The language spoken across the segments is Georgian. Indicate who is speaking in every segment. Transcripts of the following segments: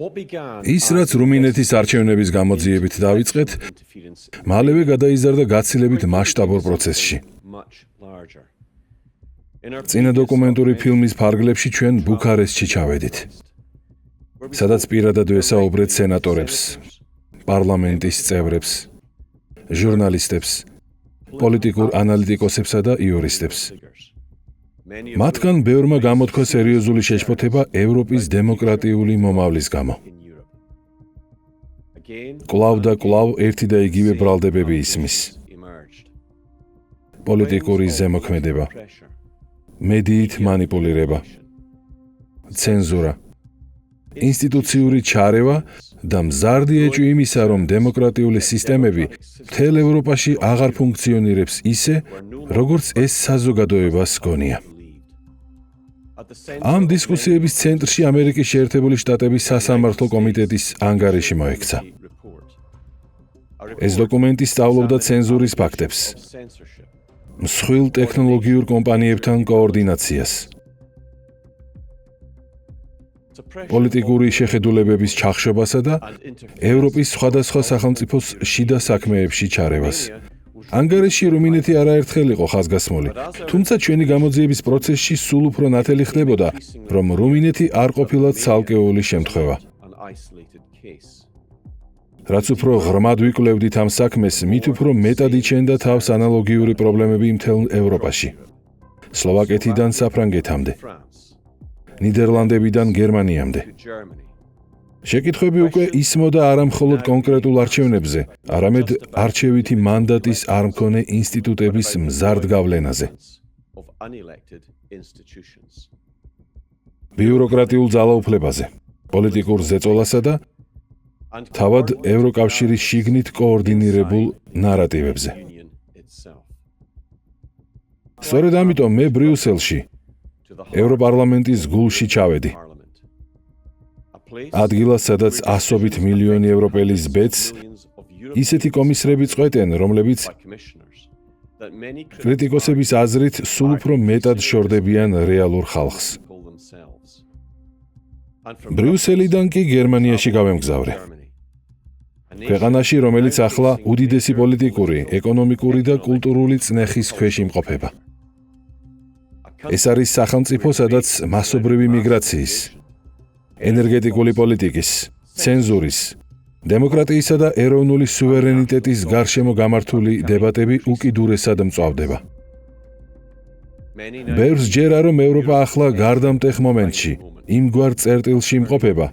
Speaker 1: ის, რაც რუმინეთის არჩევნების გამოძიებით დავიწყეთ, მალევე გადაიზარდა გაცილებით მასშტაბურ პროცესში. წინა დოკუმენტური ფილმის ფარგლებში ჩვენ ბუქარესტში ჩავედით, სადაც პირადად ვესაუბრეთ სენატორებს, პარლამენტის წევრებს, ჟურნალისტებს, პოლიტიკურ ანალიტიკოსებსა და იურისტებს. მათგან ბევრმა გამოთქვა სერიოზული შეშფოთება ევროპის დემოკრატიული მომავლის გამო. კვლავ და კვლავ ერთი და იგივე ბრალდებები ისმის. პოლიტიკური ზემოქმედება, მედიით მანიპულირება, ცენზურა, ინსტიტუციური ჩარევა და მზარდი ეჭვი იმისა, რომ დემოკრატიული სისტემები მთელ ევროპაში აღარ ფუნქციონირებს ისე, როგორც ეს საზოგადოებას გონია. ამ დისკუსიების ცენტრში ამერიკის შეერთებული შტატების სასამართლო კომიტეტის ანგარიში მოექცა. ეს დოკუმენტი სწავლობდა ცენზურის ფაქტებს, მსხვილ ტექნოლოგიურ კომპანიებთან კოორდინაციას, პოლიტიკური შეხედულებების ჩახშობასა და ევროპის სხვადასხვა სახელმწიფოს შიდა საქმეებში ჩარევას. ანგარიში რუმინეთი არაერთხელ იყო ხაზგასმული, თუმცა ჩვენი გამოძიების პროცესში სულ უფრო ნათელი ხდებოდა, რომ რუმინეთი არ ყოფილა ცალკეული შემთხვევა. რაც უფრო ღრმად ვიკვლევდით ამ საქმეს, მით უფრო მეტად იჩენდა თავს ანალოგიური პრობლემები მთელ ევროპაში. სლოვაკეთიდან საფრანგეთამდე, ნიდერლანდებიდან გერმანიამდე. შეკითხვები უკვე ისმოდა არა მხოლოდ კონკრეტულ არჩევნებზე, არამედ არჩევითი მანდატის არ მქონე ინსტიტუტების მზარდ გავლენაზე. ბიუროკრატიულ ძალაუფლებაზე, პოლიტიკურ ზეწოლასა და თავად ევროკავშირის შიგნით კოორდინირებულ ნარატივებზე. სწორედ ამიტომ მე ბრიუსელში, ევროპარლამენტის გულში ჩავედი. ადგილას, სადაც ასობით მილიონი ევროპელის ბედს ისეთი კომისრები წყვეტენ, რომლებიც კრიტიკოსების აზრით სულ უფრო მეტად შორდებიან რეალურ ხალხს. ბრიუსელიდან კი გერმანიაში გავემგზავრე. ქვეყანაში, რომელიც ახლა უდიდესი პოლიტიკური, ეკონომიკური და კულტურული წნეხის ქვეშ იმყოფება. ეს არის სახელმწიფო, სადაც მასობრივი მიგრაციის, ენერგეტიკული პოლიტიკის, ცენზურის, დემოკრატიისა და ეროვნული სუვერენიტეტის გარშემო გამართული დებატები უკიდურესად მწვავდება. ბევრს ჯერა, რომ ევროპა ახლა გარდამტეხ მომენტში, იმგვარ წერტილში იმყოფება,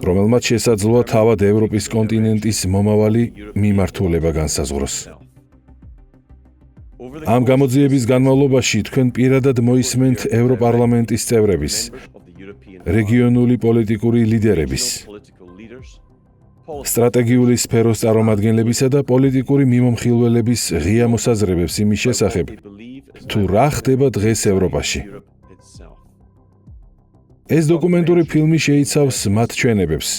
Speaker 1: რომელმაც შესაძლოა თავად ევროპის კონტინენტის მომავალი მიმართულება განსაზღვროს. ამ გამოძიების განმავლობაში თქვენ პირადად მოისმენთ ევროპარლამენტის წევრების, რეგიონული პოლიტიკური ლიდერების, სტრატეგიული სფეროს წარმომადგენლებისა და პოლიტიკური მიმომხილველების ღია მოსაზრებებს იმის შესახებ, თუ რა ხდება დღეს ევროპაში. ეს დოკუმენტური ფილმი შეიცავს მათ ჩვენებებს,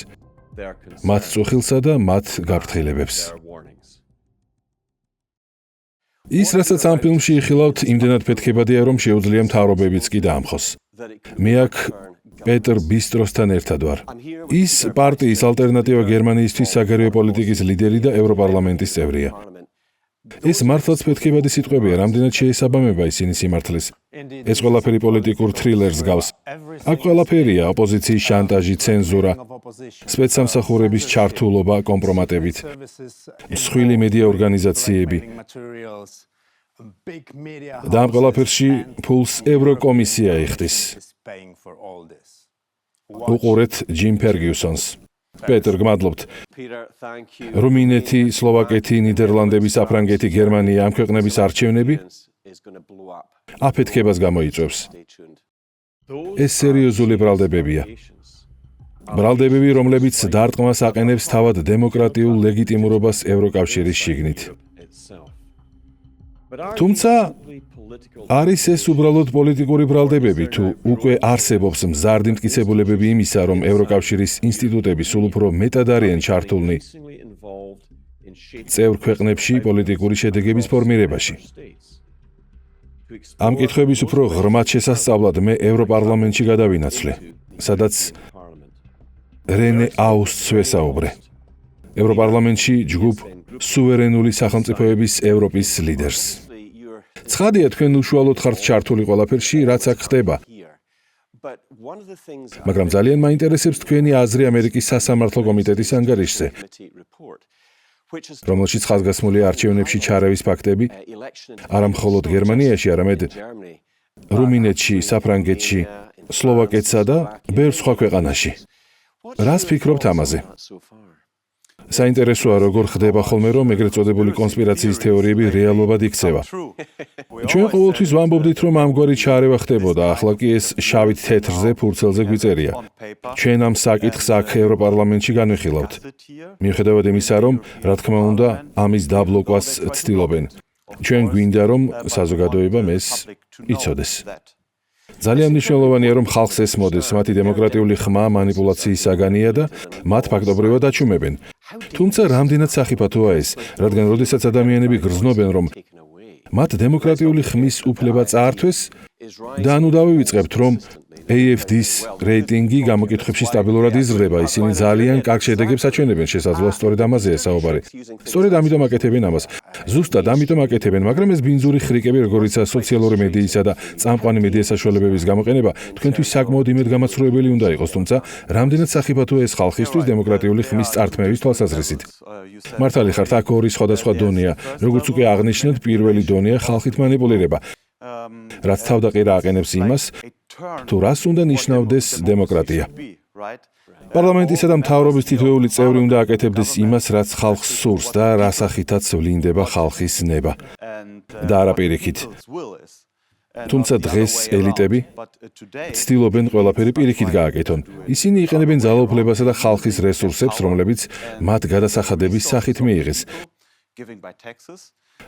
Speaker 1: მათ წუხილსა და მათ გაფრთხილებებს. ის, რასაც ამ ფილმში იხილავთ, იმდენად ფეთქებადია, რომ შეუძლია მთავრობებიც კი დაამხოს. მე აქ პეტერ ბისტროსთან ერთად ვარ. ის პარტიის ალტერნატივა გერმანიისთვის საგარეო პოლიტიკის ლიდერი და ევროპარლამენტის წევრია. ეს მართლაც ფეთქებადი სიტყვებია, რამდენად შეესაბამება ისინი სიმართლეს. ეს ყველაფერი პოლიტიკურ თრილერს გავს. აქ ყველაფერია: ოპოზიციის შანტაჟი, ცენზურა, სპეცსამსახურების ჩართულობა კომპრომატებით, მსხვილი მედია ორგანიზაციები. და ამ ყველაფერში ფულს ევროკომისია იხდის. უყურეთ ჯიმ ფერგიუსონს. პეტერ, გმადლობთ. რუმინეთი, სლოვაკეთი, ნიდერლანდები, საფრანგეთი, გერმანია, ამ ქვეყნების არჩევნები აფეთქებას გამოიწვევს. ეს სერიოზული ბრალდებებია. ბრალდებები, რომლებიც დარტყმას აყენებს თავად დემოკრატიულ ლეგიტიმურობას ევროკავშირის შიგნით. თუმცა არის ეს უბრალოდ პოლიტიკური ბრალდებები, თუ უკვე არსებობს მზარდი მტკიცებულებები იმისა, რომ ევროკავშირის ინსტიტუტები სულ უფრო მეტად არიან ჩართულნი წევრ ქვეყნებში პოლიტიკური შედეგების ფორმირებაში. ამ კითხვების უფრო ღრმად შესასწავლად მე ევროპარლამენტში გადავინაცვლე, სადაც რენე აუსტს ვესაუბრე. ევროპარლამენტში ჯგუფ სუვერენული სახელმწიფოების ევროპის ლიდერს. ცხადია, თქვენ უშუალოდ ხართ ჩართული ყველაფერში, რაც აქ ხდება. მაგრამ ძალიან მაინტერესებს თქვენი აზრი ამერიკის სასამართლო კომიტეტის ანგარიშზე, რომელშიც ხაზგასმულია არჩევნებში ჩარევის ფაქტები, არა მხოლოდ გერმანიაში, არამედ რუმინეთში, საფრანგეთში, სლოვაკეთსა და ბევრ სხვა ქვეყანაში. რას ფიქრობთ ამაზე? საინტერესოა, როგორ ხდება ხოლმე, რომ ეგრეთ წოდებული კონსპირაციის თეორიები რეალობად იქცევა. ჩვენ ყოველთვის ვამბობდით, რომ ამგვარი ჩარევა ხდებოდა, ახლა კი ეს შავით თეთრზე, ფურცელზე გვიწერია. ჩვენ ამ საკითხს აქ ევროპარლამენტში განვიხილავთ. მიუხედავად იმისა, რომ, რა თქმა უნდა, ამის დაბლოკვას ცდილობენ. ჩვენ გვინდა, რომ საზოგადოებამ ეს იცოდეს. ძალიან მნიშვნელოვანია, რომ ხალხს ესმოდეს, მათი დემოკრატიული ხმა მანიპულაციის საგანია და მათ ფაქტობრივად აჩუმებენ. თუმცა რამდენად სახიფათოა ეს, რადგან როდესაც ადამიანები გრძნობენ, რომ მათ დემოკრატიული ხმის უფლება წაართვეს და ანუ დავივიწყებთ, რომ AFD-ს რეიტინგი გამოკითხვებში სტაბილურად იზრდება, ისინი ძალიან კარგ შედეგებს აჩვენებენ, შესაძლოა სწორედ ამაზეა საუბარი. სწორედ ამიტომ აკეთებენ ამას. ზუსტად ამიტომ აკეთებენ, მაგრამ ეს ბინძური ხრიკები, როგორიცაა სოციალური მედიისა და წამყვანი მედია საშუალებების გამოყენება, თქვენთვის საკმაოდ იმედგამაცრუებელი უნდა იყოს, თუმცა რამდენად სახიფათოა ეს ხალხისთვის დემოკრატიული ხმის წართმევის თვალსაზრისით. მართალი ხართ, აქ ორი სხვადასხვა დონეა, როგორც უკვე აღნიშნეთ, პირველი დონეა ხალხით მანიპულირება, რაც თავდაყირა აყენებს იმას, თუ რას უნდა ნიშნავდეს დემოკრატია. პარლამენტისა და მთავრობის თითოეული წევრი უნდა აკეთებდეს იმას, რაც ხალხს სურს და რასახითაც ვლინდება ხალხის ნება და არა პირიქით. თუმცა დღეს ელიტები ცდილობენ ყველაფერი პირიქით გააკეთონ. ისინი იყენებენ ძალაუფლებასა და ხალხის რესურსებს, რომლებიც მათ გადასახადების სახით მიიღეს,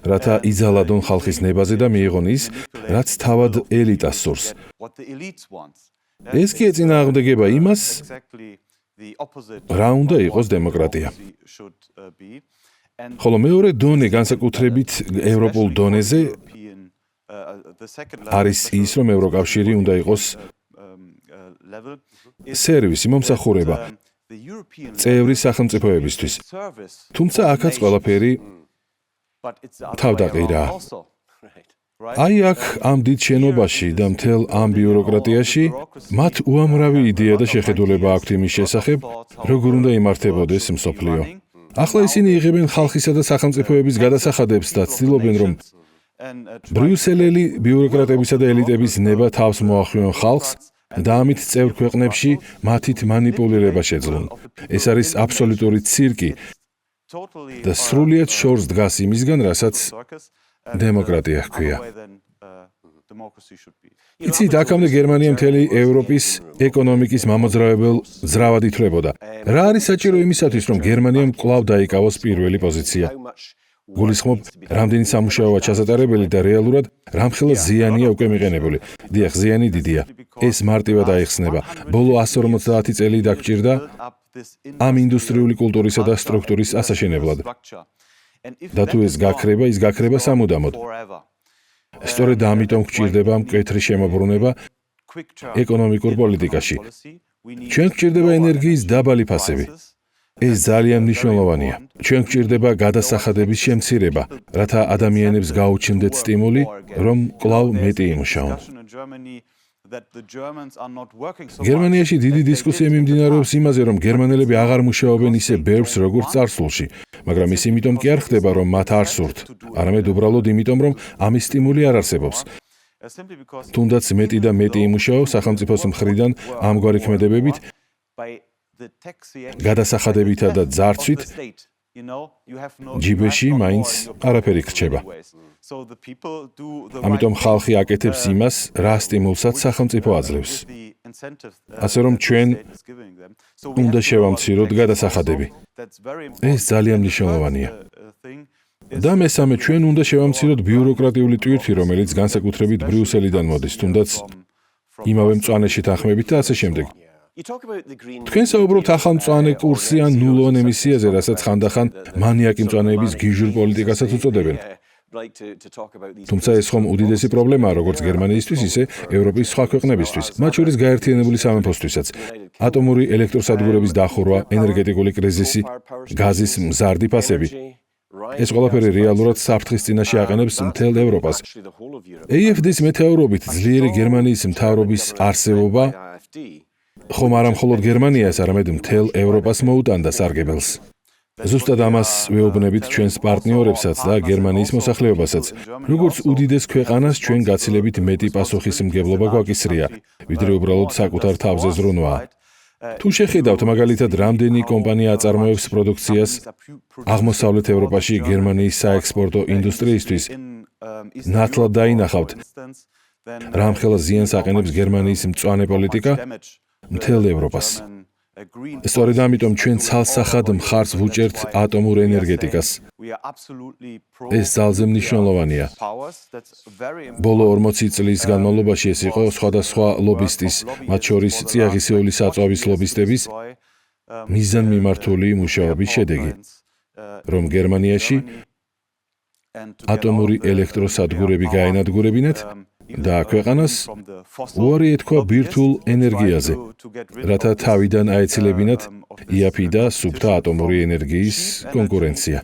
Speaker 1: რათა იძალადონ ხალხის ნებაზე და მიიღონ ის, რაც თავად ელიტას სურს. ეს კი ეწინააღმდეგება იმას, რა უნდა იყოს დემოკრატია. ხოლო მეორე დონე, განსაკუთრებით ევროპულ დონეზე, არის ის, რომ ევროკავშირი უნდა იყოს სერვისი, მომსახურება წევრი სახელმწიფოებისთვის. თუმცა აქაც ყველაფერი თავდაყირაა. აი აქ ამ დიდ შენობაში და მთელ ამ ბიუროკრატიაში მათ უამრავი იდეა და შეხედულება აქვთ იმის შესახებ, როგორ უნდა იმართებოდეს მსოფლიო. ახლა ისინი იღებენ ხალხისა და სახელმწიფოების გადასახადებს და ცდილობენ, რომ ბრიუსელელი ბიუროკრატებისა და ელიტების ნება თავს მოახვიონ ხალხს და ამით წევრ ქვეყნებში მათით მანიპულირება შეძლონ. ეს არის აბსოლუტური ცირკი და სრულიად შორს დგას იმისგან, რასაც დემოკრატია ჰქვია. იცით, აქამდე გერმანია მთელი ევროპის ეკონომიკის მამოძრავებელ ძრავად ითვლებოდა. რა არის საჭირო იმისათვის, რომ გერმანიამ კვლავ დაიკავოს პირველი პოზიცია? გულისხმობ, რამდენი სამუშაოა ჩასატარებელი და რეალურად რამხელა ზიანია უკვე მიყენებული. დიახ, ზიანი დიდია. ეს მარტივად აიხსნება. ბოლო 150 წელი დაგჭირდა ამ ინდუსტრიული კულტურისა და სტრუქტურის ასაშენებლად. და თუ ეს გაქრება, ის გაქრება სამუდამოდ. სწორედ ამიტომ გვჭირდება მკვეთრი შემოbrunება ეკონომიკურ პოლიტიკაში. ჩვენ გვჭირდება ენერგიის დაბალი ფასები. ეს ძალიან მნიშვნელოვანია. ჩვენ გვჭირდება გადასახადების შემცირება, რათა ადამიანებს გაუჩნდეთ სტიმული, რომ კვლავ მეტი იმუშაონ. გერმანიაში დიდი დისკუსია მიმდინარეობს იმაზე, რომ გერმანელები აღარ მუშაობენ ისე ბევრს, როგორც წარსულში, მაგრამ ის იმიტომ კი არ ხდება, რომ მათ არ სურთ, არამედ უბრალოდ იმიტომ, რომ ამის სტიმული არ არსებობს. თუნდაც მეტი და მეტი იმუშაო სახელმწიფოს მხრიდან ამგვარი ქმედებებით, გადასახადებითა და ძარცვით ჯიბეში მაინც არაფერი გრჩება. ამიტომ ხალხი აკეთებს იმას, რა სტიმულსაც სახელმწიფო აძლევს. ასე რომ ჩვენ უნდა შევამციროთ გადასახადები. ეს ძალიან მნიშვნელოვანია. და მესამე, ჩვენ უნდა შევამციროთ ბიუროკრატიული ტვირთი, რომელიც განსაკუთრებით ბრიუსელიდან მოდის, თუნდაც იმავე მწვანეში თანხმებით და ასე შემდეგ. თქვენ საუბრობთ ახალ მწვანე კურსი ან ნულოვან ემისიაზე, რასაც ხანდახან მანიაკი მწვანეების გიჟურ პოლიტიკასაც უწოდებენ. თუმცა ეს ხომ უდიდესი პრობლემაა როგორც გერმანიისთვის, ისე ევროპის სხვა ქვეყნებისთვის, მათ შორის გაერთიანებული სამეფოსთვისაც. ატომური ელექტროსადგურების დახურვა, ენერგეტიკული კრიზისი, გაზის მზარდი ფასები. ეს ყველაფერი რეალურად საფრთხის წინაშე აყენებს მთელ ევროპას. AfD-ს მეთაურობით ძლიერი გერმანიის მთავრობის არსებობა ხომ არა მხოლოდ გერმანიას, არამედ მთელ ევროპას მოუტანდა სარგებელს. ზუსტად ამას ვეუბნებით ჩვენს პარტნიორებსაც და გერმანიის მოსახლეობასაც. როგორც უდიდეს ქვეყანას ჩვენ გაცილებით მეტი პასუხისმგებლობა გვაკისრია, ვიდრე უბრალოდ საკუთარ თავზე ზრუნვა. თუ შეხედავთ მაგალითად რამდენი კომპანია აწარმოებს პროდუქციას აღმოსავლეთ ევროპაში გერმანიის საექსპორტო ინდუსტრიისთვის, ნათლად დაინახავთ, რამხელა ზიანს აყენებს გერმანიის მწვანე პოლიტიკა მთელ ევროპას. სწორედ ამიტომ ჩვენ ცალსახად მხარს ვუჭერთ ატომურ ენერგეტიკას. ეს ძალზე მნიშვნელოვანია. ბოლო 40 წლის განმავლობაში ეს იყო სხვადასხვა ლობისტის, მათ შორის წიაღისეული საწვავის ლობისტების მიზანმიმართული მუშაობის შედეგი, რომ გერმანიაში ატომური ელექტროსადგურები გაენადგურებინათ და ქვეყანას უარი ეთქვა ბირთვულ ენერგიაზე, რათა თავიდან აეცილებინათ იაფი და სუფთა ატომური ენერგიის კონკურენცია.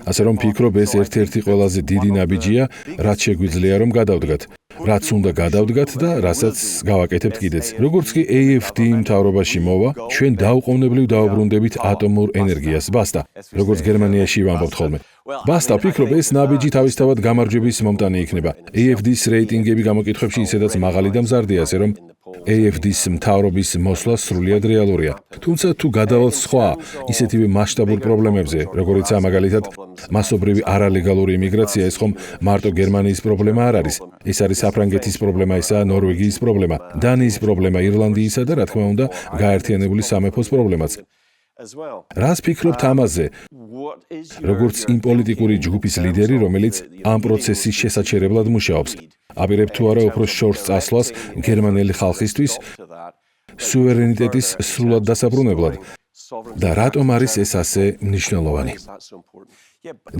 Speaker 1: ასე რომ ფიქრობ, ეს ერთ-ერთი ყველაზე დიდი ნაბიჯია, რაც შეგვიძლია რომ გადავდგათ, რაც უნდა გადავდგათ და რასაც გავაკეთებთ კიდეც. როგორც კი AfD მთავრობაში მოვა, ჩვენ დაუყოვნებლივ დაუბრუნდებით ატომურ ენერგიას. ბასტა, როგორც გერმანიაში ვამბობთ ხოლმე. ბასტა, ფიქრობ, ეს ნაბიჯი თავისთავად გამარჯვების მომტანი იქნება. AfD-ს რეიტინგები გამოკითხვებში ისედაც მაღალი და მზარდია, ასე რომ AfD-ს მთავრობის მოსვლა სრულიად რეალურია. თუმცა თუ გადავალთ სხვა, ისეთივე მასშტაბურ პრობლემებზე, როგორიცაა მაგალითად მასობრივი არალეგალური იმიგრაცია, ეს ხომ მარტო გერმანიის პრობლემა არ არის. ეს არის საფრანგეთის პრობლემა, ესაა ნორვეგიის პრობლემა, დანიის პრობლემა, ირლანდიისა და რა თქმა უნდა, გაერთიანებული სამეფოს პრობლემაც. რას ფიქრობთ ამაზე? როგორც იმ პოლიტიკური ჯგუფის ლიდერი, რომელიც ამ პროცესის შესაჩერებლად მუშაობს, აპირებ თუ არა უფრო შორს წასვლას გერმანელი ხალხისთვის სუვერენიტეტის სრულად დასაბრუნებლად და რატომ არის ეს ასე მნიშვნელოვანი?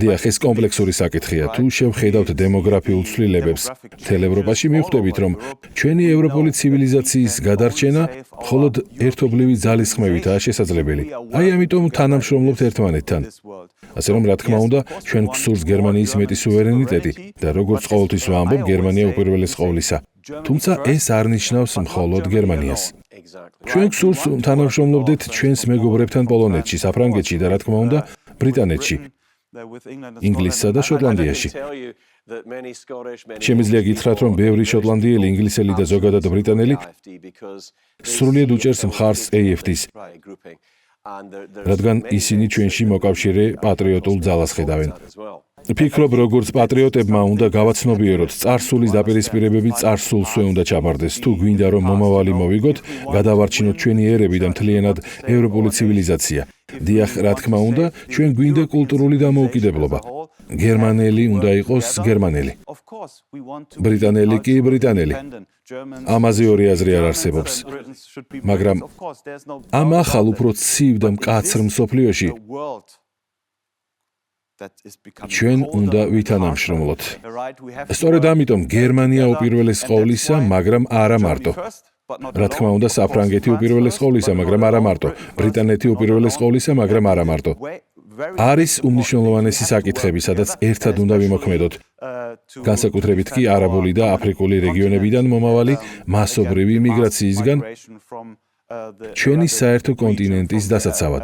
Speaker 1: დიახ, ეს კომპლექსური საკითხია. თუ შევხედავთ დემოგრაფიულ ცვლილებებს მთელ ევროპაში, მივხვდებით, რომ ჩვენი ევროპული ცივილიზაციის გადარჩენა მხოლოდ ერთობლივი ძალისხმევითაა შესაძლებელი. აი ამიტომ თანამშრომლობთ ერთმანეთთან. ასე რომ, რა თქმა უნდა, ჩვენ გვსურს გერმანიის მეტი სუვერენიტეტი და როგორც ყოველთვის ვამბობ, გერმანია უპირველეს ყოვლისა. თუმცა ეს არ ნიშნავს მხოლოდ გერმანიას. ჩვენ გვსურს თანამშრომლობდეთ ჩვენს მეგობრებთან პოლონეთში, საფრანგეთში და რა თქმა უნდა, ბრიტანეთში, ინგლისსა და შოტლანდიაში. შემიძლია გითხრათ, რომ ბევრი შოტლანდიელი, ინგლისელი და ზოგადად ბრიტანელი სრულიად უჭერს მხარს AfD-ს, რადგან ისინი ჩვენში მოკავშირე პატრიოტულ ძალას ხედავენ. ფიქრობ, როგორც პატრიოტებმა უნდა გავაცნობიეროთ, წარსულის დაპირისპირებები წარსულსვე უნდა ჩაბარდეს. თუ გვინდა რომ მომავალი მოვიგოთ, გადავარჩინოთ ჩვენი ერები და მთლიანად ევროპული ცივილიზაცია. დიახ, რა თქმა უნდა, ჩვენ გვინდა კულტურული დამოუკიდებლობა. გერმანელი უნდა იყოს გერმანელი. ბრიტანელი კი ბრიტანელი. ამაზე ორი აზრი არ არსებობს. მაგრამ ამ ახალ უფრო ცივ და მკაცრ მსოფლიოში ჩვენ უნდა ვითანამშრომლოთ. სწორედ ამიტომ გერმანია უპირველეს ყოვლისა, მაგრამ არა მარტო. რა თქმა უნდა, საფრანგეთი უპირველეს ყოვლისა, მაგრამ არა მარტო. ბრიტანეთი უპირველეს ყოვლისა, მაგრამ არა მარტო. არის უმნიშვნელოვანესი საკითხები, სადაც ერთად უნდა ვიმოქმედოთ. განსაკუთრებით კი არაბული და აფრიკული რეგიონებიდან მომავალი მასობრივი მიგრაციისგან ჩვენი საერთო კონტინენტის დასაცავად.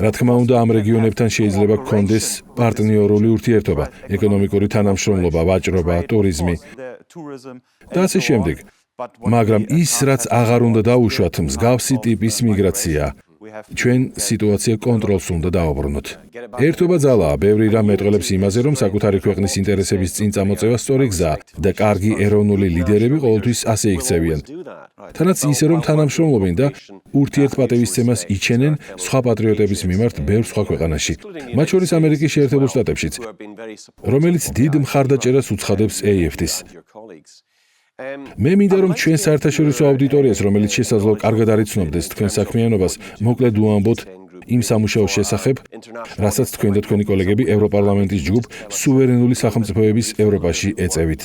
Speaker 1: რა თქმა უნდა, ამ რეგიონებთან შეიძლება გქონდეს პარტნიორული ურთიერთობა, ეკონომიკური თანამშრომლობა, ვაჭრობა, ტურიზმი და ასე შემდეგ. მაგრამ ის, რაც აღარ უნდა დაუშვათ, მსგავსი ტიპის მიგრაციაა. ჩვენ სიტუაცია კონტროლს უნდა დავაბრუნოთ. ერთობა ძალაა, ბევრი რამ მეტყველებს იმაზე, რომ საკუთარი ქვეყნის ინტერესების წინ წამოწევა სწორი გზაა და კარგი ეროვნული ლიდერები ყოველთვის ასე იქცევიან. თანაც ისე, რომ თანამშრომლობენ და ურთიერთპატევისცემას იჩენენ სხვა პატრიოტების მიმართ ბევრ სხვა ქვეყანაში, მათ შორის ამერიკის შეერთებულ შტატებშიც, რომელიც დიდ მხარდაჭერას უცხადებს AfD-ს. მე მინდა რომ ჩვენ საერთაშორისო აუდიტორიას, რომელიც შესაძლოა კარგად არ იცნობდეს თქვენ საქმიანობას, მოკლედ უამბოთ იმ სამუშაოს შესახებ, რასაც თქვენ და თქვენი კოლეგები ევროპარლამენტის ჯგუფ სუვერენული სახელმწიფოების ევროპაში ეწევით.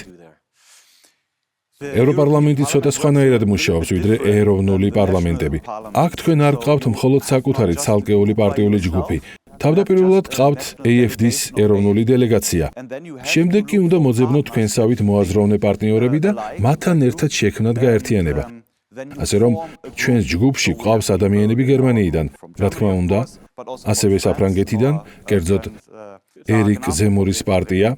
Speaker 1: ევროპარლამენტი ცოტა სხვანაირად მუშაობს, ვიდრე ეროვნული პარლამენტები. აქ თქვენ არ გყავთ მხოლოდ საკუთარი ცალკეული პარტიული ჯგუფი. თავდაპირველად გყავთ AFD-ის ეროვნული დელეგაცია. შემდეგ კი უნდა მოძებნოთ თქვენსავით მოაზროვნე პარტნიორები და მათთან ერთად შექმნათ გაერთიანება. ასე რომ, ჩვენს ჯგუფში გყავს ადამიანები გერმანიიდან, რა თქმა უნდა, ასევე საფრანგეთიდან, კერძოდ ერიკ ზემურის პარტია,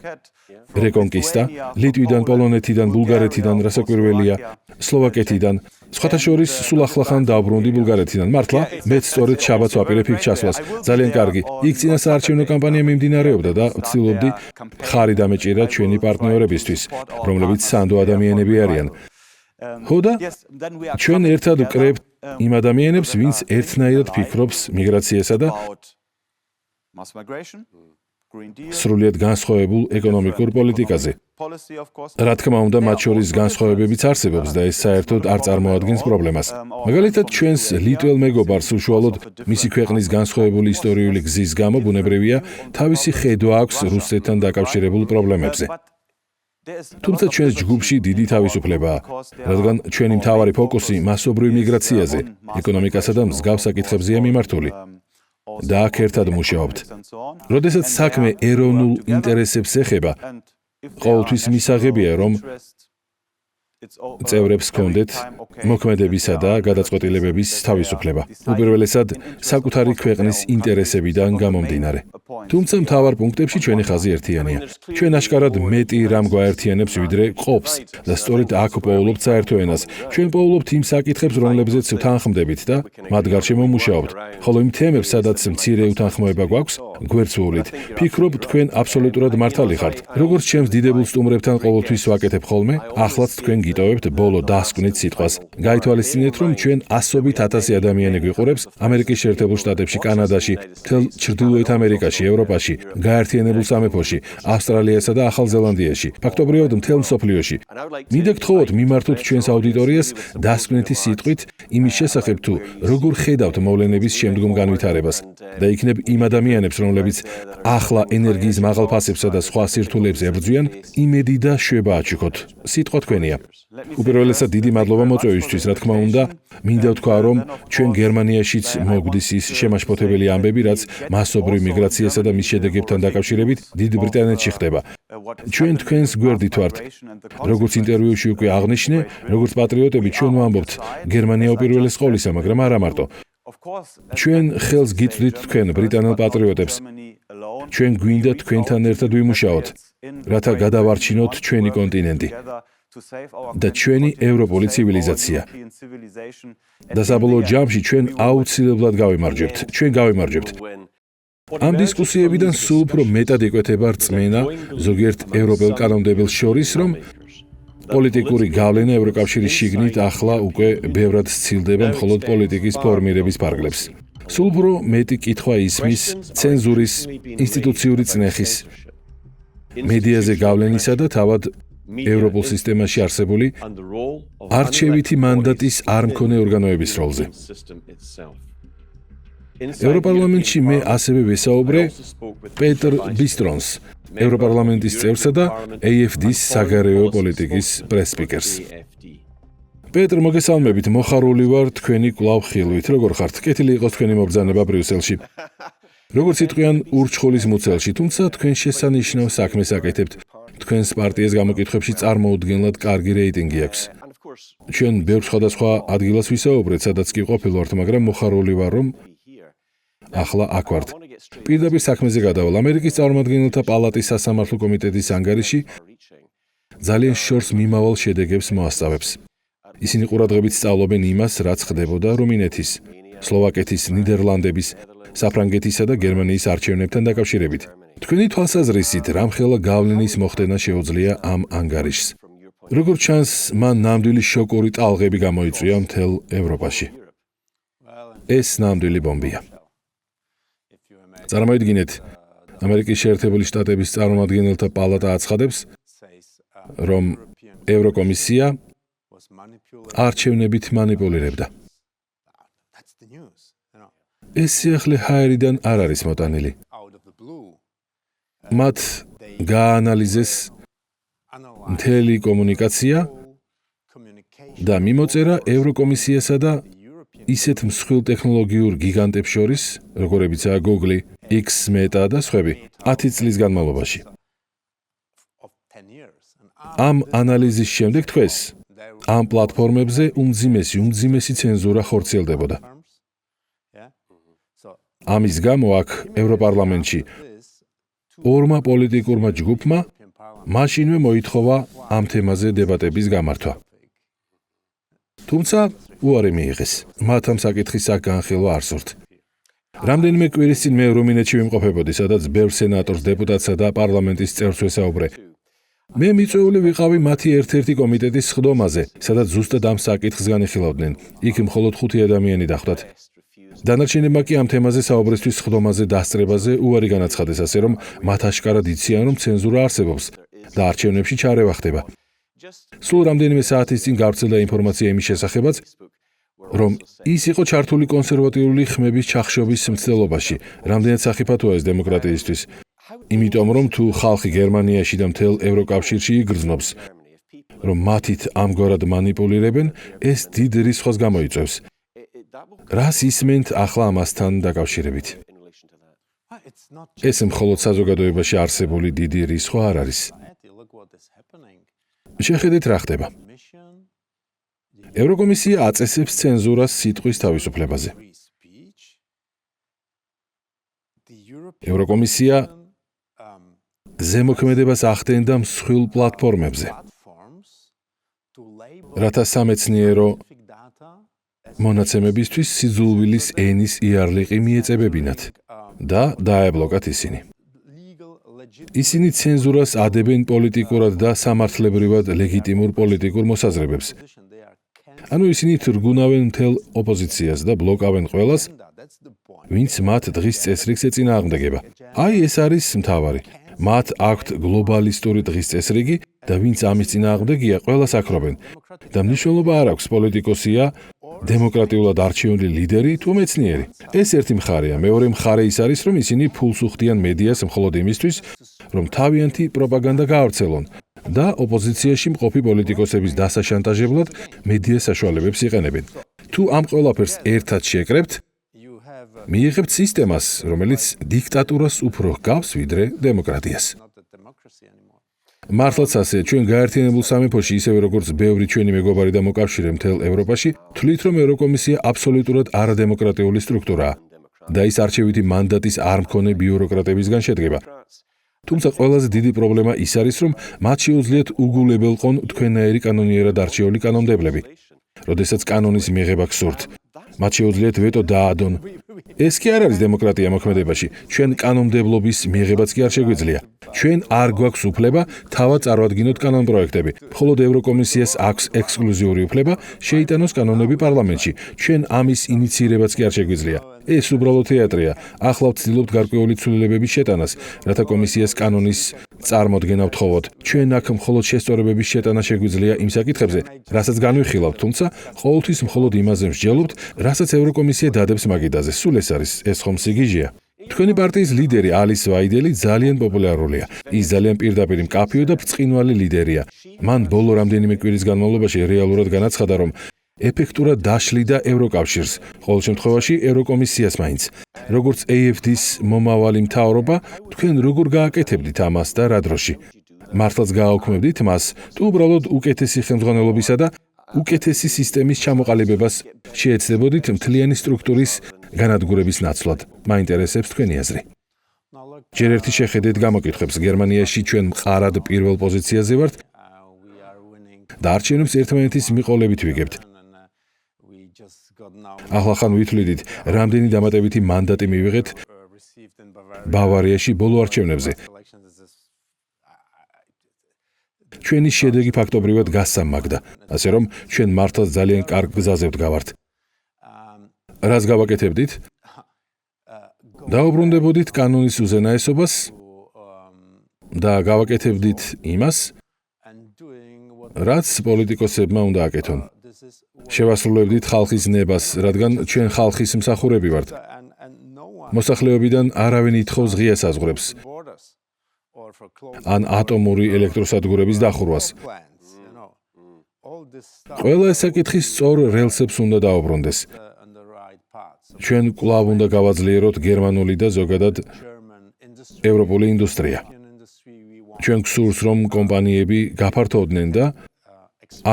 Speaker 1: რეკონკისტა, ლიტვიდან, პოლონეთიდან, ბულგარეთიდან, რასაკვირველია, სლოვაკეთიდან, სხვათა შორის სულ ახლახან დავბრუნდი ბულგარეთიდან. მართლა, მეც სწორედ შაბათს ვაპირებ იქ ჩასვლას. ძალიან კარგი. იქ წინასაარჩევნო კამპანია მიმდინარეობდა და ვცდილობდი ხარი დამეჭირა ჩვენი პარტნიორებისთვის, რომლებიც სანდო ადამიანები არიან. ხო და ჩვენ ერთად ვკრებთ იმ ადამიანებს, ვინც ერთნაირად ფიქრობს მიგრაციასა და სრულიად განსხვავებულ ეკონომიკურ პოლიტიკაზე. რა თქმა უნდა, მათ შორის განსხვავებებიც არსებობს და ეს საერთოდ არ წარმოადგენს პრობლემას. მაგალითად, ჩვენს ლიტველ მეგობარს უშუალოდ მისი ქვეყნის განსხვავებული ისტორიული გზის გამო ბუნებრივია თავისი ხედვა აქვს რუსეთთან დაკავშირებულ პრობლემებზე. თუმცა ჩვენს ჯგუფში დიდი თავისუფლებაა, რადგან ჩვენი მთავარი ფოკუსი მასობრივ მიგრაციაზე, ეკონომიკასა და მსგავს საკითხებზეა მიმართული. და აქ ერთად მუშაობთ. როდესაც საქმე ეროვნულ ინტერესებს ეხება, ყოველთვის მისაღებია, რომ წევრებს ჰქონდეთ მოქმედებისა და გადაწყვეტილებების თავისუფლება. უპირველესად, საკუთარი ქვეყნის ინტერესებიდან გამომდინარე. თუმცა მთავარ პუნქტებში ჩვენი ხაზი ერთიანია. ჩვენ აშკარად მეტი რამ გვაერთიანებს, ვიდრე ყოფს და სწორედ აქ პოულობთ საერთო ენას. ჩვენ პოულობთ იმ საკითხებს, რომლებზეც ვთანხმდებით და მათ გარშემო მუშაობთ. ხოლო იმ თემებს, სადაც მცირე უთანხმოება გვაქვს, გვერდსვულით. ფიქრობ, თქვენ აბსოლუტურად მართალი ხართ. როგორც ჩემს დიდებულ სტუმრებთან ყოველთვის ვაკეთებ ხოლმე, ახლაც თქვენ გიტოვებთ ბოლო დასკვნით სიტყვას. გაითვალისწინეთ, რომ ჩვენ ასობით ათასი ადამიანი გვიყურებს ამერიკის შეერთებულ შტატებში, კანადაში, მთელ ჩრდილოეთ ამერიკაში, ევროპაში, გაერთიანებულ სამეფოში, ავსტრალიასა და ახალ ზელანდიაში, ფაქტობრივად მთელ მსოფლიოში. მინდა გთხოვოთ მიმართოთ ჩვენს აუდიტორიას დასკვნითი სიტყვით იმის შესახებ, თუ როგორ ხედავთ მოვლენების შემდგომ განვითარებას და იქნებ იმ ადამიანებს, რომლებიც ახლა ენერგიის მაღალ ფასებსა და სხვა სირთულეებს ებრძვიან, იმედი და შვება აჩუქოთ. სიტყვა თქვენია. უპირველესად დიდი მადლობა მოწვევისთვის, რა თქმა უნდა, მინდა ვთქვა, რომ ჩვენ გერმანიაშიც მოგვდის ის შემაშფოთებელი ამბები, რაც მასობრივ მიგრაციასა და მის შედეგებთან დაკავშირებით დიდ ბრიტანეთში ხდება. ჩვენ თქვენს გვერდით ვართ. როგორც ინტერვიუში უკვე აღნიშნე, როგორც პატრიოტები ჩვენ ვამბობთ, გერმანია უპირველეს ყოვლისა, მაგრამ არა მარტო. ჩვენ ხელს გიწვდით თქვენ ბრიტანელ პატრიოტებს. ჩვენ გვინდა თქვენთან ერთად ვიმუშაოთ, რათა გადავარჩინოთ ჩვენი კონტინენტი და ჩვენი ევროპული ცივილიზაცია. და საბოლოო ჯამში ჩვენ აუცილებლად გავიმარჯვებთ. ჩვენ გავიმარჯვებთ. ამ დისკუსიებიდან სულ უფრო მეტად იკვეთება რწმენა ზოგიერთ ევროპელ კანონმდებელს შორის, რომ პოლიტიკური გავლენა ევროკავშირის შიგნით ახლა უკვე ბევრად სცილდება მხოლოდ პოლიტიკის ფორმირების ფარგლებს. სულ უფრო მეტი კითხვა ისმის ცენზურის, ინსტიტუციური წნეხის, მედიაზე გავლენისა და თავად ევროპულ სისტემაში არსებული არჩევითი მანდატის არ მქონე ორგანოების როლზე. ევროპარლამენტში მე ასევე ვესაუბრე პეტრ ბისტრონს, ევროპარლამენტის წევრსა და AFD-ის საგარეო პოლიტიკის პრეს-სპიკერს. პეტრ, მოგესალმებით, მოხარული ვარ თქვენი კვლავ ხილვით. როგორ ხართ? კეთილი იყოს თქვენი მობრძანება ბრიუსელში. როგორც იტყვიან ურჩხულის მუცელში, თუმცა თქვენ შესანიშნავ საქმეს აკეთებთ. თქვენს პარტიას გამოკითხვებში წარმოუდგენლად კარგი რეიტინგი აქვს. ჩვენ ბევრ სხვადასხვა ადგილას ვისაუბრეთ, სადაც კი ყოფილვართ, მაგრამ მოხარული ვარ, რომ ახლა აქ ვართ. პირდაპირ საქმეზე გადავალ. ამერიკის წარმომადგენელთა პალატის სასამართლო კომიტეტის ანგარიში ძალიან შორს მიმავალ შედეგებს მოასწავებს. ისინი ყურადღებით სწავლობენ იმას, რაც ხდებოდა რუმინეთის, სლოვაკეთის, ნიდერლანდების, საფრანგეთისა და გერმანიის არჩევნებთან დაკავშირებით. თქვენი თვალსაზრისით, რამხელა გავლენის მოხდენა შეუძლია ამ ანგარიშს? როგორც ჩანს, მან ნამდვილი შოკური ტალღები გამოიწვია მთელ ევროპაში. ეს ნამდვილი ბომბია. წარმოიდგინეთ, ამერიკის შეერთებული შტატების წარმომადგენელთა პალატა აცხადებს, რომ ევროკომისია არჩევნებით მანიპულირებდა. ეს სიახლე ჰაერიდან არ არის მოტანილი. მათ გაანალიზეს მთელი კომუნიკაცია და მიმოწერა ევროკომისიასა და ისეთ მსხვილ ტექნოლოგიურ გიგანტებს შორის, როგორებიცაა Google, X Meta და სხვები, 10 წლის განმავლობაში. ამ ანალიზის შემდეგ თქვეს, ამ პლატფორმებზე უმძიმესი ცენზურა ხორციელდებოდა. ამის გამო აქ ევროპარლამენტში ორმა პოლიტიკურმა ჯგუფმა მაშინვე მოითხოვა ამ თემაზე დებატების გამართვა. თუმცა უარი მიიღეს. მათ ამ საკითხის აქ განხილვა არ სურთ. რამდენიმე კვირის წინ მე რუმინეთში ვიმყოფებოდი, სადაც ბევრ სენატორს, დეპუტატსა და პარლამენტის წევრს ვესაუბრე. მე მიწვეული ვიყავი მათი ერთ-ერთი კომიტეტის სხდომაზე, სადაც ზუსტად ამ საკითხს განიხილავდნენ. იქ მხოლოდ 5 ადამიანი დახვდათ. დანარჩენებმა კი ამ თემაზე საუბრისთვის სხდომაზე დასწრებაზე უარი განაცხადეს, ასე რომ მათ აშკარად იციან, რომ ცენზურა არსებობს და არჩევნებში ჩარევა ხდება. სულ რამდენიმე საათის წინ გავრცელდა ინფორმაცია იმის შესახებაც, რომ ის იყო ჩართული კონსერვატიული ხმების ჩახშობის მცდელობაში. რამდენად სახიფათოა ეს დემოკრატიისთვის. იმიტომ რომ თუ ხალხი გერმანიაში და მთელ ევროკავშირში იგრძნობს, რომ მათით ამგვარად მანიპულირებენ, ეს დიდ რისხვას გამოიწვევს. რას ისმენთ ახლა ამასთან დაკავშირებით? ეს მხოლოდ საზოგადოებაში არსებული დიდი რისხვა არ არის. შეხედეთ რა ხდება. ევროკომისია აწესებს ცენზურას სიტყვის თავისუფლებაზე. ევროკომისია ზემოქმედებას ახდენდა მსხვილ პლატფორმებზე, რათა სამეცნიერო მონაცემებისთვის სიძულვილის ენის იარლიყი მიეწებებინათ და დაებლოკათ ისინი. ისინი ცენზურას ადებენ პოლიტიკურად და სამართლებრივად ლეგიტიმურ პოლიტიკურ მოსაზრებებს. ანუ ისინი თრგუნავენ მთელ ოპოზიციას და ბლოკავენ ყველას, ვინც მათ დღის წესრიგს ეწინააღმდეგება. აი ეს არის მთავარი. მათ აქვთ გლობალისტური დღის წესრიგი და ვინც ამის წინააღმდეგია, ყველას აქრობენ. და მნიშვნელობა არ აქვს პოლიტიკოსია, დემოკრატიულად არჩეული ლიდერი თუ მეცნიერი. ეს ერთი მხარეა. მეორე მხარე ის არის, რომ ისინი ფულს უხდიან მედიას მხოლოდ იმისთვის, რომ თავიანთი პროპაგანდა გაავრცელონ და ოპოზიციაში მყოფი პოლიტიკოსების დასაშანტაჟებლად მედია საშუალებებს იყენებენ. თუ ამ ყველაფერს ერთად შეკრებთ, მიიღებთ სისტემას, რომელიც დიქტატურას უფრო ჰგავს, ვიდრე დემოკრატიას. მართლაც ასე, ჩვენ გაერთიანებულ სამეფოში, ისევე როგორც ბევრი ჩვენი მეგობარი და მოკავშირე მთელ ევროპაში, თვლით, რომ ევროკომისია აბსოლუტურად არადემოკრატიული სტრუქტურაა და ის არჩევითი მანდატის არ მქონე ბიუროკრატებისგან შედგება. თუმცა ყველაზე დიდი პრობლემა ის არის, რომ მათ შეუძლიათ უგულებელყონ თქვენაერი კანონიერად არჩეული კანონმდებლები. როდესაც კანონის მიღება გსურთ, მათ შეუძლიათ ვეტო დაადონ. ეს კი არ არის დემოკრატია მოქმედებაში. ჩვენ კანონმდებლობის მიღებაც კი არ შეგვიძლია. ჩვენ არ გვაქვს უფლება თავად წარვადგინოთ კანონპროექტები. მხოლოდ ევროკომისიას აქვს ექსკლუზიური უფლება შეიტანოს კანონები პარლამენტში. ჩვენ ამის ინიცირებაც კი არ შეგვიძლია. ეს უბრალოდ თეატრია. ახლა ვცდილობთ გარკვეული ცვლილებების შეტანას, რათა კომისიას კანონის წარმოდგენა ვთხოვოთ. ჩვენ აქ მხოლოდ შესწორებების შეტანა შეგვიძლია იმ საკითხებზე, რასაც განვიხილავთ, თუმცა ყოველთვის მხოლოდ იმაზე მსჯელობთ, რასაც ევროკომისია დადებს მაგიდაზე. სულ ეს არის, ეს ხომ სიგიჟეა. თქვენი პარტიის ლიდერი ალის ვაიდელი ძალიან პოპულარულია. ის ძალიან პირდაპირ მკაფიო და ბრწყინვალე ლიდერია. მან ბოლო რამდენიმე კვირის განმავლობაში რეალურად განაცხადა, რომ ეფექტურად დაშლიდა ევროკავშირს, ყოველ შემთხვევაში ევროკომისიას მაინც. როგორც AFD-ის მომავალი მთავრობა, თქვენ როგორ გააკეთებდით ამას და რა დროში? მართლაც გააუქმებდით მას, თუ უბრალოდ უკეთესი ხელმძღვანელობისა და უკეთესი სისტემის ჩამოყალიბებას შეეცდებოდით მთლიანი სტრუქტურის განადგურების ნაცვლად? მაინტერესებს თქვენი აზრი. ჯერ ერთი შეხედეთ გამოკითხვებს. გერმანიაში ჩვენ მყარად პირველ პოზიციაზე ვართ და არჩევნებს ერთმანეთის მიყოლებით ვიგებთ. ახლახან ვითვლიდით, რამდენი დამატებითი მანდატი მივიღეთ ბავარიაში ბოლო არჩევნებზე. ჩვენი შედეგი ფაქტობრივად გასამაგდა, ასე რომ ჩვენ მართლაც ძალიან კარგ გზაზე ვდგავართ. რას გავაკეთებდით? დაუბრუნდებოდით კანონის უზენაესობას და გავაკეთებდით იმას, რაც პოლიტიკოსებმა უნდა აკეთონ. შევასრულებდით ხალხის ნებას, რადგან ჩვენ ხალხის მსახურები ვართ. მოსახლეობიდან არავინ ითხოვს ღია საზღვრებს ან ატომური ელექტროსადგურების დახურვას. ყველა ეს საკითხი სწორ რელსებს უნდა დაუბრუნდეს. ჩვენ კვლავ უნდა გავაძლიეროთ გერმანული და ზოგადად ევროპული ინდუსტრია. ჩვენ გსურს, რომ კომპანიები გაფართოვდნენ და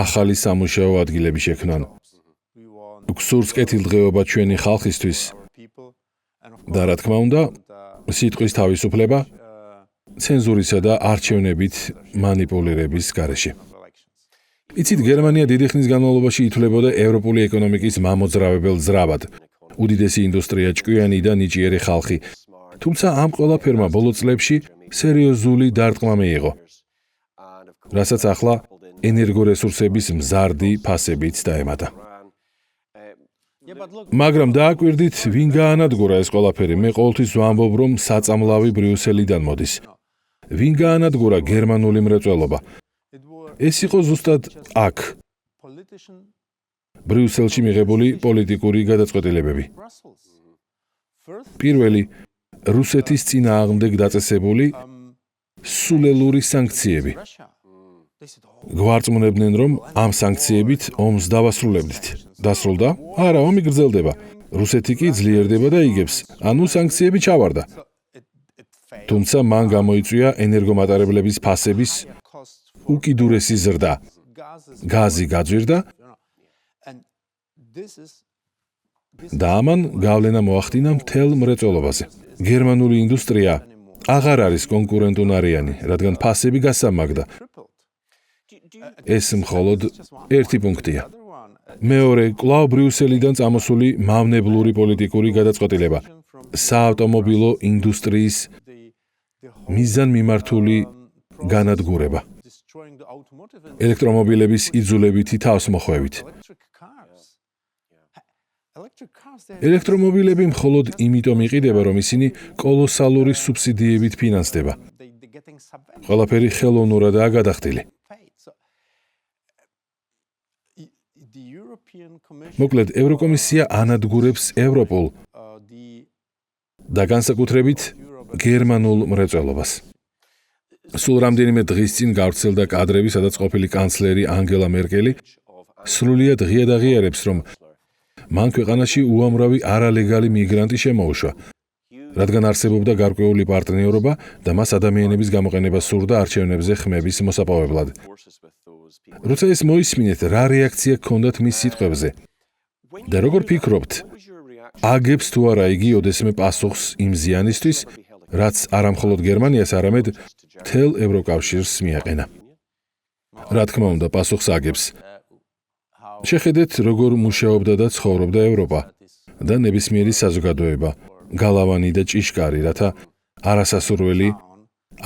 Speaker 1: ახალი სამუშაო ადგილები შექმნან. გსურს კეთილდღეობა ჩვენი ხალხისთვის და რა თქმა უნდა, სიტყვის თავისუფლება ცენზურისა და არჩევნებით მანიპულირების გარეშე. იცით, გერმანია დიდი ხნის განმავლობაში ითვლებოდა ევროპული ეკონომიკის მამოძრავებელ ძრავად. უდიდესი ინდუსტრია, ჭკვიანი და ნიჭიერი ხალხი. თუმცა ამ ყველაფერმა ბოლო წლებში სერიოზული დარტყმა მიიღო, რასაც ახლა ენერგორესურსების მზარდი ფასებიც დაემატა. მაგრამ დააკვირდით, ვინ გაანადგურა ეს ყველაფერი? მე ყოველთვის ვამბობ, რომ საწამლავი ბრიუსელიდან მოდის. ვინ გაანადგურა გერმანული მრეწველობა? ეს იყო ზუსტად აქ, ბრიუსელში მიღებული პოლიტიკური გადაწყვეტილებები. პირველი, რუსეთის წინააღმდეგ დაწესებული სულელური სანქციები. გვარწმუნებდნენ, რომ ამ სანქციებით ომს დავასრულებდით. დასრულდა? არა, ომი გრძელდება. რუსეთი კი ძლიერდება და იგებს. ანუ სანქციები ჩავარდა. თუმცა მან გამოიწვია ენერგომატარებლების ფასების უკიდურესი ზრდა. გაზი გაძვირდა და ამან გავლენა მოახდინა მთელ მრეწველობაზე. გერმანული ინდუსტრია აღარ არის კონკურენტუნარიანი, რადგან ფასები გასამაგდა. ეს მხოლოდ ერთი პუნქტია. მეორე, კვლავ ბრიუსელიდან წამოსული მავნებლური პოლიტიკური გადაწყვეტილება. საავტომობილო ინდუსტრიის მიზანმიმართული განადგურება. ელექტრომობილების იძულებითი თავსმოხვევით. ელექტრომობილები მხოლოდ იმიტომ იყიდება, რომ ისინი კოლოსალური სუბსიდიებით ფინანსდება. ყველაფერი ხელოვნურადაა გადახდილი. მოკლედ, ევროკომისია ანადგურებს ევროპულ და განსაკუთრებით გერმანულ მრეწველობას. სულ რამდენიმე დღის წინ გავრცელდა კადრები, სადაც ყოფილი კანცლერი ანგელა მერკელი სრულიად ღიად აღიარებს, რომ მან ქვეყანაში უამრავი არალეგალი მიგრანტი შემოუშვა, რადგან არსებობდა გარკვეული პარტნიორობა და მას ადამიანების გამოყენება სურდა არჩევნებზე ხმების მოსაპოვებლად. როცა ეს მოისმინეთ, რა რეაქცია ჰქონდათ მის სიტყვებზე? და როგორ ფიქრობთ, აგებს თუ არა იგი ოდესმე პასუხს იმ ზიანისთვის, რაც არამხოლოდ გერმანიას, არამედ მთელ ევროკავშირს მიაყენა? რა თქმა უნდა, პასუხს აგებს. შეხედეთ, როგორ მუშაობდა და ცხოვრობდა ევროპა და ნებისმიერი საზოგადოება, გალავანი და ჭიშკარი, რათა არასასურველი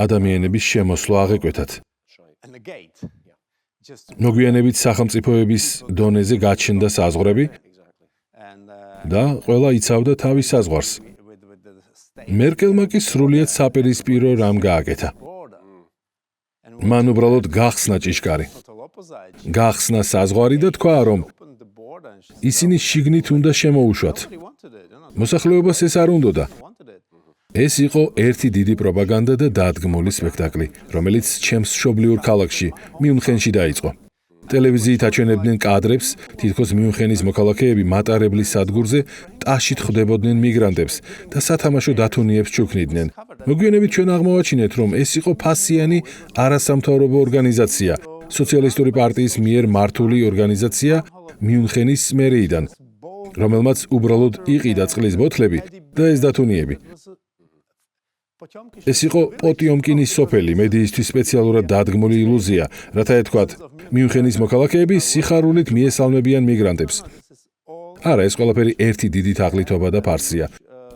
Speaker 1: ადამიანების შემოსვლა აღეკვეთათ. მოგვიანებით სახელმწიფოების დონეზე გაჩნდა საზღვრები და ყველა იცავდა თავის საზღვარს. მერკელმა კი სრულიად საპირისპირო რამ გააკეთა. მან უბრალოდ გახსნა ჭიშკარი. გახსნა საზღვარი და თქვა, რომ ისინი შიგნით უნდა შემოუშვათ. მოსახლეობას ეს არ უნდოდა. ეს იყო ერთი დიდი პროპაგანდა და დადგმული სპექტაკლი, რომელიც ჩემს მშობლიურ ქალაქში, მიუნხენში დაიწყო. ტელევიზიით აჩვენებდნენ კადრებს, თითქოს მიუნხენის მოქალაქეები მატარებლის სადგურზე ტაშით ხვდებოდნენ მიგრანტებს და სათამაშო დათუნიებს ჩუქნიდნენ. მოგვიანებით ჩვენ აღმოვაჩინეთ, რომ ეს იყო ფასიანი არასამთავრობო ორგანიზაცია, სოციალისტური პარტიის მიერ მართული ორგანიზაცია მიუნხენის მერიიდან, რომელმაც უბრალოდ იყიდა წყლის ბოთლები და ეს დათუნიები. ეს იყო პოტიომკინის სოფელი, მედიისთვის სპეციალურად დადგმული ილუზია, რათა ეთქვათ, მიუნხენის მოქალაქეები სიხარულით მიესალმებიან მიგრანტებს. არა, ეს ყველაფერი ერთი დიდი თაღლითობა და ფარსია.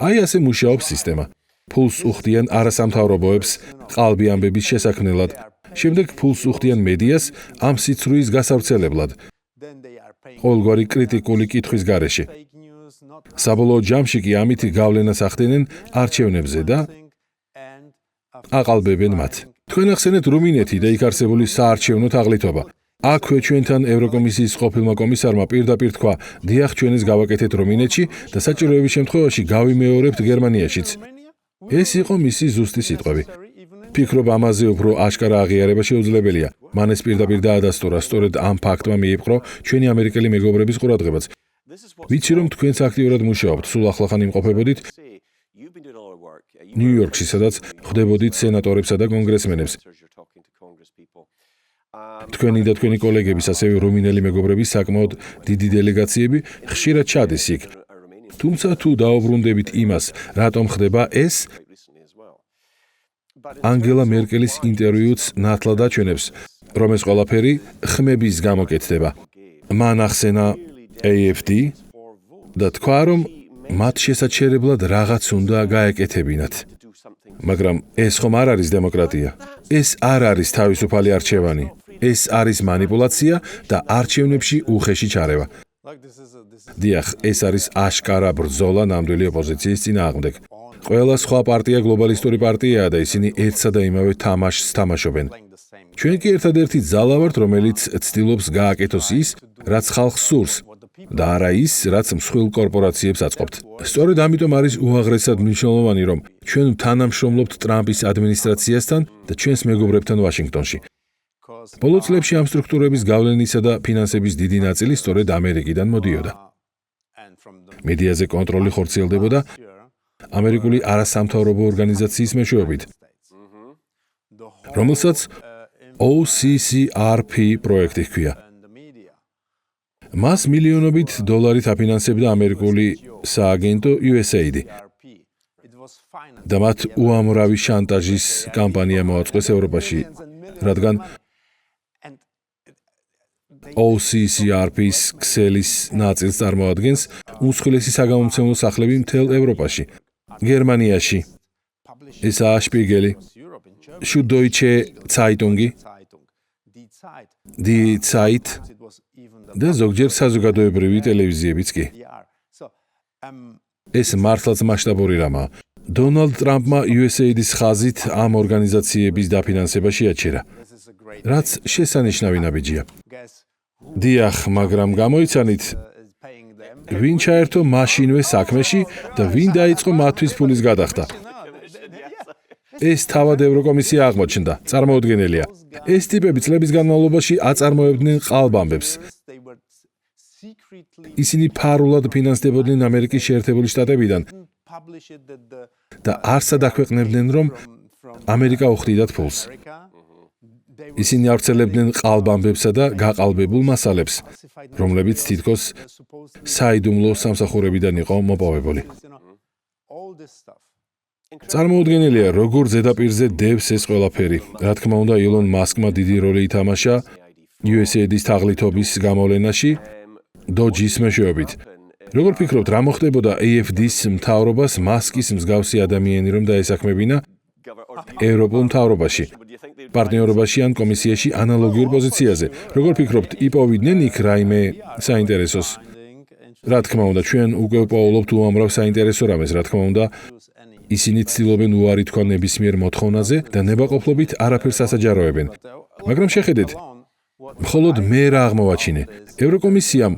Speaker 1: აი ასე მუშაობს სისტემა. ფულს უხდიან არასამთავრობოებს ყალბი ამბების შესაქმნელად, შემდეგ ფულს უხდიან მედიას ამ სიცრუის გასავრცელებლად, ყოველგვარი კრიტიკული კითხვის გარეშე. საბოლოო ჯამში კი ამით გავლენას ახდენენ არჩევნებზე და აყალბებენ მათ. თქვენ ახსენეთ რუმინეთი და იქ არსებული საარჩევნო თაღლითობა. აქვე ჩვენთან ევროკომისიის ყოფილმა კომისარმა პირდაპირ თქვა, დიახ, ჩვენს გავაკეთეთ რუმინეთში და საჭიროების შემთხვევაში გავიმეორებთ გერმანიაშიც. ეს იყო მისი ზუსტი სიტყვები. ფიქრობ, ამაზე უფრო აშკარა აღიარება შეუძლებელია. მან ეს პირდაპირ დაადასტურა, სწორედ ამ ფაქტმა მიიპყრო ჩვენი ამერიკელი მეგობრების ყურადღებაც. ვიცი, რომ თქვენც აქტიურად მუშაობთ, სულ ახლახან იმყოფებოდით ნიუ-იორკში, სადაც ხვდებოდით სენატორებსა და კონგრესმენებს. თქვენი და თქვენი კოლეგების, ასევე რუმინელი მეგობრების საკმაოდ დიდი დელეგაციები ხშირად ჩადის იქ. თუმცა თუ დაუბრუნდებით იმას, რატომ ხდება ეს, ანგელა მერკელის ინტერვიუც ნათლად აჩვენებს, რომ ეს ყველაფერი ხმების გამო კეთდება. მან ახსენა AFD და თქვა, რომ მათ შესაჩერებლად რაღაც უნდა გაეკეთებინათ. მაგრამ ეს ხომ არ არის დემოკრატია. ეს არ არის თავისუფალი არჩევანი. ეს არის манипуляция და არჩევნებში უხეში ჩარევა. დიახ, ეს არის აშკარა ბრძოლა ნამდვილი ოპოზიციის წინააღმდეგ. ყველა სხვა პარტია გლობალისტური პარტიაა და ისინი ერთსა და იმავე თამაშს თამაშობენ. ჩვენ კი ერთადერთი ძალა ვართ, რომელიც ცდილობს გააკეთოს ის, რაც ხალხს სურს და არა ის, რაც მსხვილ კორპორაციებს აწყობთ. სწორედ ამიტომ არის უაღრესად მნიშვნელოვანი, რომ ჩვენ თანამშრომლობთ ტრამპის ადმინისტრაციასთან და ჩვენს მეგობრებთან ვაშინგტონში. ბოლო წლებში ამ სტრუქტურების გავლენისა და ფინანსების დიდი ნაწილი სწორედ ამერიკიდან მოდიოდა. მედიაზე კონტროლი ხორციელდებოდა ამერიკული არასამთავრობო ორგანიზაციის მეშვეობით, რომელსაც OCCRP პროექტი ჰქვია. მას მილიონობით დოლარით აფინანსებდა ამერიკული სააგენტო USAID და მათ უამრავი შანტაჟის კამპანია მოაწყვეს ევროპაში, რადგან OCCRP-ის ქსელის ნაწილს წარმოადგენს უმსხვილესი საგამომცემლო სახლები მთელ ევროპაში, გერმანიაში, ესაა შპიგელი, Süddeutsche Zeitung, Die Zeit და ზოგჯერ საზოგადოებრივი ტელევიზიებიც კი. ეს მართლაც მასშტაბური რამაა. დონალდ ტრამპმა USAID-ის ხაზით ამ ორგანიზაციების დაფინანსება შეაჩერა, რაც შესანიშნავი ნაბიჯია. დიახ, მაგრამ გამოიცანით, ვინ ჩაერთო მაშინვე საქმეში და ვინ დაიწყო მათთვის ფულის გადახდა. ეს თავად ევროკომისია აღმოჩნდა, წარმოუდგენელია. ეს ტიპები წლების განმავლობაში აწარმოებდნენ ყალბამბებს. ისინი ფარულად ფინანსდებოდნენ ამერიკის შეერთებული შტატებიდან და არსად აქვეყნებდნენ, რომ ამერიკა უხდიდათ ფულს. ისინი ავრცელებდნენ ყალბამბებსა და გაყალბებულ მასალებს, რომლებიც თითქოს საიდუმლო სამსახურებიდან იყო მოპოვებული. წარმოუდგენელია, როგორ ზედაპირზე დევს ეს ყველაფერი. რა თქმა უნდა, ილონ მასკმა დიდი როლი ითამაშა USAID-ის თაღლითობის გამოვლენაში დოჯის მეშვეობით. როგორ ფიქრობთ, რა მოხდებოდა AFD-ის მთავრობას მასკის მსგავსი ადამიანი რომ დაესაქმებინა ევროპულ მთავრობაში, პარტნიორობაში ან კომისიაში ანალოგიურ პოზიციაზე? როგორ ფიქრობთ, იპოვიდნენ იქ რაიმე საინტერესოს? რა თქმა უნდა, ჩვენ უკვე ვპოულობთ უამრავ საინტერესო რამეს, რა თქმა უნდა, ისინი ცდილობენ უარი თქვან ნებისმიერ მოთხოვნაზე და ნებაყოფლობით არაფერს ასაჯაროებენ. მაგრამ შეხედეთ, მხოლოდ მე რა აღმოვაჩინე. ევროკომისიამ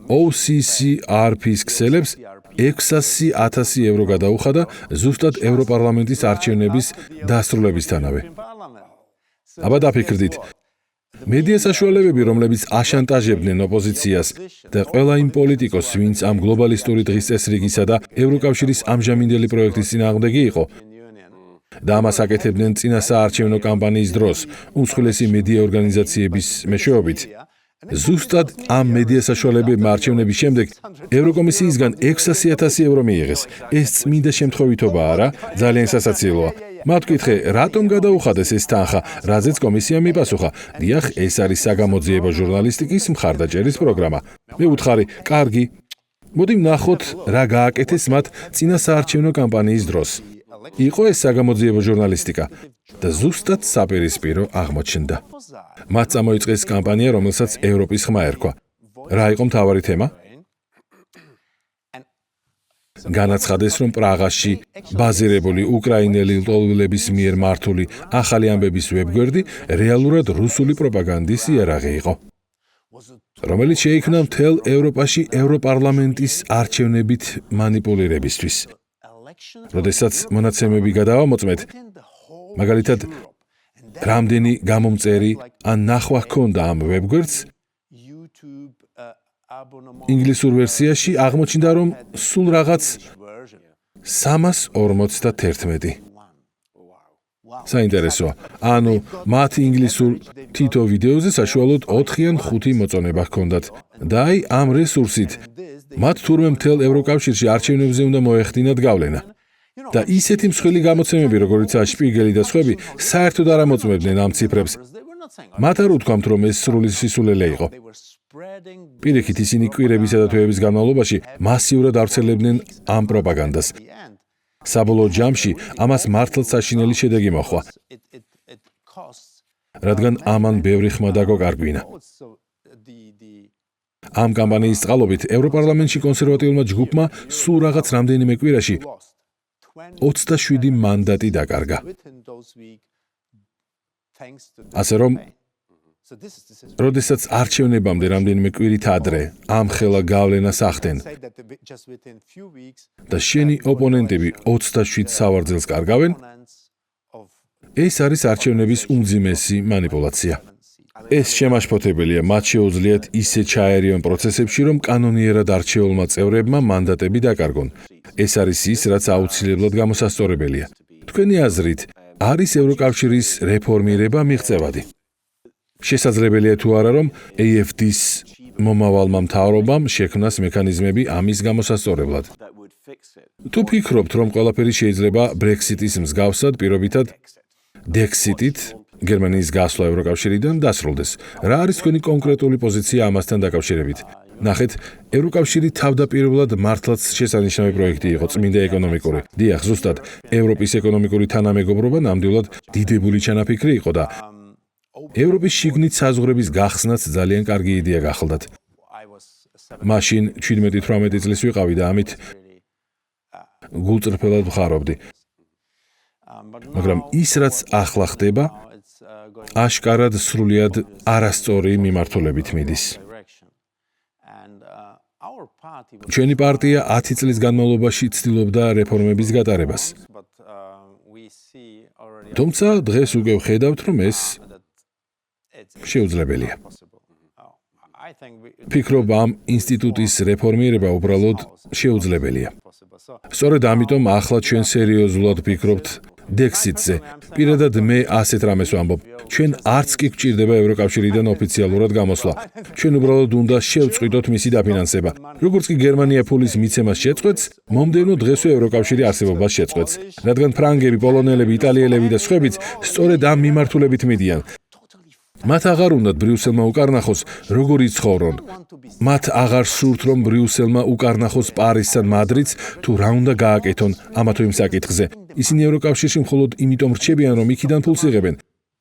Speaker 1: OCCRP-ის ქსელებს 600,000 евро გადაუხადა ზუსტად ევროპარლამენტის არჩევნების დასრულებისთანავე. აბა დაფიქრდით, მედია საშუალებები, რომლებიც აშანტაჟებდნენ ოპოზიციას და ყველა იმ პოლიტიკოს, ვინც ამ გლობალისტური დღის წესრიგისა და ევროკავშირის ამჟამინდელი პროექტის წინააღმდეგი იყო და ამას აკეთებდნენ წინასაარჩევნო კამპანიის დროს უმსხვილესი მედია ორგანიზაციების მეშვეობით. ზუსტად ამ მედია საშუალებებმა არჩევნების შემდეგ ევროკომისიისგან 600,000 евро მიიღეს. ეს წმინდა შემთხვევითობა არა, ძალიან სასაცილოა. მათ ვკითხე, რატომ გადაუხადეს ეს თანხა, რაზეც კომისიამ მიპასუხა, დიახ, ეს არის საგამოძიებო ჟურნალისტიკის მხარდაჭერის პროგრამა. მე ვუთხარი, კარგი, მოდი ვნახოთ, რა გააკეთეს მათ წინასაარჩევნო კამპანიის დროს. იყო ეს საგამოძიებო ჟურნალისტიკა და ზუსტად საპირისპირო აღმოჩნდა. მათ წამოიწყეს კამპანია, რომელსაც ევროპის ხმა ერქვა. რა იყო მთავარი თემა? განაცხადეს, რომ პრაღაში ბაზირებული უკრაინელი ლტოლვილების მიერ მართული ახალი ამბების ვებგვერდი რეალურად რუსული პროპაგანდის იარაღი იყო. რომელიც შეიქმნა მთელ ევროპაში ევროპარლამენტის არჩევნებით მანიპულირებისთვის. როდესაც მონაცემები გადავამოწმეთ, მაგალითად, რამდენი გამომწერი ან ნახვა ჰქონდა ამ ვებგვერდს, ინგლისურ ვერსიაში აღმოჩნდა, რომ სულ რაღაც 351. საინტერესოა. ანუ მათ ინგლისურ თითო ვიდეოზე საშუალოდ 4 ან 5 მოწონება ჰქონდათ. და აი ამ რესურსით მათ თურმე მთელ ევროკავშირში არჩევნებზე უნდა მოეხდინათ გავლენა. და ისეთი მსხვილი გამოცემები, როგორიცაა შპიგელი და სხვები, საერთოდ არ ამოწმებდნენ ამ ციფრებს. მათ არ უთქვამთ, რომ ეს სრული სისულელე იყო. პირიქით, ისინი კვირებისა და თვეების განმავლობაში მასიურად ავრცელებდნენ ამ პროპაგანდას. საბოლოო ჯამში ამას მართლაც საშინელი შედეგი მოჰყვა, რადგან ამან ბევრი ხმა დაგოკარგვინა. ამ კამპანიის წყალობით ევროპარლამენტში კონსერვატიულმა ჯგუფმა სულ რაღაც რამდენიმე კვირაში 27 მანდატი დაკარგა. ასე რომ, როდესაც არჩევნებამდე რამდენიმე კვირით ადრე ამხელა გავლენას ახდენ და შენი ოპონენტები 27 სავარძელს კარგავენ, ეს არის არჩევნების უმძიმესი მანიპულაცია. ეს შემაშფოთებელია, მათ შეუძლიათ ისე ჩაერიონ პროცესებში, რომ კანონიერად არჩეულმა წევრებმა მანდატები დაკარგონ. ეს არის ის, რაც აუცილებლად გამოსასწორებელია. თქვენი აზრით, არის ევროკავშირის რეფორმირება მიღწევადი? შესაძლებელია თუ არა, რომ AFD-ს მომავალმა მთავრობამ შექმნას მექანიზმები ამის გამოსასწორებლად? თუ ფიქრობთ, რომ ყველაფერი შეიძლება Brexit-ის მსგავსად პირობითად Dexit-ით გერმანიის გასვლა ევროკავშირიდან დასრულდეს, რა არის თქვენი კონკრეტული პოზიცია ამასთან დაკავშირებით? ნახეთ, ევროკავშირი თავდაპირველად მართლაც შესანიშნავი პროექტი იყო, წმინდა ეკონომიკური. დიახ, ზუსტად, ევროპის ეკონომიკური თანამეგობრობა ნამდვილად დიდებული ჩანაფიქრი იყო და ევროპის შიგნით საზღვრების გახსნაც ძალიან კარგი იდეა გახლდათ. მაშინ 17-18 წლის ვიყავი და ამით გულწრფელად ვხარობდი. მაგრამ ის, რაც ახლა ხდება, აშკარად სრულიად არასწორი მიმართულებით მიდის. ჩვენი პარტია 10 წლის განმავლობაში ცდილობდა რეფორმების გატარებას. თუმცა დღეს უკვე ვხედავთ, რომ ეს შეუძლებელია. ფიქრობ, ამ ინსტიტუტის რეფორმირება უბრალოდ შეუძლებელია. სწორედ ამიტომ ახლა ჩვენ სერიოზულად ვფიქრობთ Dexit-ზე. პირადად მე ასეთ რამეს ვამბობ. ჩვენ არც კი გვჭირდება ევროკავშირიდან ოფიციალურად გამოსვლა. ჩვენ უბრალოდ უნდა შევწყვიტოთ მისი დაფინანსება. როგორც კი გერმანია ფულის მიცემას შეწყვეტს, მომდევნო დღესვე ევროკავშირი არსებობას შეწყვეტს. რადგან ფრანგები, პოლონელები, იტალიელები და სხვებიც სწორედ ამ მიმართულებით მიდიან. მათ აღარ უნდათ ბრიუსელმა უკარნახოს, როგორ იცხოვრონ. მათ აღარ სურთ, რომ ბრიუსელმა უკარნახოს პარიზს ან მადრიდს, თუ რა უნდა გააკეთონ ამა თუ იმ საკითხზე. ისინი ევროკავშირში მხოლოდ იმიტომ რჩებიან, რომ იქიდან ფულს იღებენ.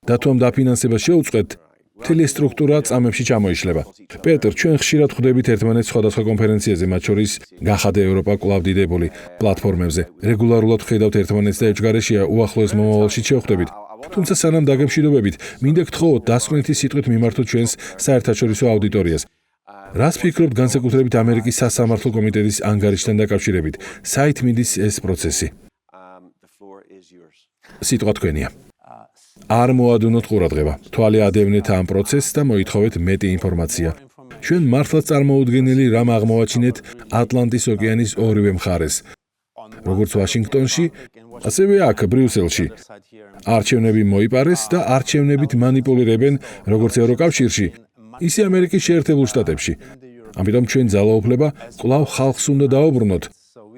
Speaker 1: და თუ ამ დაფინანსებას შეუწყვეტთ, მთელი სტრუქტურა წამებში ჩამოიშლება. პეტერ, ჩვენ ხშირად ხვდებით ერთმანეთს სხვადასხვა კონფერენციაზე, მათ შორის გახადე ევროპა კვლავ დიდებული პლატფორმებზე. რეგულარულად ხედავთ ერთმანეთს და ეჭვგარეშეა უახლოეს მომავალში შევხვდებით. თუმცა სანამ დაგემშვიდობებით, მინდა გთხოვოთ დასკვნითი სიტყვით მიმართოთ ჩვენს საერთაშორისო აუდიტორიას. რას ფიქრობთ განსაკუთრებით ამერიკის სასამართლო კომიტეტის ანგარიშთან დაკავშირებით? საით მიდის ეს პროცესი? სიტყვა თქვენია. არ მოადუნოთ ყურადღება. თვალი ადევნეთ ამ პროცესს და მოითხოვეთ მეტი ინფორმაცია. ჩვენ მართლაც წარმოუდგენელი რამ აღმოვაჩინეთ ატლანტის ოკეანის ორივე მხარეს. როგორც ვაშინგტონში, ასევე აქ ბრიუსელში. არჩევნები მოიპარეს და არჩევნებით მანიპულირებენ როგორც ევროკავშირში, ისე ამერიკის შეერთებულ შტატებში. ამიტომ ჩვენ ძალაუფლება კვლავ ხალხს უნდა დაუბრუნოთ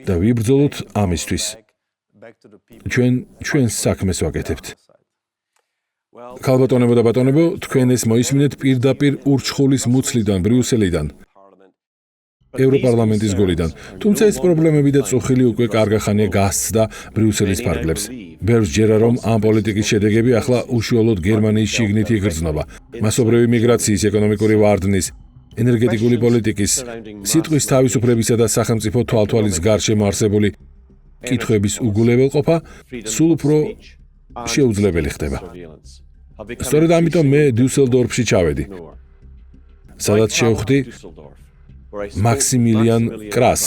Speaker 1: და ვიბრძოლოთ ამისთვის. ჩვენს საქმეს ვაკეთებთ. ქალბატონებო და ბატონებო, თქვენ ეს მოისმინეთ პირდაპირ ურჩხულის მუცლიდან, ბრიუსელიდან, ევროპარლამენტის გულიდან. თუმცა ეს პრობლემები და წუხილი უკვე კარგახანია გასცდა ბრიუსელის ფარგლებს. ბევრს ჯერა, რომ ამ პოლიტიკის შედეგები ახლა უშუალოდ გერმანიის შიგნით იგრძნობა. მასობრივი მიგრაციის, ეკონომიკური ვარდნის, ენერგეტიკული პოლიტიკის, სიტყვის თავისუფლებისა და სახელმწიფო თვალთვალის გარშემო არსებული კითხვების უგულებელყოფა სულ უფრო შეუძლებელი ხდება. სწორედ ამიტომ მე დიუსელდორფში ჩავედი. სადაც შევხვდი მაქსიმილიან კრას,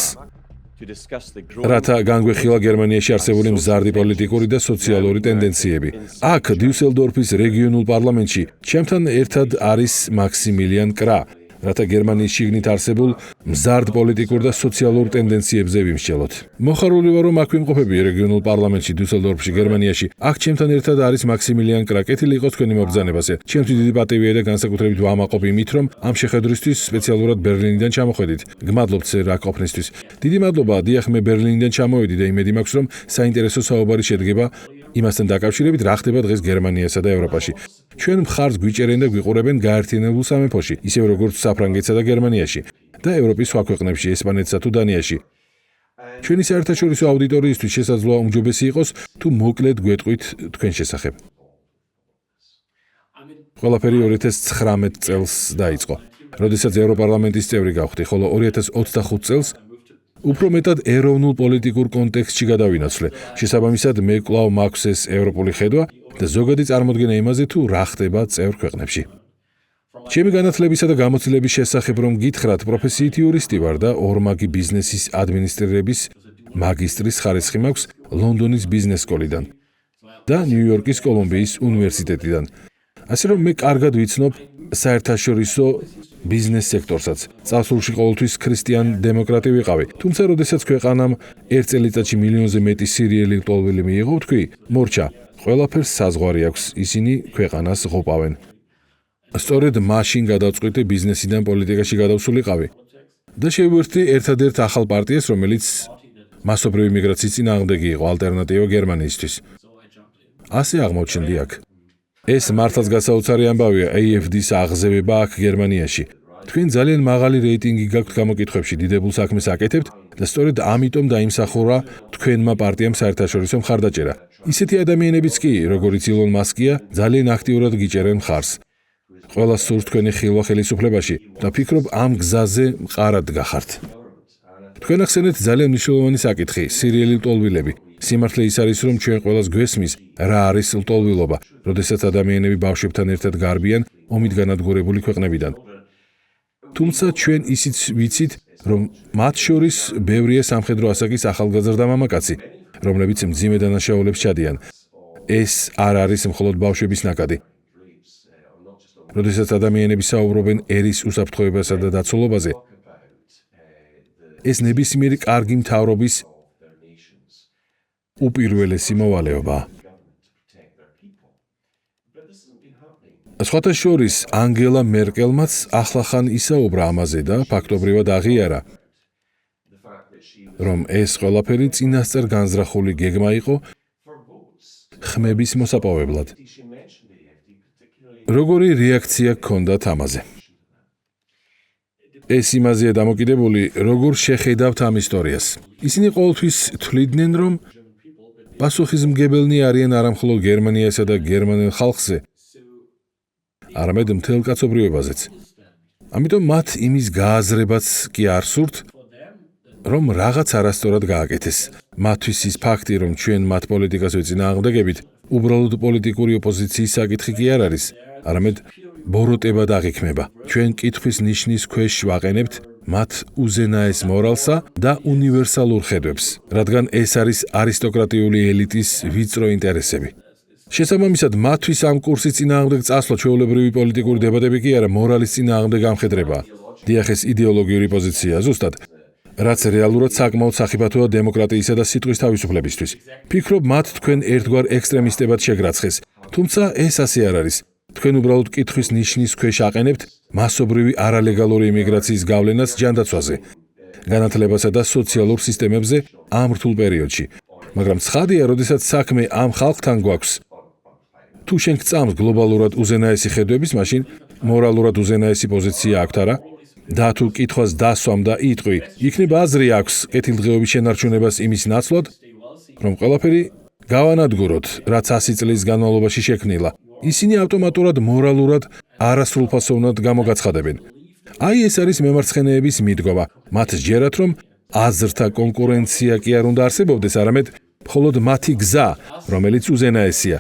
Speaker 1: რათა განგვეხილა გერმანიაში არსებული მზარდი პოლიტიკური და სოციალური ტენდენციები. აქ დიუსელდორფის რეგიონულ პარლამენტში ჩემთან ერთად არის მაქსიმილიან კრა, რათა გერმანიის შიგნით არსებულ მზარდ პოლიტიკურ და სოციალურ ტენდენციებზე ვიმსჯელოთ. მოხარული ვარ, რომ აქ ვიმყოფები რეგიონულ პარლამენტში დიუსელდორფში, გერმანიაში. აქ ჩემთან ერთად არის მაქსიმილიან კრა. კეთილი იყოს თქვენი მობრძანებაზე. ჩემთვის დიდი პატივია და განსაკუთრებით ვამაყობ იმით, რომ ამ შეხვედრისთვის სპეციალურად ბერლინიდან ჩამოხვედით. გმადლობთ რა ყოფნისთვის. დიდი მადლობა, დიახ, მე ბერლინიდან ჩამოვედი და იმედი მაქვს, რომ საინტერესო საუბარი შედგება იმასთან დაკავშირებით, რა ხდება დღეს გერმანიასა და ევროპაში. ჩვენ მხარს გვიჭერენ და გვიყურებენ გაერთიანებულ სამეფოში, ისევ როგორც საფრანგეთსა და გერმანიაში და ევროპის სხვა ქვეყნებში, ესპანეთსა თუ დანიაში. ჩვენი საერთაშორისო აუდიტორიისთვის შესაძლოა უმჯობესი იყოს, თუ მოკლედ გვეტყვით თქვენ შესახებ. ყველაფერი 2019 წელს დაიწყო, როდესაც ევროპარლამენტის წევრი გავხდი, ხოლო 2025 წელს უფრო მეტად ეროვნულ პოლიტიკურ კონტექსტში გადავინაცვლე. შესაბამისად, მე კვლავ მაქვს ეს ევროპული ხედვა და ზოგადი წარმოდგენა იმაზე, თუ რა ხდება წევრ ქვეყნებში. ჩემი განათლებისა და გამოცდილების შესახებ რომ გითხრათ, პროფესიით იურისტი ვარ და ორმაგი ბიზნესის ადმინისტრირების მაგისტრის ხარისხი მაქვს ლონდონის ბიზნეს სკოლიდან და ნიუ-იორკის კოლუმბიის უნივერსიტეტიდან. ასე რომ მე კარგად ვიცნობ საერთაშორისო ბიზნეს სექტორსაც. წარსულში ყოველთვის ქრისტიან დემოკრატი ვიყავი. თუმცა, როდესაც ქვეყანამ ერთ წელიწადში მილიონზე მეტი სირიელი ლტოლვილი მიიღო, ვთქვი, მორჩა, ყველაფერს საზღვარი აქვს, ისინი ქვეყანას ღოპავენ. სწორედ მაშინ გადავწყვიტე ბიზნესიდან პოლიტიკაში გადავსულიყავი და შევერთდი ერთადერთ ახალ პარტიას, რომელიც მასობრივი მიგრაციის წინააღმდეგი იყო, ალტერნატივა გერმანიისთვის. ასე აღმოჩნდი აქ. ეს მართლაც გასაოცარი ამბავია, AfD-ს აღზევება აქ გერმანიაში. თქვენ ძალიან მაღალი რეიტინგი გაქვთ გამოკითხვებში, დიდებულ საქმეს აკეთებთ და სწორედ ამიტომ დაიმსახურა თქვენმა პარტიამ საერთაშორისო მხარდაჭერა. ისეთი ადამიანებიც კი, როგორიც ილონ მასკია, ძალიან აქტიურად გიჭერენ მხარს. ყველას სურს თქვენი ხილვა ხელისუფლებაში და ფიქრობ ამ გზაზე მყარად გახართ. თქვენ ახსენეთ ძალიან მნიშვნელოვანი საკითხი, სირიელი ლტოლვილები. სიმართლე ის არის, რომ ჩვენ ყველას გვესმის, რა არის ლტოლვილობა, როდესაც ადამიანები ბავშვებთან ერთად გარბიან ომით განადგურებული ქვეყნებიდან. თუმცა ჩვენ ისიც ვიცით, რომ მათ შორის ბევრია სამხედრო ასაკის ახალგაზრდა მამაკაცი, რომლებიც მძიმე დანაშაულებს ჩადიან. ეს არ არის მხოლოდ ბავშვების ნაკადი. როდესაც ადამიანები საუბრობენ ერის უსაფრთხოებასა და დაცულობაზე, ეს ნებისმიერი კარგი მთავრობის უპირველესი მოვალეობა. სხვათა შორის, ანგელა მერკელმაც ახლახან ისაუბრა ამაზე და ფაქტობრივად აღიარა, რომ ეს ყველაფერი წინასწარ განზრახული გეგმა იყო ხმების მოსაპოვებლად. როგორი რეაქცია ჰქონდათ ამაზე? ეს იმაზეა დამოკიდებული, როგორ შეხედავთ ამ ისტორიას. ისინი ყოველთვის თვლიდნენ, რომ პასუხისმგებელნი არიან არამხოლოდ გერმანიასა და გერმანელ ხალხზე, არამედ მთელ კაცობრიობაზეც. ამიტომ მათ იმის გააზრებაც კი არ სურთ, რომ რაღაც არასწორად გააკეთეს. მათთვის ის ფაქტი, რომ ჩვენ მათ პოლიტიკას ვეწინააღმდეგებით, უბრალოდ პოლიტიკური ოპოზიციის საკითხი კი არ არის, არამედ ბოროტება დაღიქმება. ჩვენ კითხვის ნიშნის ქვეშ ვაყენებთ მათ უზენაეს მორალსა და უნივერსალურ ხედვებს, რადგან ეს არის არისტოკრატიული ელიტის ვიწრო ინტერესები. შესაბამისად, მათთვის ამ კურსის წინააღმდეგ წასვლა ჩვეულებრივი პოლიტიკური დებატები კი არა, მორალის წინააღმდეგ ამხედრებაა. დიახ, ეს იდეოლოგიური პოზიცია ზუსტად, რაც რეალურად საკმაოდ სახიფათოა დემოკრატიისა და სიტყვის თავისუფლებისთვის. ფიქრობ, მათ თქვენ ერთგვარ ექსტრემისტებად შეგრაცხეს, თუმცა ეს ასე არ არის. თქვენ უბრალოდ კითხვის ნიშნის ქვეშ აყენებთ მასობრივი არალეგალური იმიგრაციის გავლენას ჯანდაცვაზე, განათლებასა და სოციალურ სისტემებზე ამ რთულ პერიოდში. მაგრამ ცხადია, როდესაც საქმე ამ ხალხთან გვაქვს, თუ შენ გწამს გლობალურად უზენაესი ხედვების, მაშინ მორალურად უზენაესი პოზიცია აქვთ არა? და თუ კითხვას დასვამ და იტყვი, იქნება აზრი აქვს კეთილდღეობის შენარჩუნებას იმის ნაცვლად, რომ ყველაფერი გავანადგუროთ, რაც 100 წლის განმავლობაში შექმნილა. ისინი ავტომატურად მორალურად არასრულფასოვნად გამოგაცხადებენ. აი ეს არის მემარცხენეების მიდგომა. მათ სჯერათ, რომ აზრთა კონკურენცია კი არ უნდა არსებობდეს, არამედ მხოლოდ მათი გზა, რომელიც უზენაესია.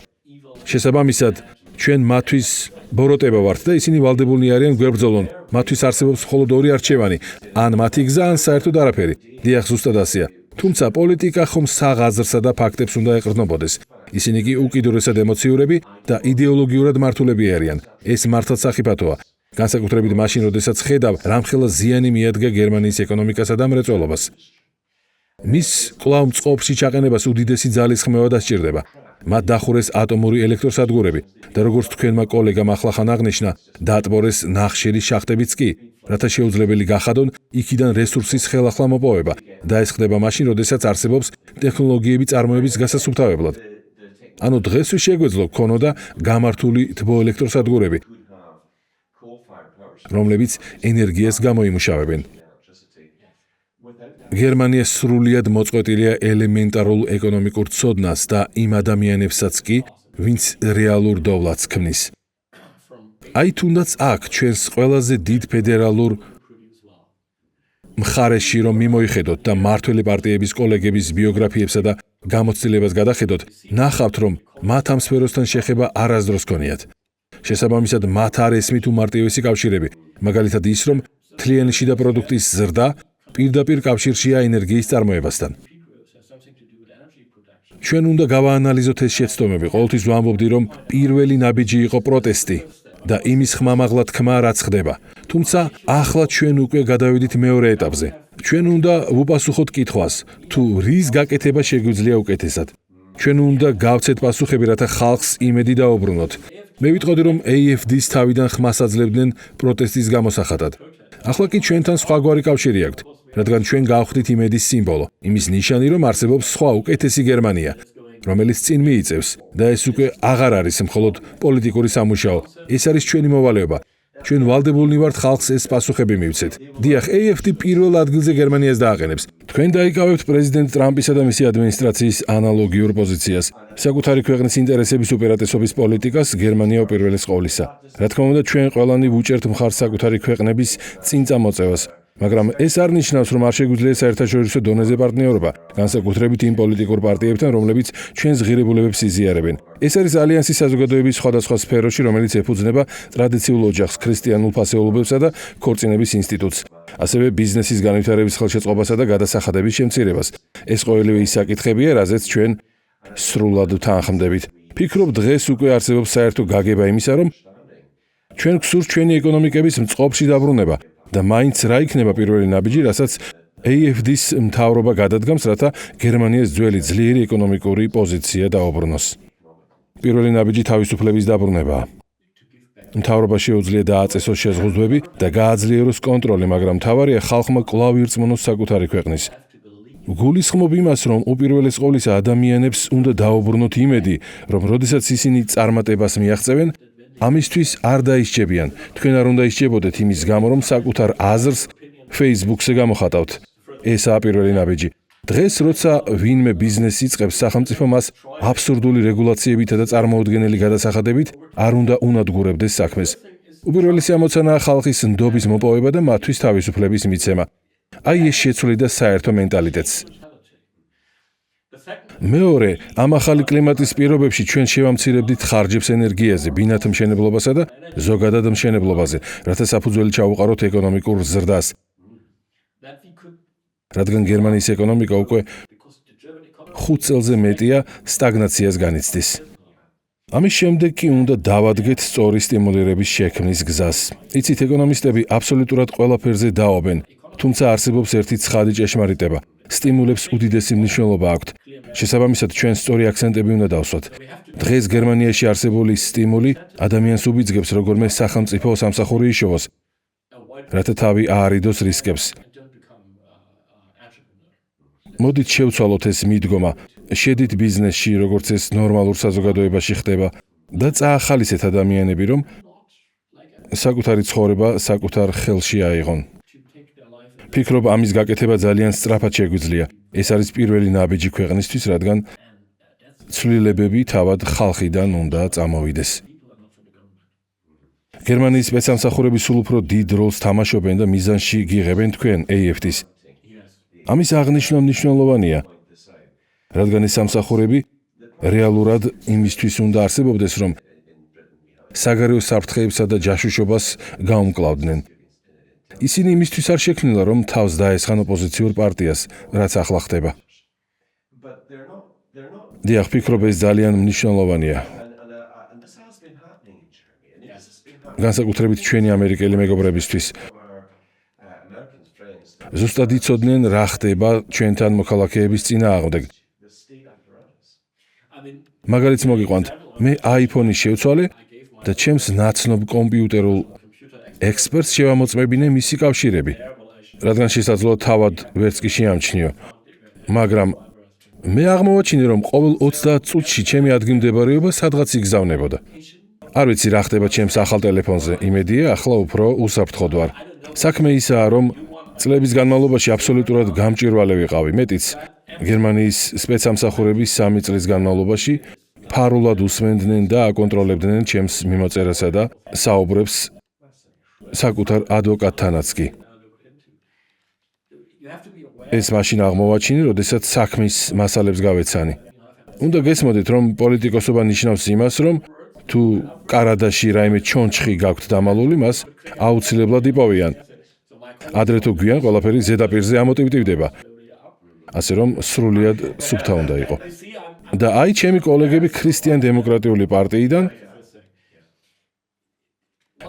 Speaker 1: შესაბამისად, ჩვენ მათთვის ბოროტება ვართ და ისინი ვალდებულნი არიან გვებრძოლონ. მათთვის არსებობს მხოლოდ ორი არჩევანი, ან მათი გზა, ან საერთოდ არაფერი. დიახ, ზუსტად ასეა. თუმცა პოლიტიკა ხომ საღაზრსა და ფაქტებს უნდა ეყრდნობოდეს. ისინი კი უკიდურესად ემოციურები და იდეოლოგიურად მართულები არიან. ეს მართლაც სახიფათოა. განსაკუთრებით მაშინ, როდესაც ხედავ, რამხელა ზიანი მიადგა გერმანიის ეკონომიკასა და მრეწველობას. მის კვლავ მწყობრში ჩაყენებას უდიდესი ძალისხმევა დასჭირდება. მათ დახურეს ატომური ელექტროსადგურები და როგორც თქვენმა კოლეგამ ახლახან აღნიშნა, დაატბორეს ნახშირის შახტებიც კი, რათა შეუძლებელი გახადონ იქიდან რესურსის ხელახლა მოპოვება და ეს ხდება მაშინ, როდესაც არსებობს ტექნოლოგიები წარმოების გასასუფთავებლად. ანუ დღეს შეგვეძლო ქონოდა გამართული თბოელექტროსადგურები, რომლებიც ენერგიას გამოიმუშავებენ. გერმანია სრულიად მოწყვეტილია ელემენტარულ ეკონომიკურ ცოდნას და იმ ადამიანებსაც კი, ვინც რეალურ დოვლათს ქმნის. აი თუნდაც აქ ჩვენს ყველაზე დიდ ფედერალურ მხარეში რომ მიმოიხედოთ და მმართველი პარტიების კოლეგების ბიოგრაფიებსა და გამოცდილებას გადახედოთ, ნახავთ, რომ მათ ამ სფეროსთან შეხება არასდროს ჰქონიათ. შესაბამისად, მათ არ ესმით უმარტივესი კავშირები, მაგალითად ის, რომ მთლიანი შიდა პროდუქტის ზრდა პირდაპირ კავშირშია ენერგიის წარმოებასთან. ჩვენ უნდა გავაანალიზოთ ეს შეცდომები. ყოველთვის ვამბობდი, რომ პირველი ნაბიჯი იყო პროტესტი და იმის ხმამაღლა თქმა, რაც ხდება. თუმცა ახლა ჩვენ უკვე გადავიდით მეორე ეტაპზე. ჩვენ უნდა ვუპასუხოთ კითხვას, თუ რის გაკეთება შეგვიძლია უკეთესად. ჩვენ უნდა გავცეთ პასუხები, რათა ხალხს იმედი დაუბრუნოთ. მე ვიტყოდი, რომ AFD-ს თავიდან ხმას აძლევდნენ პროტესტის გამოსახატად. ახლა კი ჩვენთან სხვაგვარი კავშირი აქვთ, რადგან ჩვენ გავხდით იმედის სიმბოლო, იმის ნიშანი, რომ არსებობს სხვა უკეთესი გერმანია, რომელიც წინ მიიწევს და ეს უკვე აღარ არის მხოლოდ პოლიტიკური სამუშაო, ეს არის ჩვენი მოვალეობა. ჩვენ ვალდებულნი ვართ ხალხს ეს პასუხები მივცეთ. დიახ, AFD პირველ ადგილზე გერმანიას დააყენებს. თქვენ დაიკავებთ პრეზიდენტ ტრამპისა და მისი ადმინისტრაციის ანალოგიურ პოზიციას. საკუთარი ქვეყნის ინტერესების უპირატესობის პოლიტიკას გერმანია უპირველეს ყოვლისა. რა თქმა უნდა, ჩვენ ყველანი ვუჭერთ მხარს საკუთარი ქვეყნების წინ წამოწევას. მაგრამ ეს არ ნიშნავს, რომ არ შეგვიძლია საერთაშორისო დონეზე პარტნიორობა, განსაკუთრებით იმ პოლიტიკურ პარტიებთან, რომლებიც ჩვენს ღირებულებებს იზიარებენ. ეს არის ალიანსის საზოგადოების სხვადასხვა სფეროში, რომელიც ეფუძნება ტრადიციულ ოჯახს, ქრისტიანულ ფასეულობებსა და ქორწინების ინსტიტუტს, ასევე ბიზნესის განვითარების ხელშეწყობასა და გადასახადების შემცირებას. ეს ყოველივე ის საკითხებია, რაზეც ჩვენ სრულად ვთანხმდებით. ფიქრობ, დღეს უკვე არსებობს საერთო გაგება იმისა, რომ ჩვენ გვსურთ ჩვენი ეკონომიკების მწყობრში დაბრუნება. და მაინც რა იქნება პირველი ნაბიჯი, რასაც AFD-ს მთავრობა გადადგამს, რათა გერმანიას ძველი ძლიერი ეკონომიკური პოზიცია დაუბრუნოს. პირველი ნაბიჯი თავისუფლების დაბრუნებაა. მთავრობა შეუძლია დააწესოს შეზღუდვები და გააძლიეროს კონტროლი, მაგრამ მთავარია ხალხმა კვლავ ირწმუნოს საკუთარი ქვეყნის. გულისხმობ იმას, რომ უპირველეს ყოვლისა ადამიანებს უნდა დაუბრუნოთ იმედი, რომ როდესაც ისინი წარმატებას მიაღწევენ, ამისთვის არ დაისჯებიან. თქვენ არ უნდა ისჯებოდეთ იმის გამო, რომ საკუთარ აზრს Facebook-ზე გამოხატავთ. ესაა პირველი ნაბიჯი. დღეს, როცა ვინმე ბიზნესი იწყებს, სახელმწიფო მას აბსურდული რეგულაციებითა და წარმოუდგენელი გადასახადებით არ უნდა უნადგურებდეს საქმეს. უპირველესი ამოცანაა ხალხის ნდობის მოპოვება და მათთვის თავისუფლების მიცემა. აი ეს შეცვლიდა საერთო მენტალიტეტს. მეორე, ამ ახალი კლიმატის პირობებში ჩვენ შევამცირებდით ხარჯებს ენერგიაზე, ბინათმშენებლობასა და ზოგადად მშენებლობაზე, რათა საფუძველი ჩაუყაროთ ეკონომიკურ ზრდას. რადგან გერმანიის ეკონომიკა უკვე 5 წელზე მეტია სტაგნაციას განიცდის. ამის შემდეგ კი უნდა დავადგეთ სწორი სტიმულირების შექმნის გზას. იცით, ეკონომისტები აბსოლუტურად ყველაფერზე დაობენ, თუმცა არსებობს ერთი ცხადი ჭეშმარიტება. სტიმულებს უდიდესი მნიშვნელობა აქვთ. შესაბამისად, ჩვენ სწორი აქცენტები უნდა დავსვათ. დღეს გერმანიაში არსებული სტიმული ადამიანს უბიძგებს როგორმე სახელმწიფო სამსახური იშოვოს, რათა თავი აარიდოს რისკებს. მოდით შევცვალოთ ეს მიდგომა. შედით ბიზნესში, როგორც ეს ნორმალურ საზოგადოებაში ხდება და წაახალისეთ ადამიანები, რომ საკუთარი ცხოვრება საკუთარ ხელში აიღონ. ფიქრობ, ამის გაკეთება ძალიან სწრაფად შეგვიძლია. ეს არის პირველი ნაბიჯი ქვეყნისთვის, რადგან ცვლილებები თავად ხალხიდან უნდა წამოვიდეს. გერმანიის სპეცსამსახურები სულ უფრო დიდ როლს თამაშობენ და მიზანში გიღებენ თქვენ AFD-ს. ამის აღნიშვნა მნიშვნელოვანია, რადგან ეს სამსახურები რეალურად იმისთვის უნდა არსებობდეს, რომ საგარეო საფრთხეებსა და ჯაშუშობას გაუმკლავდნენ. ისინი იმისთვის არ შექმნილა, რომ თავს დაესხან ოპოზიციურ პარტიას, რაც ახლა ხდება. დიახ, ფიქრობ, ეს ძალიან მნიშვნელოვანია. განსაკუთრებით ჩვენი ამერიკელი მეგობრებისთვის. ზუსტად იცოდნენ, რა ხდება ჩვენთან მოქალაქეების წინააღმდეგ. მაგალითს მოგიყვანთ, მე iPhone-ი შევცვალე და ჩემს ნაცნობ კომპიუტერულ ექსპერტს შევამოწმებინე მისი კავშირები, რადგან შესაძლოა თავად ვერც კი შეამჩნიო. მაგრამ მე აღმოვაჩინე, რომ ყოველ 30 წუთში ჩემი ადგილმდებარეობა სადღაც იგზავნებოდა. არ ვიცი, რა ხდება ჩემს ახალ ტელეფონზე, იმედია, ახლა უფრო უსაფრთხოდ ვარ. საქმე ისაა, რომ წლების განმავლობაში აბსოლუტურად გამჭვირვალე ვიყავი. მეტიც, გერმანიის სპეცსამსახურების 3 წლის განმავლობაში ფარულად უსმენდნენ და აკონტროლებდნენ ჩემს მიმოწერასა და საუბრებს საკუთარ ადვოკატთანაც კი. ეს მაშინ აღმოვაჩინე, როდესაც საქმის მასალებს გავეცანი. უნდა გესმოდეთ, რომ პოლიტიკოსობა ნიშნავს იმას, რომ თუ კარადაში რაიმე ჩონჩხი გაქვთ დამალული, მას აუცილებლად იპოვიან. ადრე თუ გვიან ყველაფერი ზედაპირზე ამოტივტივდება. ასე რომ სრულიად სუფთა უნდა იყო. და აი ჩემი კოლეგები ქრისტიან-დემოკრატიული პარტიიდან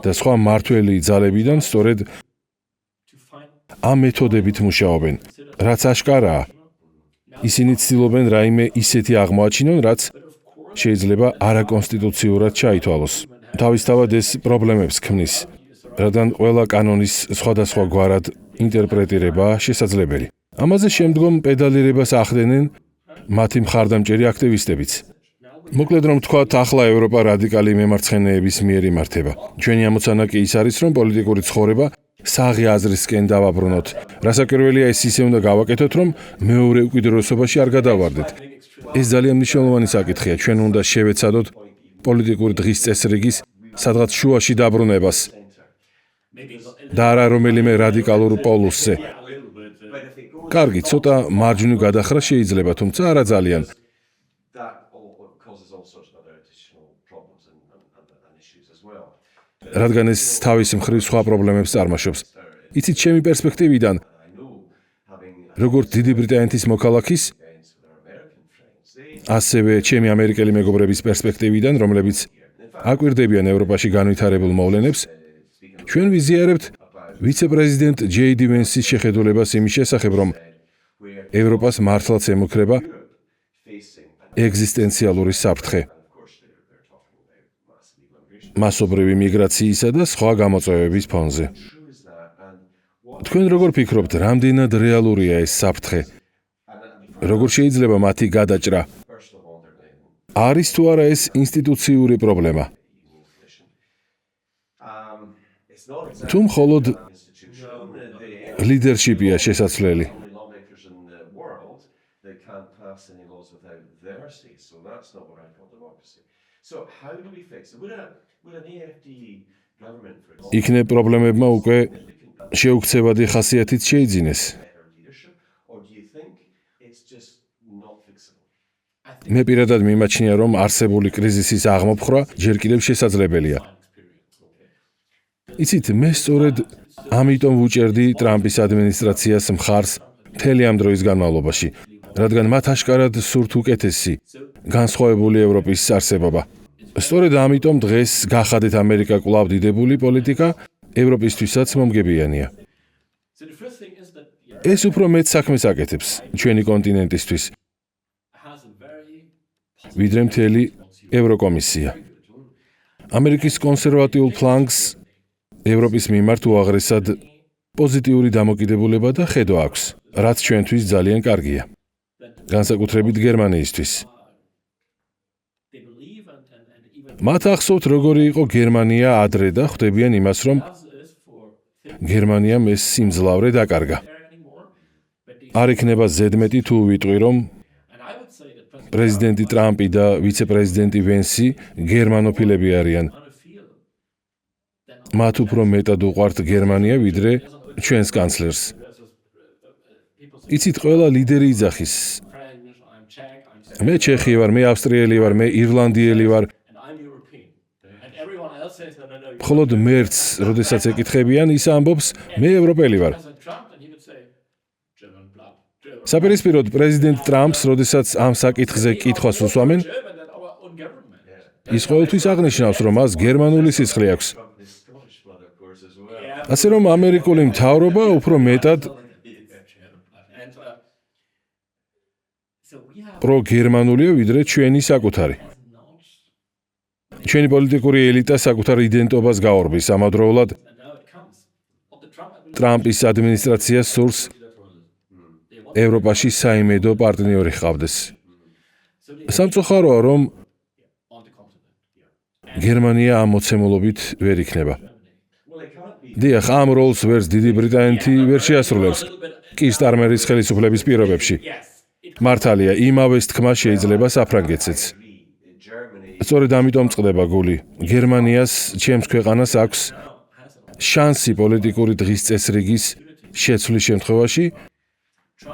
Speaker 1: და სხვა მმართველი ძალებიდან სწორედ ამ მეთოდებით მუშაობენ, რაც აშკარაა. ისინი ცდილობენ რაიმე ისეთი აღმოაჩინონ, რაც შეიძლება არაკონსტიტუციურად ჩაითვალოს. თავისთავად ეს პრობლემებს ქმნის, რადგან ყველა კანონის სხვადასხვა გვარად ინტერპრეტირება შესაძლებელი. ამაზე შემდგომ პედალირებას ახდენენ მათი მხარდამჭერი აქტივისტებიც. მოკლედ რომ ვთქვათ, ახლა ევროპა რადიკალი მემარცხენეების მიერ იმართება. ჩვენი ამოცანა კი ის არის, რომ პოლიტიკური ცხოვრება საღი აზრისკენ დავაბრუნოთ. რასაკვირველია, ეს ისე უნდა გავაკეთოთ, რომ მეორე უკიდურესობაში არ გადავარდეთ. ეს ძალიან მნიშვნელოვანი საკითხია. ჩვენ უნდა შევეცადოთ პოლიტიკური დღის წესრიგის სადღაც შუაში დაბრუნებას და არა რომელიმე რადიკალურ პოლუსზე. კარგი, ცოტა მარჯვნივ გადახრა შეიძლება, თუმცა არა ძალიან. რადგან ეს თავისი მხრივ სხვა პრობლემებს წარმოშობს. იცით, ჩემი პერსპექტივიდან, როგორც დიდი ბრიტანეთის მოქალაქის, ასევე ჩემი ამერიკელი მეგობრების პერსპექტივიდან, რომლებიც აკვირდებიან ევროპაში განვითარებულ მოვლენებს, ჩვენ ვიზიარებთ ვიცე-პრეზიდენტ JD Vance-ის შეხედულებას იმის შესახებ, რომ ევროპას მართლაც ემუქრება ეგზისტენციალური საფრთხე, მასობრივი მიგრაციისა და სხვა გამოწვევების ფონზე. თქვენ როგორ ფიქრობთ, რამდენად რეალურია ეს საფრთხე? როგორ შეიძლება მათი გადაჭრა? არის თუ არა ეს ინსტიტუციური პრობლემა? თუ მხოლოდ ლიდერშიპია შესაძლებელი. იქნებ პრობლემებმა უკვე შეუქცევადი ხასიათით შეიძინეს. მე პირადად მიმაჩნია, რომ არსებული კრიზისის აღმოფხვრა ჯერ კიდევ შესაძლებელია. იცით, მე სწორედ ამიტომ ვუჭერდი ტრამპის ადმინისტრაციას მხარს მთელი ამ დროის განმავლობაში, რადგან მათ აშკარად სურთ უკეთესი, განსხვავებული ევროპის არსებობა. სწორედ ამიტომ დღეს გახადეთ ამერიკა კვლავ დიდებული პოლიტიკა ევროპისთვისაც მომგებიანია. ეს უფრო მეტ საქმეს აკეთებს ჩვენი კონტინენტისთვის, ვიდრე მთელი ევროკომისია. ამერიკის კონსერვატიულ ფლანგს ევროპის მიმართ უაღრესად პოზიტიური დამოკიდებულება და ხედვა აქვს, რაც ჩვენთვის ძალიან კარგია. განსაკუთრებით გერმანიისთვის. მათ ახსოვთ, როგორი იყო გერმანია ადრე და ხვდებიან იმას, რომ გერმანიამ ეს სიმძლავრე დაკარგა. არ იქნება ზედმეტი თუ ვიტყვი, რომ პრეზიდენტი ტრამპი და ვიცე-პრეზიდენტი ვენსი გერმანოფილები არიან. მათ უფრო მეტად უყვართ გერმანია, ვიდრე ჩვენს კანცლერს. იცით, ყველა ლიდერი იძახის. მე ჩეხი ვარ, მე ავსტრიელი ვარ, მე ირლანდიელი ვარ. მხოლოდ მერცს, როდესაც ეკითხებიან, ის ამბობს, მე ევროპელი ვარ. საპირისპიროდ პრეზიდენტ ტრამპს, როდესაც ამ საკითხზე კითხვას უსვამენ, ის ყოველთვის აღნიშნავს, რომ მას გერმანული სისხლი აქვს. ასე რომ ამერიკული მთავრობა უფრო მეტად პროგერმანულია, ვიდრე ჩვენი საკუთარი. ჩვენი პოლიტიკური ელიტა საკუთარ იდენტობას გაორბის, ამავდროულად ტრამპის ადმინისტრაცია სურს ევროპაში საიმედო პარტნიორი ჰყავდეს. სამწუხაროა, რომ გერმანია ამ მოცემულობით ვერ იქნება. დიახ, ამ როლს ვერც დიდი ბრიტანეთი ვერ შეასრულებს კი სტარმერის ხელისუფლების პირობებში. მართალია, იმავეს თქმა შეიძლება საფრანგეთსაც. სწორედ ამიტომ წყდება გული. გერმანიას, ჩემს ქვეყანას აქვს შანსი პოლიტიკური დღის წესრიგის შეცვლის შემთხვევაში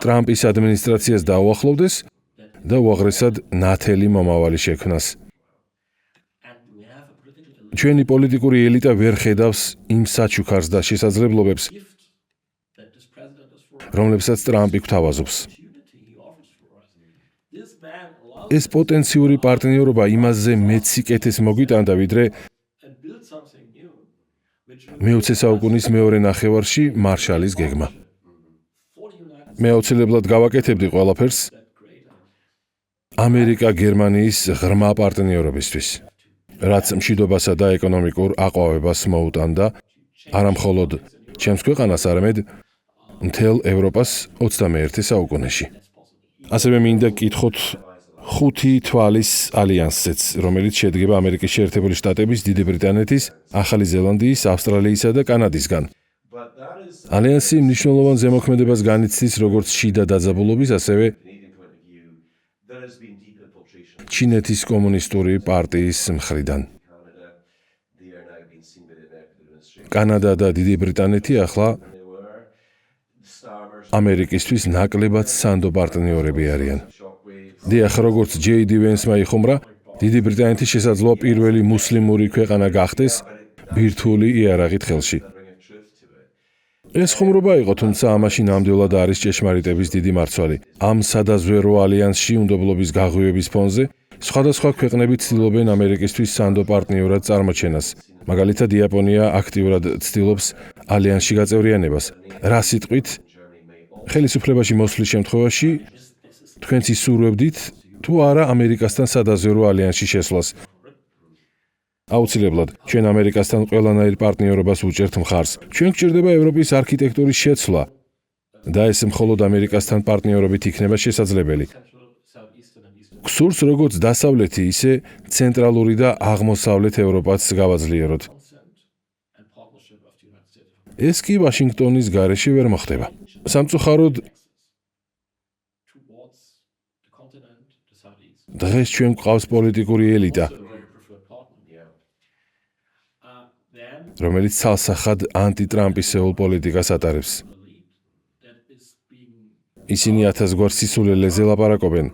Speaker 1: ტრამპის ადმინისტრაციას დაუახლოვდეს და უაღრესად ნათელი მომავალი შექმნას. ჩვენი პოლიტიკური ელიტა ვერ ხედავს იმ საჩუქარს და შესაძლებლობებს, რომლებსაც ტრამპი გვთავაზობს. ეს პოტენციური პარტნიორობა იმაზე მეც სიკეთეს მოგვიტანდა, ვიდრე მე-20 საუკუნის მეორე ნახევარში მარშალის გეგმა. მე აუცილებლად გავაკეთებდი ყველაფერს ამერიკა-გერმანიის ღრმა პარტნიორობისთვის, რაც მშვიდობასა და ეკონომიკურ აყვავებას მოუტანდა არა მხოლოდ ჩემს ქვეყანას, არამედ მთელ ევროპას 21 საუკუნეში. ასევე მინდა გკითხოთ 5 თვალის ალიანსზეც, რომელიც შედგება ამერიკის შეერთებული შტატების, დიდი ბრიტანეთის, ახალი ზელანდიის, ავსტრალიისა და კანადისგან. ალიანსი მნიშვნელოვან ზემოქმედებას განიცდის როგორც შიდა დაძაბულობის, ასევე ჩინეთის კომუნისტური პარტიის მხრიდან. კანადა და დიდი ბრიტანეთი ახლა ამერიკისთვის ნაკლებად სანდო პარტნიორები არიან. დიახ, როგორც ჯეიდი ვენსმა იხუმრა, დიდი ბრიტანეთი შესაძლოა პირველი მუსლიმური ქვეყანა გახდეს ბირთვული იარაღით ხელში. ეს ხუმრობა იყო, თუმცა ამაში ნამდვილად არის ჭეშმარიტების დიდი მარცვალი. ამ სადაზვერვო ალიანსში უნდობლობის გაღვივების ფონზე სხვადასხვა ქვეყნები ცდილობენ ამერიკისთვის სანდო პარტნიორად წარმოჩენას. მაგალითად, იაპონია აქტიურად ცდილობს ალიანსში გაწევრიანებას. რა სიტყვით, ხელისუფლებაში მოსვლის შემთხვევაში თქვენც ისურვებდით თუ არა ამერიკასთან სადაზვერვო ალიანსში შესვლას. აუცილებლად, ჩვენ ამერიკასთან ყველანაირ პარტნიორობას უჭერთ მხარს. ჩვენ გვჭირდება ევროპის არქიტექტურის შეცვლა და ეს მხოლოდ ამერიკასთან პარტნიორობით იქნება შესაძლებელი. გსურს როგორც დასავლეთი, ისე ცენტრალური და აღმოსავლეთ ევროპაც გავაძლიეროთ. ეს კი ვაშინგტონის გარეშე ვერ მოხდება. სამწუხაროდ, დღეს ჩვენ გვყავს პოლიტიკური ელიტა, რომელიც ცალსახად ანტიტრამპისეულ პოლიტიკას ატარებს. ისინი 1000 გვარ სისულელეზე ლაპარაკობენ,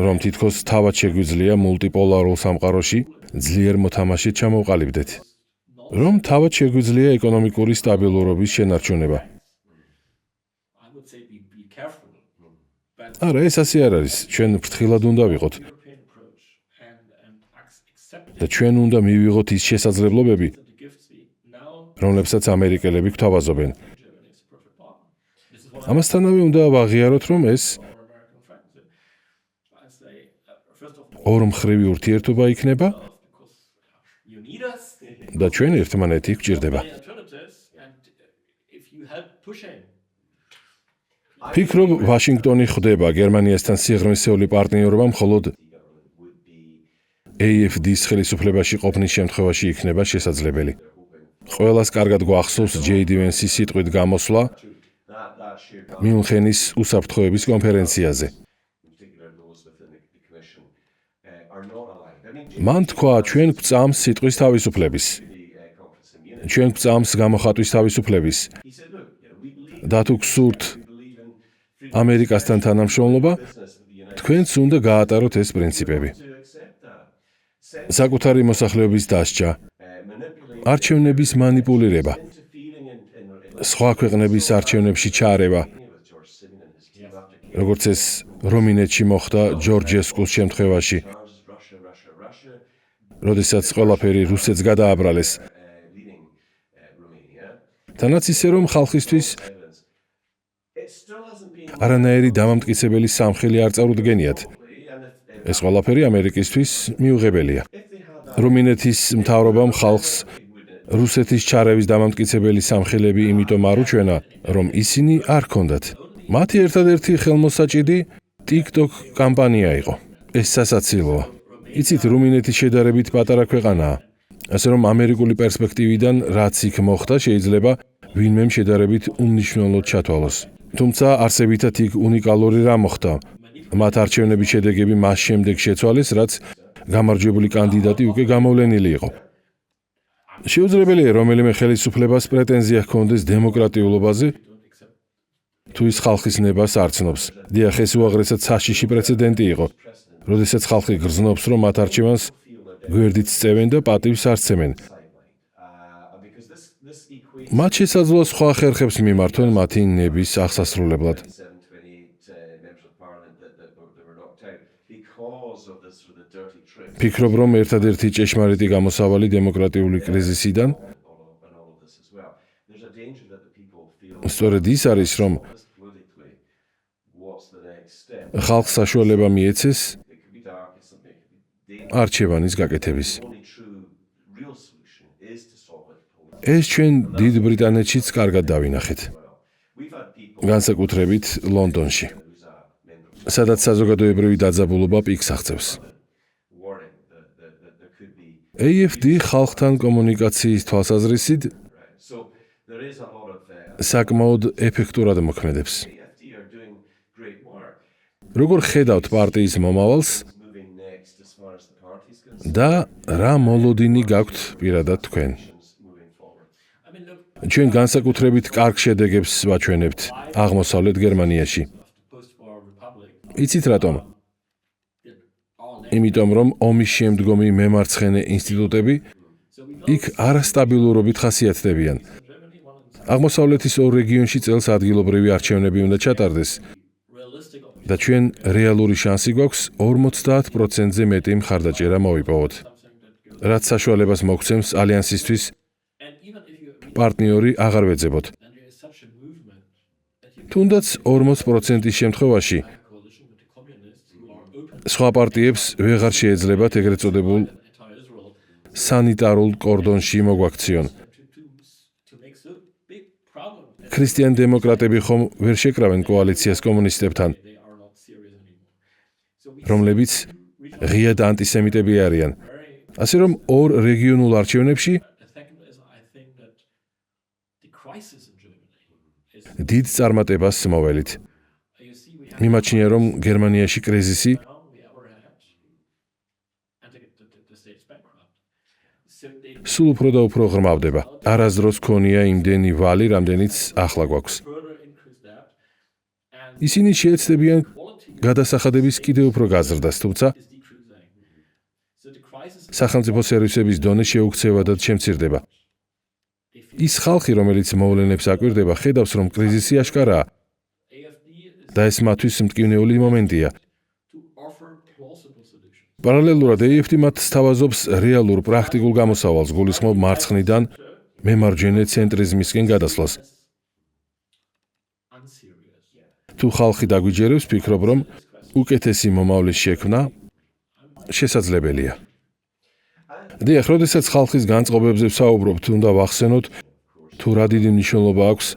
Speaker 1: რომ თითქოს თავად შეგვიძლია მულტიპოლარულ სამყაროში ძლიერ მოთამაშედ ჩამოვყალიბდეთ. რომ თავად შეგვიძლია ეკონომიკური სტაბილურობის შენარჩუნება. არა, ეს ასე არ არის. ჩვენ ფრთხილად უნდა ვიყოთ. და ჩვენ უნდა მივიღოთ ის შესაძლებლობები, რომლებსაც ამერიკელები გვთავაზობენ. ამასთანავე უნდა ვაღიაროთ, რომ ეს ორმხრივი ურთიერთობა იქნება და ჩვენ ერთმანეთი გვჭირდება. ფიქრობ, ვაშინგტონი ხდება გერმანიასთან სიღრმისეული პარტნიორობა მხოლოდ AFD-ს ხელისუფლებაში ყოფნის შემთხვევაში იქნება შესაძლებელი. ყველას კარგად გვახსოვს ჯეიდი ვენსის სიტყვით გამოსვლა მიუნხენის უსაფრთხოების კონფერენციაზე. მან თქვა, ჩვენ გვწამს სიტყვის თავისუფლების. ჩვენ გვწამს გამოხატვის თავისუფლების. და თუ გსურთ ამერიკასთან თანამშრომლობა, თქვენც უნდა გაატაროთ ეს პრინციპები. საკუთარი მოსახლეობის დასჯა, არჩევნების მანიპულირება, სხვა ქვეყნების არჩევნებში ჩარევა, როგორც ეს რომინეთში მოხდა ჯორჯესკუს შემთხვევაში, როდესაც ყველაფერი რუსეთს გადააბრალეს. თანაც ისე რომ ხალხისთვის არანაირი დამამტკიცებელი სამხელი არ წარუდგენიათ. ეს ყველაფერი ამერიკისთვის მიუღებელია. რუმინეთის მთავრობამ ხალხს რუსეთის ჩარევის დამამტკიცებელი სამხელები იმიტომ არ უჩვენა, რომ ისინი არ ჰქონდათ. მათი ერთადერთი ხელმოსაჭიდი TikTok კამპანია იყო. ეს სასაცილოა. იცით, რუმინეთი შედარებით პატარა ქვეყანაა. ასე რომ ამერიკული პერსპექტივიდან რაც იქ მოხდა, შეიძლება ვინმემ შედარებით უმნიშვნელოდ ჩათვალოს. თუმცა არსებითად იქ უნიკალური რა მოხდა. მათ არჩევნების შედეგები მას შემდეგ შეცვალეს, რაც გამარჯვებული კანდიდატი უკვე გამოვლენილი იყო. შეუძლებელია რომელიმე ხელისუფლებას პრეტენზია ჰქონდეს დემოკრატიულობაზე, თუ ის ხალხის ნებას არ ცნობს. დიახ, ეს უაღრესად საშიში პრეცედენტი იყო, როდესაც ხალხი გრძნობს, რომ მათ არჩევანს გვერდით სწევენ და პატივს არ სცემენ. მათ შესაძლოა სხვა ხერხებს მიმართონ მათი ნების აღსასრულებლად. ფიქრობ, რომ ერთადერთი ჭეშმარიტი გამოსავალი დემოკრატიული კრიზისიდან სწორედ ის არის, რომ ხალხს საშუალება მიეცეს არჩევანის გაკეთების. ეს ჩვენ დიდ ბრიტანეთშიც კარგად დავინახეთ. განსაკუთრებით ლონდონში, სადაც საზოგადოებრივი დაძაბულობა პიკს აღწევს. AFD ხალხთან კომუნიკაციის თვალსაზრისით საკმაოდ ეფექტურად მოქმედებს. როგორ ხედავთ პარტიის მომავალს და რა მოლოდინი გაქვთ პირადად თქვენ? ჩვენ განსაკუთრებით კარგ შედეგებს ვაჩვენებთ აღმოსავლეთ გერმანიაში. იცით რატომ? იმიტომ რომ ომის შემდგომი მემარცხენე ინსტიტუტები იქ არასტაბილურობით ხასიათდებიან. აღმოსავლეთის ორ რეგიონში წელს ადგილობრივი არჩევნები უნდა ჩატარდეს და ჩვენ რეალური შანსი გვაქვს 50%-ზე მეტი მხარდაჭერა მოვიპოვოთ, რაც საშუალებას მოგცემს ალიანსისთვის პარტნიორი აღარ ვეძებოთ. თუნდაც 40%-ის შემთხვევაში სხვა პარტიებს ვეღარ შეეძლებათ ეგრეთ წოდებულ სანიტარულ კორდონში მოგვაქციონ. ქრისტიან დემოკრატები ხომ ვერ შეკრავენ კოალიციას კომუნისტებთან, რომლებიც ღიად ანტისემიტები არიან. ასე რომ ორ რეგიონულ არჩევნებში დიდ წარმატებას მოველით. მიმაჩნია, რომ გერმანიაში კრიზისი სულ უფრო და უფრო ღრმავდება. არასდროს ქონია იმდენი ვალი, რამდენიც ახლა გვაქვს. ისინი შეეცდებიან გადასახადების კიდევ უფრო გაზრდას, თუმცა სახელმწიფო სერვისების დონე შეუქცევადად შემცირდება. ის ხალხი, რომელიც მოვლენებს აკვირდება, ხედავს, რომ კრიზისი აშკარაა და ეს მათთვის მტკივნეული მომენტია. პარალელურად AFD მათ სთავაზობს რეალურ პრაქტიკულ გამოსავალს, გულისხმობ მარცხნიდან მემარჯვენე ცენტრიზმისკენ გადასვლას. თუ ხალხი დაგვიჯერებს, ფიქრობ, რომ უკეთესი მომავლის შექმნა შესაძლებელია. დიახ, როდესაც ხალხის განწყობებზე ვსაუბრობთ, უნდა ვახსენოთ, თუ რა დიდი მნიშვნელობა აქვს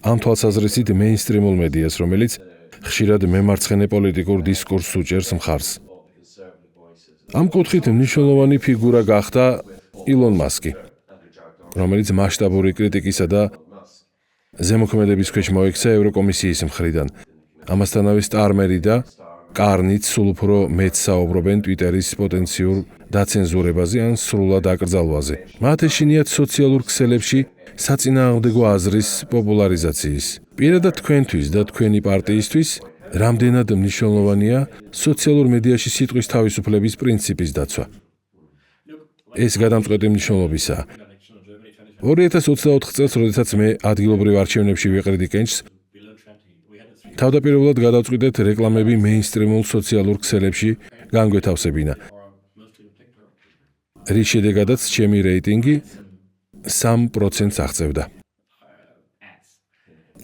Speaker 1: ამ თვალსაზრისით მეინსტრიმულ მედიას, რომელიც ხშირად მემარცხენე პოლიტიკურ დისკურსს უჭერს მხარს. ამ კუთხით მნიშვნელოვანი ფიგურა გახდა ილონ მასკი, რომელიც მასშტაბური კრიტიკისა და ზემოქმედების ქვეშ მოექცა ევროკომისიის მხრიდან. ამასთანავე სტარმერი და კარნიც სულ უფრო მეტ საუბრობენ ტვიტერის პოტენციურ დაცენზურებაზე ან სრულად აკრძალვაზე. მათ ეშინიათ სოციალურ ქსელებში საწინააღმდეგო აზრის პოპულარიზაციის. პირადად თქვენთვის და თქვენი პარტიისთვის რამდენად მნიშვნელოვანია სოციალურ მედიაში სიტყვის თავისუფლების პრინციპის დაცვა. ეს გადამწყვეტი მნიშვნელობისაა. 2024 წელს, როდესაც მე ადგილობრივ არჩევნებში ვიყრიდი კენჭს, თავდაპირველად გადავწყვიტეთ რეკლამები მეინსტრიმულ სოციალურ ქსელებში განგვეთავსებინა. რის შედეგადაც ჩემი რეიტინგი 3%-ს აღწევდა.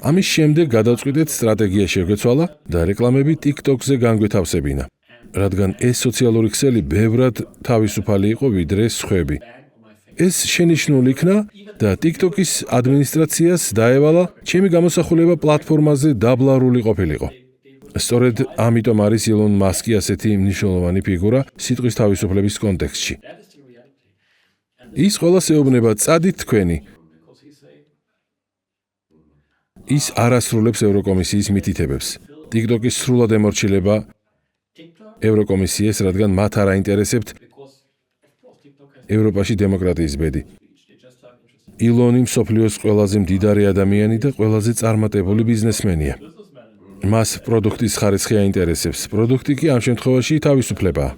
Speaker 1: ამის შემდეგ გადავწყვიტეთ სტრატეგია შეგვეცვალა და რეკლამები TikTok-ზე განგვეთავსებინა, რადგან ეს სოციალური ქსელი ბევრად თავისუფალი იყო ვიდრე სხვები. ეს შენიშნული იქნა და TikTok-ის ადმინისტრაციას დაევალა ჩემი გამოსახულება პლატფორმაზე დაბლარული ყოფილიყო. სწორედ ამიტომ არის ილონ მასკი ასეთი მნიშვნელოვანი ფიგურა სიტყვის თავისუფლების კონტექსტში. ის ყველას ეუბნება, წადით თქვენი. ის არ ასრულებს ევროკომისიის მითითებებს. TikTok-ის სრულად ემორჩილება ევროკომისიას, რადგან მათ არ აინტერესებთ ევროპაში დემოკრატიის ბედი. ილონი მსოფლიოს ყველაზე მდიდარი ადამიანი და ყველაზე წარმატებული ბიზნესმენია. მას პროდუქტის ხარისხი აინტერესებს. პროდუქტი კი ამ შემთხვევაში თავისუფლებაა.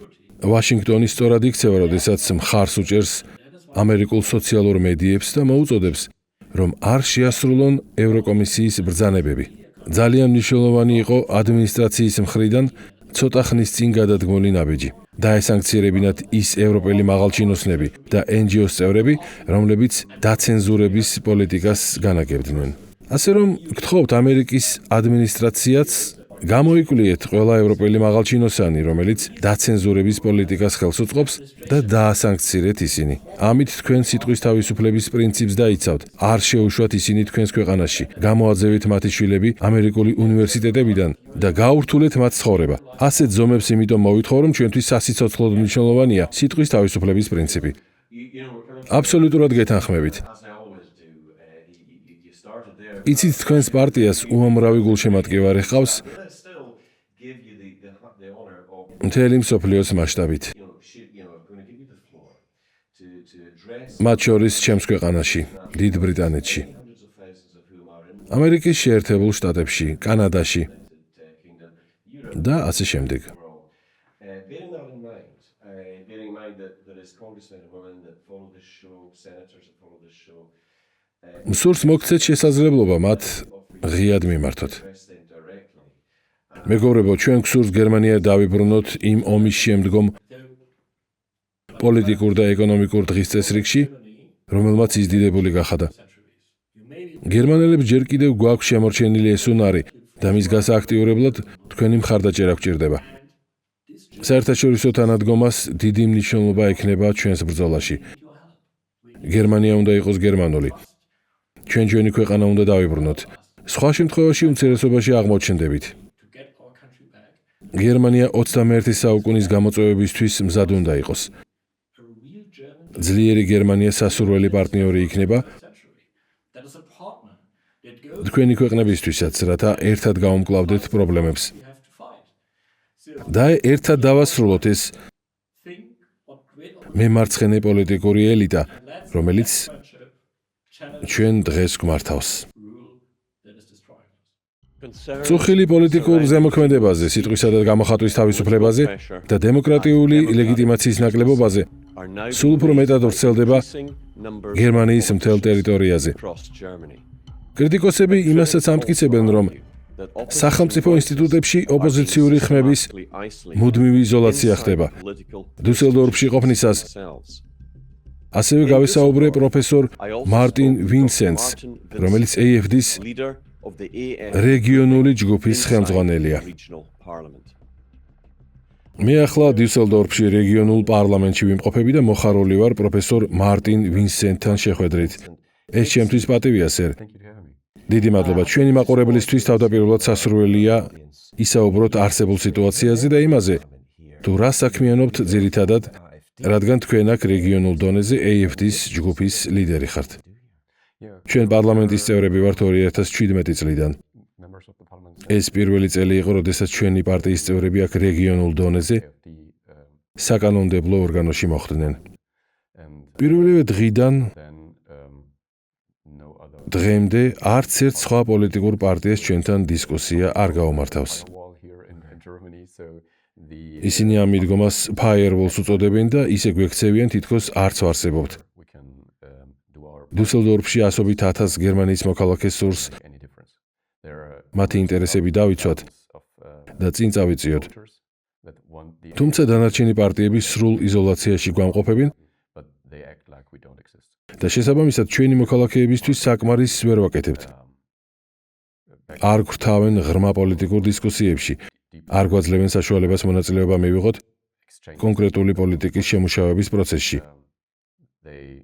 Speaker 1: ვაშინგტონი სწორად იქცევა, როდესაც მხარს უჭერს ამერიკულ სოციალურ მედიებს და მოუწოდებს, რომ არ შეასრულონ ევროკომისიის ბრძანებები. ძალიან მნიშვნელოვანი იყო ადმინისტრაციის მხრიდან ცოტა ხნის წინ გადადგმული ნაბიჯი. დაესანქციერებინათ ის ევროპელი მაღალჩინოსნები და NGO-s წევრები, რომლებიც დაცენზურების პოლიტიკას განაგებდნენ. ასე რომ, გთხოვთ ამერიკის ადმინისტრაციაც გამოიკვლიეთ ყველა ევროპელი მაღალჩინოსანი, რომელიც დაცენზურების პოლიტიკას ხელს უწყობს და დაასანქცირეთ ისინი. ამით თქვენ სიტყვის თავისუფლების პრინციპს დაიცავთ. არ შეუშვათ ისინი თქვენს ქვეყანაში. გამოაძევით მათი შვილები ამერიკული უნივერსიტეტებიდან და გაურთულეთ მათ ცხოვრება. ასეთ ზომებს იმიტომ მოვითხოვ, რომ ჩვენთვის სასიცოცხლოდ მნიშვნელოვანია სიტყვის თავისუფლების პრინციპი. აბსოლუტურად გეთანხმებით. იცით, თქვენს პარტიას უამრავი გულშემატკივარი ჰყავს მთელი მსოფლიოს მასშტაბით. მათ შორის ჩემს ქვეყანაში, დიდ ბრიტანეთში, ამერიკის შეერთებულ შტატებში, კანადაში და ასე შემდეგ. მსურს მოგცეთ შესაძლებლობა მათ ღიად მიმართოთ. მეგობრებო, ჩვენ გსურს გერმანია დავიბრუნოთ იმ ომის შემდგომ პოლიტიკურ და ეკონომიკურ დღის წესრიგში, რომელმაც იზიდებული გახადა. გერმანელებს ჯერ კიდევ გვაქვს შემორჩენილი ეს უნარი და მის გასააქტიურებლად თქვენი მხარდაჭერა გვჭირდება. საერთაშორისო თანადგომას დიდი მნიშვნელობა ექნება ჩვენს ბრძოლაში. გერმანია უნდა იყოს გერმანული. ჩვენი ქვეყანა უნდა დავიბრუნოთ. სხვა შემთხვევაში უმცირესობაში აღმოჩნდებით. გერმანია 21 საუკუნის გამოწვევებისთვის მზად უნდა იყოს. ძლიერი გერმანია სასურველი პარტნიორი იქნება თქვენი ქვეყნებისთვისაც, რათა ერთად გავუმკლავდეთ პრობლემებს. და ერთად დავასრულოთ ეს მემარცხენე პოლიტიკური ელიტა, რომელიც ჩვენ დღეს გვმართავს. წუხილი პოლიტიკურ ზემოქმედებაზე, სიტყვისა და გამოხატვის თავისუფლებაზე და დემოკრატიული ლეგიტიმაციის ნაკლებობაზე სულ უფრო მეტად ვრცელდება გერმანიის მთელ ტერიტორიაზე. კრიტიკოსები იმასაც ამტკიცებენ, რომ სახელმწიფო ინსტიტუტებში ოპოზიციური ხმების მუდმივი იზოლაცია ხდება. დუსელდორფში ყოფნისას ასევე გავესაუბრე პროფესორ მარტინ ვინსენტს, რომელიც AFD-ის რეგიონული ჯგუფის ხელმძღვანელია. მე ახლა დუსელდორფში რეგიონულ პარლამენტში ვიმყოფები და მოხარული ვარ პროფესორ მარტინ ვინსენტთან შეხვედრით. ეს ჩემთვის პატივია, სერ. დიდი მადლობა. ჩვენი მაყურებლისთვის თავდაპირველად სასურველია ისაუბროთ არსებულ სიტუაციაზე და იმაზე, თუ რა საქმიანობთ ძირითადად, რადგან თქვენ აქ რეგიონულ დონეზე AFD-ის ჯგუფის ლიდერი ხართ. ჩვენ პარლამენტის წევრები ვართ 2017 წლიდან. ეს პირველი წელი იყო, როდესაც ჩვენი პარტიის წევრები აქ რეგიონულ დონეზე საკანონმდებლო ორგანოში მოხვდნენ. პირველივე დღიდან დღემდე არც ერთ სხვა პოლიტიკურ პარტიას ჩვენთან დისკუსია არ გაუმართავს. ისინი ამ მიდგომას firewalls უწოდებენ და ისე გვექცევიან, თითქოს არც ვარსებობთ. დუსელდორფში ასობით 1000 გერმანიის მოქალაქეს სურს მათი ინტერესები დავიცვათ და წინ წავიწიოთ. თუმცა დანარჩენი პარტიები სრულ იზოლაციაში გვამყოფებენ და შესაბამისად ჩვენი მოქალაქეებისთვის საკმარისს ვერ ვაკეთებთ. არ გვთავენ ღრმა პოლიტიკურ დისკუსიებში, არ გვაძლევენ საშუალებას მონაწილეობა მივიღოთ კონკრეტული პოლიტიკის შემუშავების პროცესში.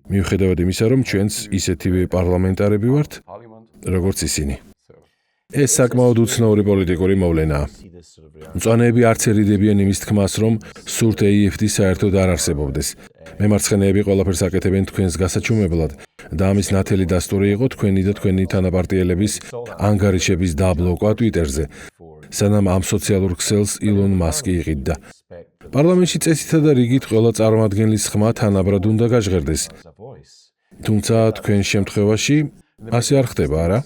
Speaker 1: მიუხედავად იმისა, რომ ჩვენც ისეთივე პარლამენტარები ვართ, როგორც ისინი. ეს საკმაოდ უცნაური პოლიტიკური მოვლენაა. მწვანეები არც ერიდებიან იმის თქმას, რომ სურთ AFD საერთოდ არ არსებობდეს. მემარცხენეები ყველაფერს აკეთებენ თქვენს გასაჩუმებლად და ამის ნათელი დასტური იყო თქვენი და თქვენი თანაპარტიელების ანგარიშების დაბლოკვა Twitter-ზე, სანამ ამ სოციალურ ქსელს ილონ მასკი იყიდდა. პარლამენტში წესითა და რიგით ყველა წარმომადგენლის ხმა თანაბრად უნდა გაჟღერდეს. თუმცა თქვენ შემთხვევაში ასე არ ხდება, არა?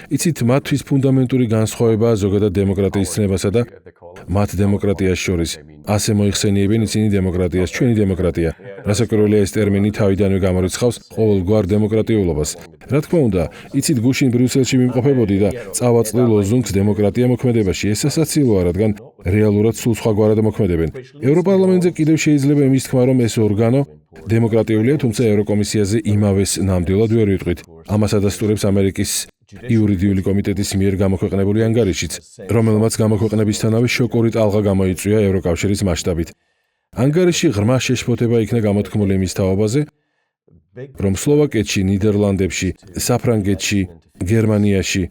Speaker 1: იცით, მათთვის ფუნდამენტური განსხვავებაა ზოგადად დემოკრატიის ცნებასა და მათ დემოკრატიას შორის. ასე მოიხსენიებენ ისინი დემოკრატიას, ჩვენი დემოკრატია. რასაკვირველია, ეს ტერმინი თავიდანვე გამორიცხავს ყოველგვარ დემოკრატიულობას. რა თქმა უნდა, იცით, გუშინ ბრიუსელში ვიმყოფებოდი და წავაწყდი ლოზუნგს დემოკრატია მოქმედებაში. ეს სასაცილოა, რადგან რეალურად სულ სხვაგვარად მოქმედებენ. ევროპარლამენტზე კიდევ შეიძლება იმის თქმა, რომ ეს ორგანო დემოკრატიულია, თუმცა ევროკომისიაზე იმავეს ნამდვილად ვერ ვიტყვით. ამას ადასტურებს ამერიკის იურიდიული კომიტეტის მიერ გამოქვეყნებული ანგარიშიც, რომელმაც გამოქვეყნებისთანავე შოკური ტალღა გამოიწვია ევროკავშირის მასშტაბით. ანგარიში ღრმა შეშფოთება იქნა გამოთქმული იმის თაობაზე, რომ სლოვაკეთში, ნიდერლანდებში, საფრანგეთში, გერმანიაში,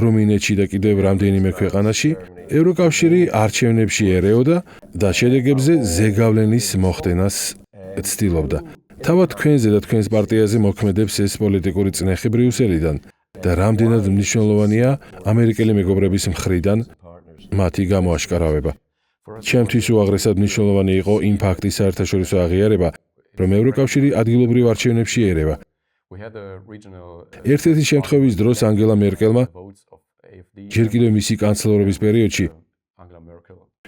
Speaker 1: რუმინეთში და კიდევ რამდენიმე ქვეყანაში ევროკავშირი არჩევნებში ერეოდა და შედეგებზე ზეგავლენის მოხდენას ცდილობდა. თავად თქვენზე და თქვენს პარტიაზე მოქმედებს ეს პოლიტიკური წნეხი ბრიუსელიდან და რამდენად მნიშვნელოვანია ამერიკელი მეგობრების მხრიდან მათი გამოაშკარავება. ჩემთვის უაღრესად მნიშვნელოვანი იყო იმ ფაქტის საერთაშორისო აღიარება, რომ ევროკავშირი ადგილობრივ არჩევნებში ერევა. ერთ-ერთი შემთხვევის დროს ანგელა მერკელმა ჯერ კიდევ მისი კანცლერობის პერიოდში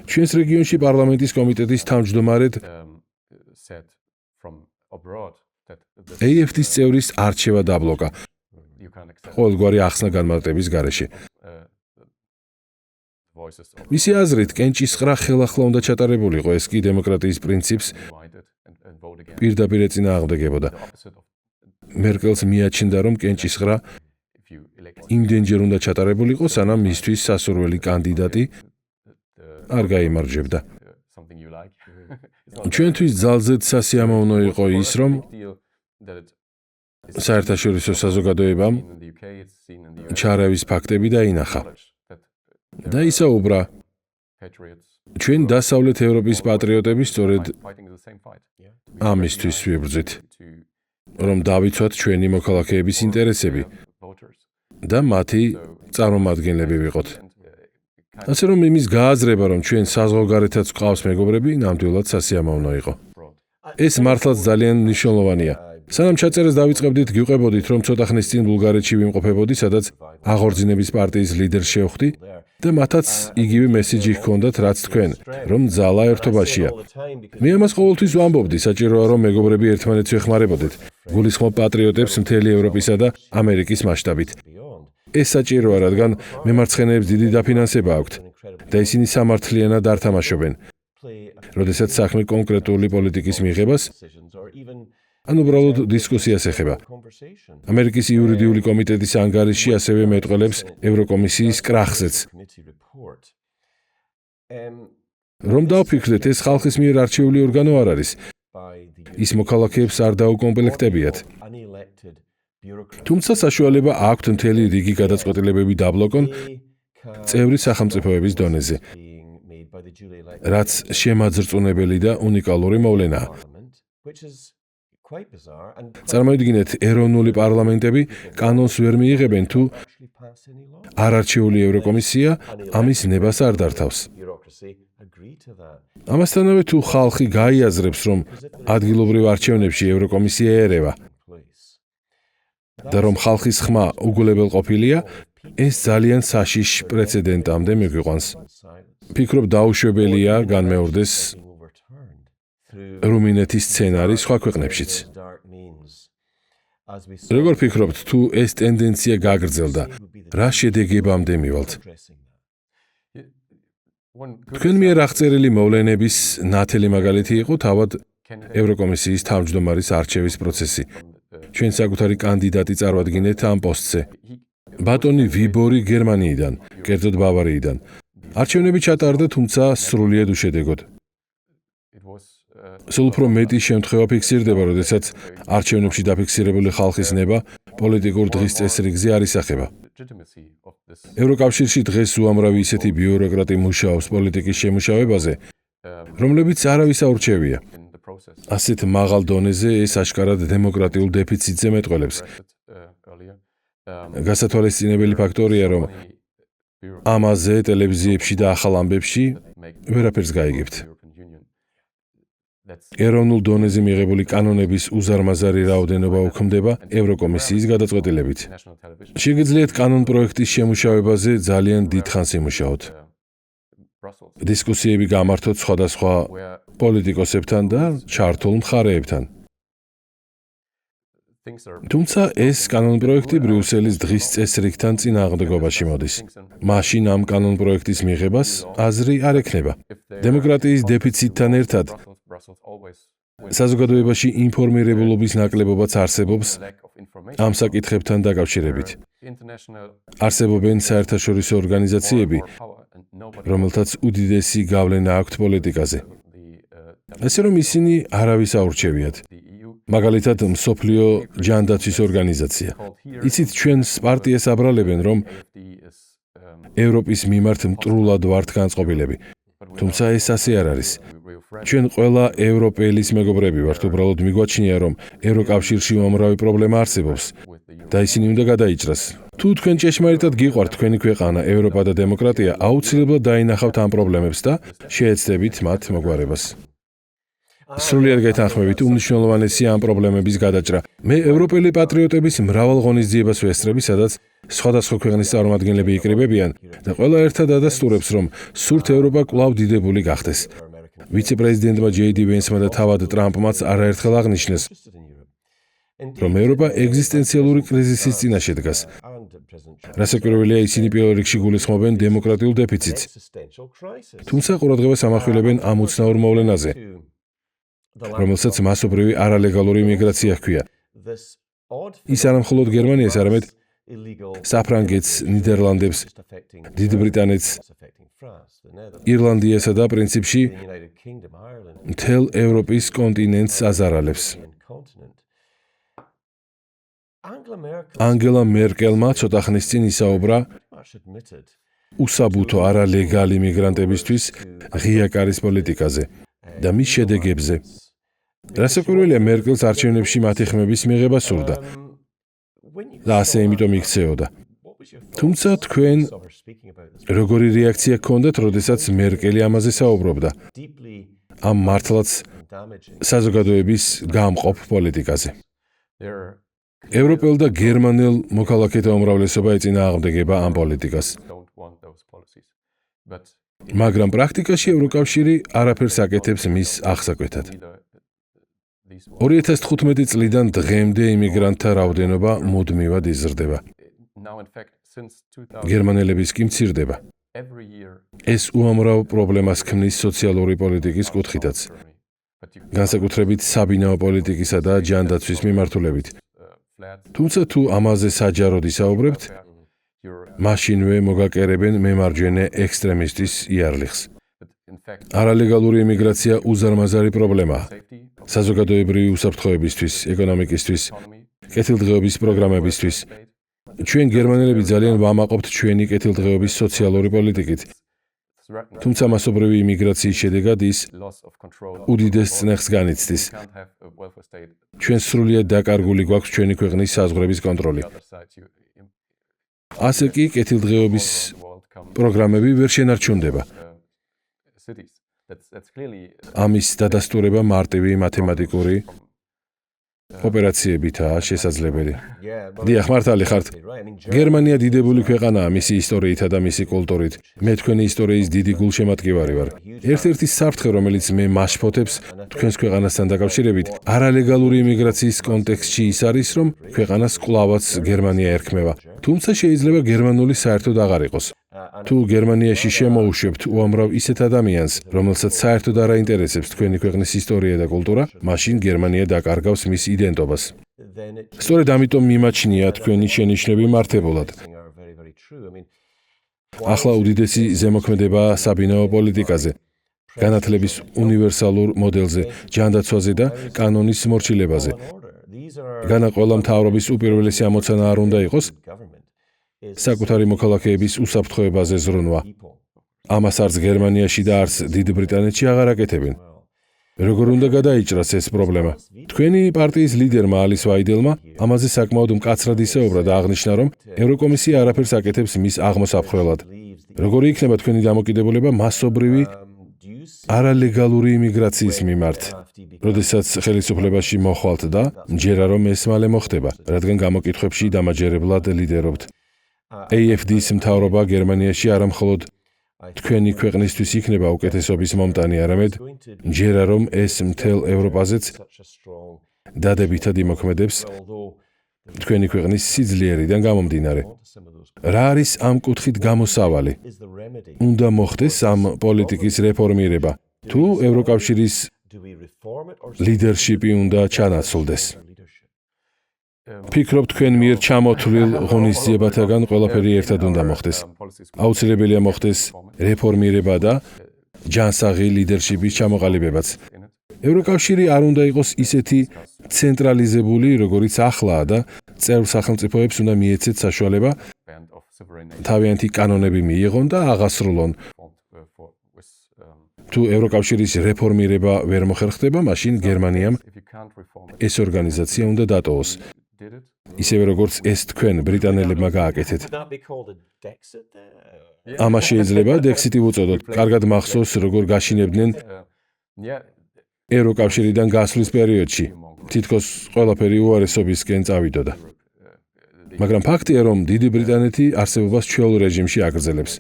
Speaker 1: ჩვენს რეგიონში პარლამენტის კომიტეტის თავმჯდომარედ AFD-ის წევრის არჩევა დაბლოკა ყოველგვარი ახსნა განმარტების გარეშე. მისი აზრით, კენჭისყრა ხელახლა უნდა ჩატარებულიყო, ეს კი დემოკრატიის პრინციპს პირდაპირ ეწინააღმდეგებოდა. მერკელს მიაჩნდა, რომ კენჭისყრა იმდენჯერ უნდა ჩატარებულიყო, სანამ მისთვის სასურველი კანდიდატი არ გაიმარჯვებდა. ჩვენთვის ძალზედ სასიამოვნო იყო ის, რომ საერთაშორისო საზოგადოებამ ჩარევის ფაქტები დაინახა და ისაუბრა. ჩვენ დასავლეთ ევროპის პატრიოტები სწორედ ამისთვის ვიბრძვით, რომ დავიცვათ ჩვენი მოქალაქეების ინტერესები და მათი წარმომადგენლები ვიყოთ. ასე რომ იმის გააზრება, რომ ჩვენ საზღვარგარეთაც გვყავს მეგობრები, ნამდვილად სასიამოვნო იყო. ეს მართლაც ძალიან მნიშვნელოვანია. სანამ ჩაწერას დავიწყებდით, გიყვებოდით, რომ ცოტა ხნის წინ ბულგარეთში ვიმყოფებოდი, სადაც აღორძინების პარტიის ლიდერს შევხვდი და მათაც იგივე მესიჯი ჰქონდათ, რაც თქვენ, რომ ძალა ერთობაშია. მე ამას ყოველთვის ვამბობდი, საჭიროა, რომ მეგობრები ერთმანეთს ვეხმარებოდეთ. გულისხმობ პატრიოტებს მთელი ევროპისა და ამერიკის მასშტაბით. ეს საჭიროა, რადგან მემარცხენეებს დიდი დაფინანსება აქვთ და ისინი სამართლიანად არ თამაშობენ. როდესაც საქმე კონკრეტული პოლიტიკის მიღებას ან უბრალოდ დისკუსიას ეხება. ამერიკის იურიდიული კომიტეტის ანგარიში ასევე მეტყველებს ევროკომისიის კრახზეც. რომ დავფიქრდეთ, ეს ხალხის მიერ არჩეული ორგანო არ არის. ის მოქალაქეებს არ დაუკომპლექტებიათ. თუმცა საშუალება აქვთ მთელი რიგი გადაწყვეტილებები დაბლოკონ წევრი სახელმწიფოების დონეზე, რაც შემაძრწუნებელი და უნიკალური მოვლენაა. წარმოიდგინეთ, ეროვნული პარლამენტები კანონს ვერ მიიღებენ, თუ არარჩეული ევროკომისია ამის ნებას არ დართავს. ამასთანავე, თუ ხალხი გაიაზრებს, რომ ადგილობრივ არჩევნებში ევროკომისია ერევა და რომ ხალხის ხმა უგულებელყოფილია, ეს ძალიან საშიშ პრეცედენტამდე მიგვიყვანს. ფიქრობ, დაუშვებელია განმეორდეს რუმინეთის სცენარი სხვა ქვეყნებშიც. როგორ ფიქრობთ, თუ ეს ტენდენცია გაგრძელდა, რა შედეგებამდე მივალთ? თქვენ მიერ აღწერილი მოვლენების ნათელი მაგალითი იყო თავად ევროკომისიის თავმჯდომარის არჩევის პროცესი. ჩვენ საკუთარი კანდიდატი წარვადგინეთ ამ პოსტზე. ბატონი ვიბორი გერმანიიდან, კერძოდ ბავარიიდან. არჩევნები ჩატარდა, თუმცა სრულიად უშედეგოდ. სულ უფრო მეტი შემთხვევა ფიქსირდება, როდესაც არჩევნებში დაფიქსირებული ხალხის ნება პოლიტიკურ დღის წესრიგზე არ ისახება. ევროკავშირში დღეს უამრავი ისეთი ბიუროკრატი მუშაობს პოლიტიკის შემუშავებაზე, რომლებიც არავის აურჩევია. ასეთ მაღალ დონეზე ეს აშკარად დემოკრატიულ დეფიციტზე მეტყველებს. გასათვალისწინებელი ფაქტორია, რომ ამაზე ტელევიზიებში და ახალ ამბებში ვერაფერს გაიგებთ. ეროვნულ დონეზე მიღებული კანონების უზარმაზარი რაოდენობა უქმდება ევროკომისიის გადაწყვეტილებით. შეგიძლიათ კანონპროექტის შემუშავებაზე ძალიან დიდხანს იმუშაოთ. დისკუსიები გამართოთ სხვადასხვა პოლიტიკოსებთან და ჩართულ მხარეებთან. თუმცა ეს კანონპროექტი ბრიუსელის დღის წესრიგთან წინააღმდეგობაში მოდის. მაშინ ამ კანონპროექტის მიღებას აზრი არ ექნება. დემოკრატიის დეფიციტთან ერთად საზოგადოებაში ინფორმირებულობის ნაკლებობაც არსებობს ამ საკითხებთან დაკავშირებით. არსებობენ საერთაშორისო ორგანიზაციები, რომელთაც უდიდესი გავლენა აქვთ პოლიტიკაზე. ასე რომ ისინი არავის აურჩევიათ. მაგალითად, მსოფლიო ჯანდაცვის ორგანიზაცია. იცით, ჩვენს პარტიას აბრალებენ, რომ ევროპის მიმართ მტრულად ვართ განწყობილები. თუმცა ეს ასე არ არის. ჩვენ ყველა ევროპელის მეგობრები ვართ, უბრალოდ მიგვაჩნია, რომ ევროკავშირში უამრავი პრობლემა არსებობს და ისინი უნდა გადაიჭრას. თუ თქვენ ჭეშმარიტად გიყვართ თქვენი ქვეყანა, ევროპა და დემოკრატია, აუცილებლად დაინახავთ ამ პრობლემებს და შეეცდებით მათ მოგვარებას. სრულიად გეთანხმებით, უმნიშვნელოვანესია ამ პრობლემების გადაჭრა. მე ევროპელი პატრიოტების მრავალ ღონისძიებას ვესწრები, სადაც სხვადასხვა ქვეყნის წარმომადგენლები იკრიბებიან და ყველა ერთად ადასტურებს, რომ სურთ ევროპა კვლავ დიდებული გახდეს. ვიცე-პრეზიდენტმა JD Vance-მა და თავად ტრამპმაც არაერთხელ აღნიშნეს, რომ ევროპა ეგზისტენციალური კრიზისის წინაშე დგას. რასაკვირველია, ისინი პირველ რიგში გულისხმობენ დემოკრატიულ დეფიციტს. თუმცა ყურადღებას ამახვილებენ ამ უცნაურ მოვლენაზე, რომელსაც მასობრივი არალეგალური იმიგრაცია ჰქვია. ის არა მხოლოდ გერმანიას, არამედ საფრანგეთს, ნიდერლანდებს, დიდ ბრიტანეთს, ირლანდიასა და პრინციპში მთელ ევროპის კონტინენტს აზარალებს. ანგელა მერკელმა ცოტა ხნის წინ ისაუბრა უსაბუთო არალეგალი იმიგრანტებისთვის ღია კარის პოლიტიკაზე და მის შედეგებზე. რასაკვირველია, მერკელს არჩევნებში მათი ხმების მიღება სურდა და ასე იმიტომ იქცეოდა. თუმცა თქვენ როგორი რეაქცია გქონდათ, როდესაც მერკელი ამაზე საუბრობდა? ამ მართლაც საზოგადოების გამყოფ პოლიტიკაზე. ევროპელ და გერმანელ მოქალაქეთა უმრავლესობა ეწინააღმდეგება ამ პოლიტიკას. მაგრამ პრაქტიკაში ევროკავშირი არაფერს აკეთებს მის აღსაკვეთად. 2015 წლიდან დღემდე იმიგრანტთა რაოდენობა მუდმივად იზრდება. გერმანელების კი მცირდება. ეს უამრავ პრობლემას ქმნის სოციალური პოლიტიკის კუთხითაც, განსაკუთრებით საბინაო პოლიტიკისა და ჯანდაცვის მიმართულებით. თუმცა თუ ამაზე საჯაროდ ისაუბრებთ, მაშინვე მოგაკერებენ მემარჯვენე ექსტრემისტის იარლიხს. არალეგალური იმიგრაცია უზარმაზარი პრობლემაა. საზოგადოებრივი უსაფრთხოებისთვის, ეკონომიკისთვის, კეთილდღეობის პროგრამებისთვის. ჩვენ გერმანელები ძალიან ვამაყობთ ჩვენი კეთილდღეობის სოციალური პოლიტიკით. თუმცა მასობრივი იმიგრაციის შედეგად ის უდიდეს წნეხს განიცდის. ჩვენ სრულიად დაკარგული გვაქვს ჩვენი ქვეყნის საზღვრების კონტროლი. ასე კი კეთილდღეობის პროგრამები ვერ შენარჩუნდება. ამის დადასტურება მარტივი მათემატიკური ოპერაციებითაა შესაძლებელი. დიახ, მართალი ხართ. გერმანია დიდებული ქვეყანაა მისი ისტორიითა და მისი კულტურით. მე თქვენი ისტორიის დიდი გულშემატკივარი ვარ. ერთ-ერთი საფრთხე, რომელიც მე მაშფოთებს თქვენს ქვეყანასთან დაკავშირებით, არალეგალური იმიგრაციის კონტექსტში ის არის, რომ ქვეყანას კვლავაც გერმანია ერქმევა. თუმცა შეიძლება გერმანული საერთოდ აღარ იყოს. თუ გერმანიაში შემოუშვებთ უამრავ ისეთ ადამიანს, რომელსაც საერთოდ არ აინტერესებს თქვენი ქვეყნის ისტორია და კულტურა, მაშინ გერმანია დაკარგავს მის იდენტობას. სწორედ ამიტომ მიმაჩნია თქვენი შენიშვნები მართებულად. ახლა უდიდესი ზემოქმედება საბინაო პოლიტიკაზე, განათლების უნივერსალურ მოდელზე, ჯანდაცვაზე და კანონის მორჩილებაზე. განა ყველა მთავრობის უპირველესი ამოცანა არ უნდა იყოს საკუთარი მოქალაქეების უსაფრთხოებაზე ზრუნვა. ამას არც გერმანიაში და არც დიდ ბრიტანეთში აღარ აკეთებენ. როგორ უნდა გადაიჭრას ეს პრობლემა? თქვენი პარტიის ლიდერმა ალის ვაიდელმა ამაზე საკმაოდ მკაცრად ისაუბრა და აღნიშნა, რომ ევროკომისია არაფერს აკეთებს მის აღმოსაფხრელად. როგორი იქნება თქვენი დამოკიდებულება მასობრივი არალეგალური იმიგრაციის მიმართ? როდესაც ხელისუფლებაში მოხვალთ და მჯერა რომ ეს მალე მოხდება, რადგან გამოკითხვებში დამაჯერებლად ლიდერობთ. AfD-ის მთავრობა გერმანიაში არა მხოლოდ თქვენი ქვეყნისთვის იქნება უკეთესობის მომტანი, არამედ მჯერა რომ ეს მთელ ევროპაზეც დადებითად იმოქმედებს თქვენი ქვეყნის სიძლიერიდან გამომდინარე. რა არის ამ კუთხით გამოსავალი? უნდა მოხდეს ამ პოლიტიკის რეფორმირება, თუ ევროკავშირის ლიდერშიპი უნდა ჩანაცვლდეს? ფიქრობ თქვენ მიერ ჩამოთვლილ ღონისძიებათაგან ყველაფერი ერთად უნდა მოხდეს. აუცილებელია მოხდეს რეფორმირება და ჯანსაღი ლიდერშიპის ჩამოყალიბებაც. ევროკავშირი არ უნდა იყოს ისეთი ცენტრალიზებული, როგორიცახლაა და წევრ სახელმწიფოებს უნდა მიეცეთ საშუალება თავიანთი კანონები მიიღონ და აღასრულონ. თუ ევროკავშირის რეფორმირება ვერ მოხერხდება, მაშინ გერმანიამ ეს ორგანიზაცია უნდა დატოვოს. ისევე როგორც ეს თქვენ ბრიტანელებმა გააკეთეთ. ამას შეიძლება დექსიტი უწოდოთ. კარგად მახსოვს, როგორ გაშინებდნენ ევროკავშირიდან გასვლის პერიოდში. თითქოს ყველაფერი უარესობისკენ წავიდოდა. მაგრამ ფაქტია, რომ დიდი ბრიტანეთი არსებობას ჩვეულ რეჟიმში აგრძელებს.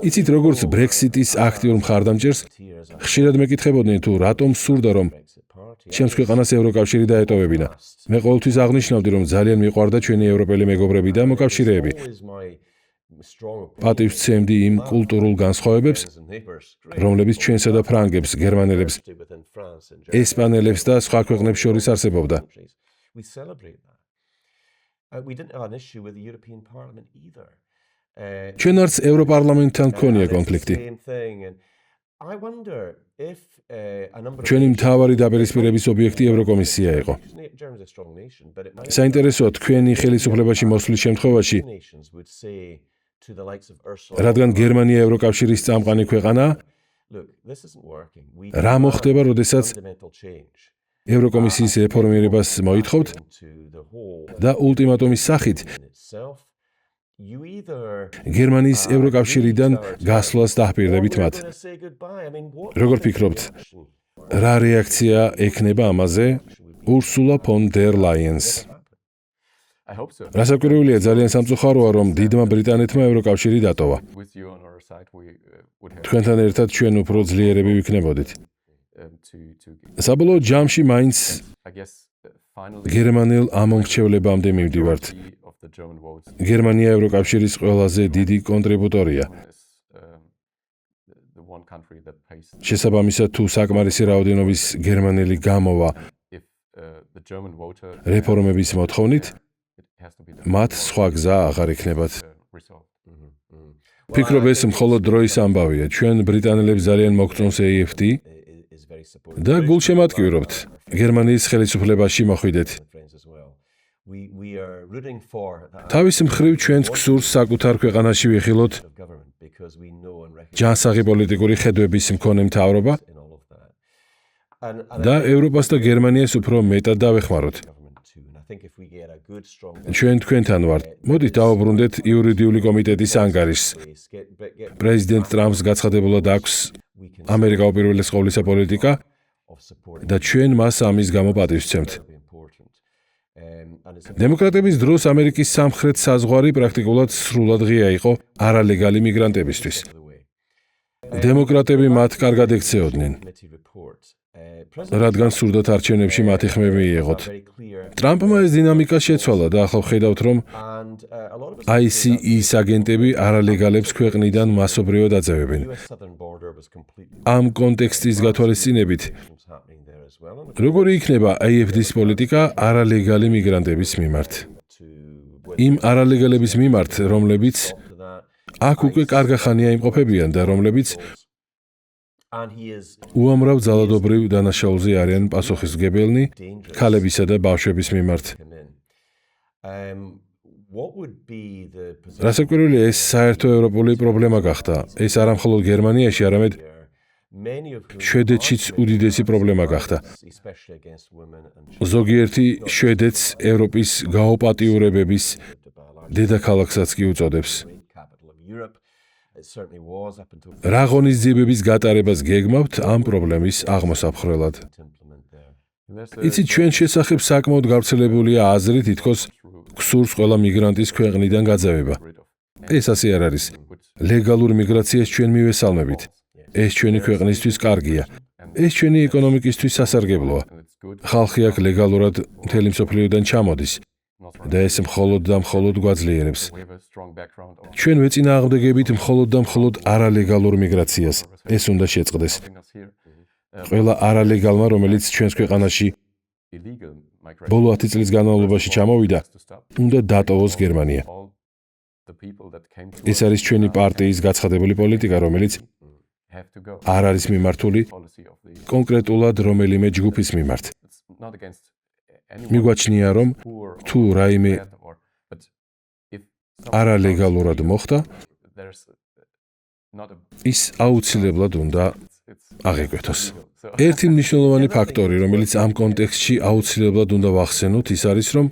Speaker 1: იცით, როგორც ბრექსიტის აქტიურ მხარდამჭერს, ხშირად მეკითხებოდნენ, თუ რატომ სურდა, რომ ჩემს ქვეყანას ევროკავშირი დაეტოვებინა. მე ყოველთვის აღნიშნავდი, რომ ძალიან მიყვარდა ჩვენი ევროპელი მეგობრები და მოკავშირეები. პატივს ვცემდი იმ კულტურულ განსხვავებებს, რომლებიც ჩვენსა და ფრანგებს, გერმანელებს, ესპანელებს და სხვა ქვეყნებს შორის არსებობდა. ჩვენ არც ევროპარლამენტთან გქონია კონფლიქტი. ჩვენი მთავარი დაპირისპირების ობიექტი ევროკომისია იყო. საინტერესოა თქვენი ხელისუფლებაში მოსვლის შემთხვევაში, რადგან გერმანია ევროკავშირის წამყვანი ქვეყანაა, რა მოხდება, როდესაც ევროკომისიის რეფორმირებას მოითხოვთ და ულტიმატუმის სახით გერმანიის ევროკავშირიდან გასვლას დაჰპირდებით მათ. როგორ ფიქრობთ, რა რეაქცია ექნება ამაზე ურსულა ფონ დერ ლაიენს? რასაკვირველია, ძალიან სამწუხაროა, რომ დიდმა ბრიტანეთმა ევროკავშირი დატოვა. თქვენთან ერთად ჩვენ უფრო ძლიერები ვიქნებოდით. საბოლოო ჯამში მაინც გერმანელ ამომრჩევლებამდე მივდივართ. გერმანია ევროკავშირის ყველაზე დიდი კონტრიბუტორია. შესაბამისად, თუ საკმარისი რაოდენობის გერმანელი გამოვა რეფორმების მოთხოვნით, მათ სხვა გზა აღარ იქნებათ. ფიქრობ, ეს მხოლოდ დროის ამბავია. ჩვენ ბრიტანელებს ძალიან მოგწონს AfD და გულშემატკივრობთ გერმანიის ხელისუფლებაში მოხვიდეთ. თავის მხრივ ჩვენც გსურს საკუთარ ქვეყანაში ვიხილოთ ჯანსაღი პოლიტიკური ხედვების მქონე მთავრობა და ევროპას და გერმანიას უფრო მეტად დავეხმაროთ. ჩვენ თქვენთან ვართ. მოდით დავუბრუნდეთ იურიდიული კომიტეტის ანგარიშს. პრეზიდენტ ტრამპს გაცხადებულად აქვს ამერიკა უპირველეს ყოვლისა პოლიტიკა და ჩვენ მას ამის გამო პატივს ვცემთ. დემოკრატების დროს ამერიკის სამხრეთ საზღვარი პრაქტიკულად სრულად ღია იყო არალეგალი მიგრანტებისთვის. დემოკრატები მათ კარგად ექცეოდნენ, რადგან სურდათ არჩევნებში მათი ხმები მიიღოთ. ტრამპმა ეს დინამიკა შეცვალა და ახლა ხედავთ, რომ ICE-ის აგენტები არალეგალებს ქვეყნიდან მასობრივად აძევებენ. ამ კონტექსტის გათვალისწინებით, როგორი იქნება AFD-ის პოლიტიკა არალეგალი მიგრანტების მიმართ? იმ არალეგალების მიმართ, რომლებიც აქ უკვე კარგა ხანია იმყოფებიან და რომლებიც უამრავ ძალადობრივ დანაშაულზე არიან პასუხისმგებელნი ქალებისა და ბავშვების მიმართ. რასაკვირველია, ეს საერთო ევროპული პრობლემა გახდა. ეს არა მხოლოდ გერმანიაში, არამედ შვედეთშიც უდიდესი პრობლემა გახდა. ზოგიერთი შვედეთს ევროპის გაოპატიურებების დედაქალაქსაც კი უწოდებს. რა ღონისძიებების გატარებას გეგმავთ ამ პრობლემის აღმოსაფხრელად? იცით, ჩვენ შესახებ საკმაოდ გავრცელებულია აზრი, თითქოს გსურს ყველა მიგრანტის ქვეყნიდან გაძევება. ეს ასე არ არის. ლეგალურ მიგრაციას ჩვენ მივესალმებით. ეს ჩვენი ქვეყნისთვის კარგია. ეს ჩვენი ეკონომიკისთვის სასარგებლოა. ხალხი აქ ლეგალურად მთელი მსოფლიოდან ჩამოდის და ეს მხოლოდ და მხოლოდ გვაძლიერებს. ჩვენ ვეწინააღმდეგებით მხოლოდ და მხოლოდ არალეგალურ მიგრაციას. ეს უნდა შეწყდეს. ყველა არალეგალმა, რომელიც ჩვენს ქვეყანაში ბოლო 10 წლის განმავლობაში ჩამოვიდა, უნდა დატოვოს გერმანია. ეს არის ჩვენი პარტიის გაცხადებული პოლიტიკა, რომელიც არ არის მიმართული კონკრეტულად რომელიმე ჯგუფის მიმართ. მიგვაჩნია, რომ თუ რაიმე არალეგალურად მოხდა, ის აუცილებლად უნდა აღიკვეთოს. ერთი მნიშვნელოვანი ფაქტორი, რომელიც ამ კონტექსტში აუცილებლად უნდა ვახსენოთ, ის არის, რომ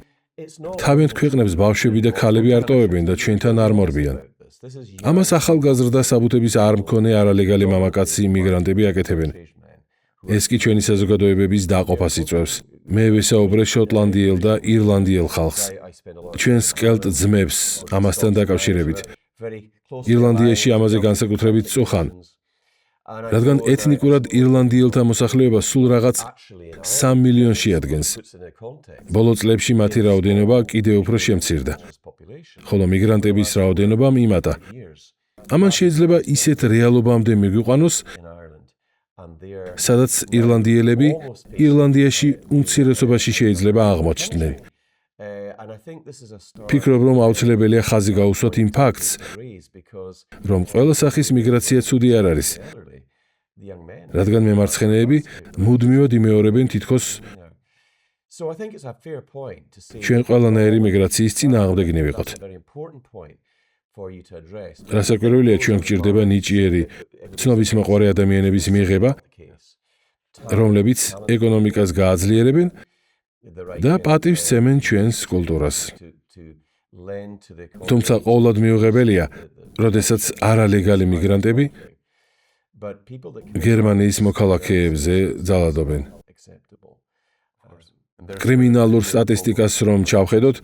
Speaker 1: თავიანთ ქვეყნებს ბავშვები და ქალები არ ტოვებენ და ჩვენთან არ მორბიან. ამას ახალგაზრდა საბუთების არ მქონე არალეგალი მამაკაცი იმიგრანტები აკეთებენ. ეს კი ჩვენი საზოგადოებების დაყოფას იწვევს. მე ვესაუბრე შოტლანდიელ და ირლანდიელ ხალხს. ჩვენს კელტ ძმებს ამასთან დაკავშირებით. ირლანდიაში ამაზე განსაკუთრებით წუხან. რადგან ეთნიკურად ირლანდიელთა მოსახლეობა სულ რაღაც 3 მილიონს შეადგენს. ბოლო წლებში მათი რაოდენობა კიდევ უფრო შემცირდა, ხოლო მიგრანტების რაოდენობა მიმატა. ამან შეიძლება ისეთ რეალობამდე მიგვიყვანოს, სადაც ირლანდიელები ირლანდიაში უმცირესობაში შეიძლება აღმოჩნდნენ. ფიქრობ, რომ აუცილებელია ხაზი გაუსვათ იმ ფაქტს, რომ ყველა სახის მიგრაცია ცუდი არ არის, რადგან მემარცხენეები მუდმივად იმეორებენ თითქოს ჩვენ ყველანაირი მიგრაციის წინააღმდეგნი ვიყოთ. რასაკვირველია, ჩვენ გვჭირდება ნიჭიერი, ცნობისმოყვარე ადამიანების მიღება, რომლებიც ეკონომიკას გააძლიერებენ და პატივს სცემენ ჩვენს კულტურას. თუმცა ყოვლად მიუღებელია, როდესაც არალეგალი მიგრანტები გერმანიის მოქალაქეებზე ძალადობენ. კრიმინალურ სტატისტიკას რომ ჩავხედოთ,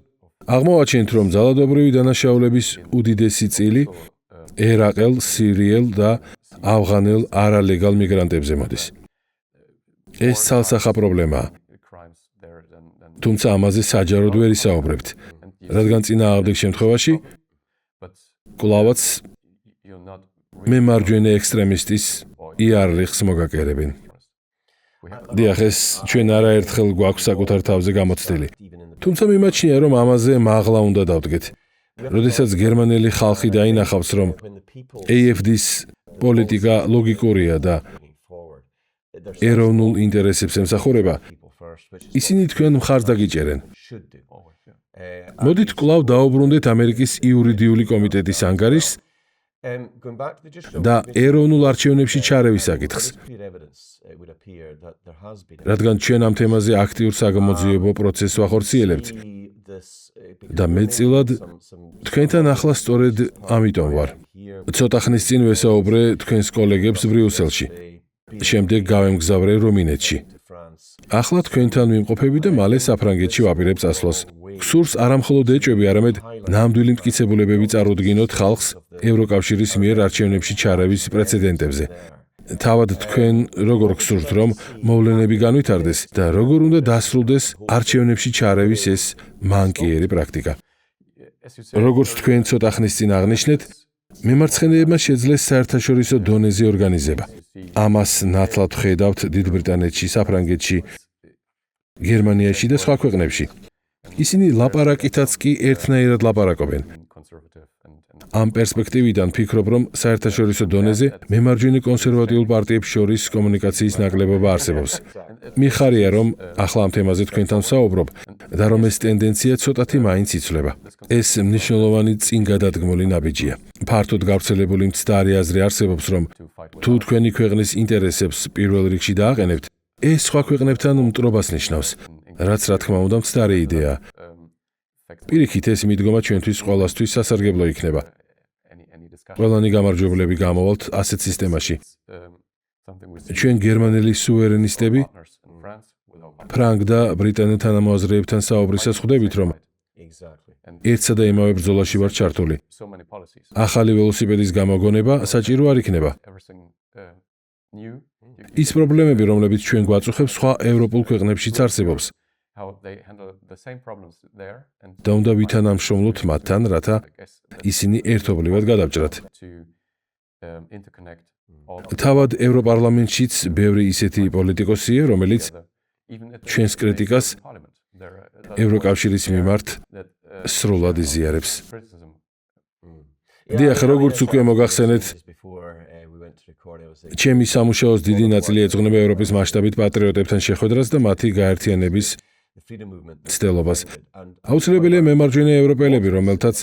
Speaker 1: აღმოვაჩენთ, რომ ძალადობრივი დანაშაულების უდიდესი წილი ერაყელ, სირიელ და ავღანელ არალეგალ მიგრანტებზე მოდის. ეს ცალსახა პრობლემაა. თუმცა ამაზე საჯაროდ ვერ ისაუბრებთ, რადგან წინააღმდეგ შემთხვევაში კვლავაც მემარჯვენე ექსტრემისტის იარლიხს მოგაკერებენ. დიახ, ეს ჩვენ არაერთხელ გვაქვს საკუთარ თავზე გამოცდილი. თუმცა მიმაჩნია, რომ ამაზე მაღლა უნდა დავდგეთ. როდესაც გერმანელი ხალხი დაინახავს, რომ AFD-ის პოლიტიკა ლოგიკურია და ეროვნულ ინტერესებს ემსახურება, ისინი თქვენ მხარს დაგიჭერენ. მოდით კვლავ დაუბრუნდეთ ამერიკის იურიდიული კომიტეტის ანგარიშს და ეროვნულ არჩევნებში ჩარევის საკითხს. რადგან ჩვენ ამ თემაზე აქტიურ საგამოძიებო პროცესს ვახორციელებთ და მეტწილად თქვენთან ახლა სწორედ ამიტომ ვარ. ცოტა ხნის წინ ვესაუბრე თქვენს კოლეგებს ბრიუსელში. შემდეგ გავემგზავრე რუმინეთში. ახლა თქვენთან ვიმყოფები და მალე საფრანგეთში ვაპირებ წასვლას. გსურს არამხოლოდ ეჭვები, არამედ ნამდვილი მტკიცებულებები წარუდგინოთ ხალხს ევროკავშირის მიერ არჩევნებში ჩარევის პრეცედენტებზე. თავად თქვენ როგორ გსურთ, რომ მოვლენები განვითარდეს და როგორ უნდა დასრულდეს არჩევნებში ჩარევის ეს მანკიერი პრაქტიკა? როგორც თქვენ ცოტა ხნის წინ აღნიშნეთ, მემარცხენეებმა შეძლეს საერთაშორისო დონეზე ორგანიზება. ამას ნათლად ვხედავთ დიდ ბრიტანეთში, საფრანგეთში, გერმანიაში და სხვა ქვეყნებში. ისინი ლაპარაკითაც კი ერთნაირად ლაპარაკობენ. ამ პერსპექტივიდან ფიქრობ, რომ საერთაშორისო დონეზე მემარჯვენე კონსერვატიულ პარტიებს შორის კომუნიკაციის ნაკლებობა არსებობს. მიხარია, რომ ახლა ამ თემაზე თქვენთან ვსაუბრობ და რომ ეს ტენდენცია ცოტათი მაინც იცვლება. ეს მნიშვნელოვანი წინგადადგმული ნაბიჯია. ფართოდ გავრცელებული მცდარი აზრი არსებობს, რომ თუ თქვენი ქვეყნის ინტერესებს პირველ რიგში დააყენებთ, ეს სხვა ქვეყნებთან მტრობას ნიშნავს, რაც რა თქმა უნდა მცდარი იდეაა. პირიქით, ეს მიდგომა ჩვენთვის ყველასთვის სასარგებლო იქნება. ყველანი გამარჯვებლები გამოვალთ ასეთ სისტემაში. ჩვენ გერმანელი სუვერენისტები, ფრანგ და ბრიტანელ თანამოაზრეებთან საუბრისას ხვდებით, რომ ერთსა და იმავე ბრძოლაში ვართ ჩართული. ახალი ველოსიპედის გამოგონება საჭირო არ იქნება. ის პრობლემები, რომლებიც ჩვენ გვაწუხებს, სხვა ევროპულ ქვეყნებშიც არსებობს. და უნდა ვითანამშრომლოთ მათთან, რათა ისინი ერთობლივად გადავჭრათ. თავად ევროპარლამენტშიც ბევრი ისეთი პოლიტიკოსია, რომელიც ჩვენს კრიტიკას ევროკავშირის მიმართ სრულად იზიარებს. დიახ, როგორც უკვე მოგახსენეთ, ჩემი სამუშაოს დიდი ნაწილი ეძღვნება ევროპის მასშტაბით პატრიოტებთან შეხვედრას და მათი გაერთიანების ცდილობას. აუცილებელია მემარჯვენე ევროპელები, რომელთაც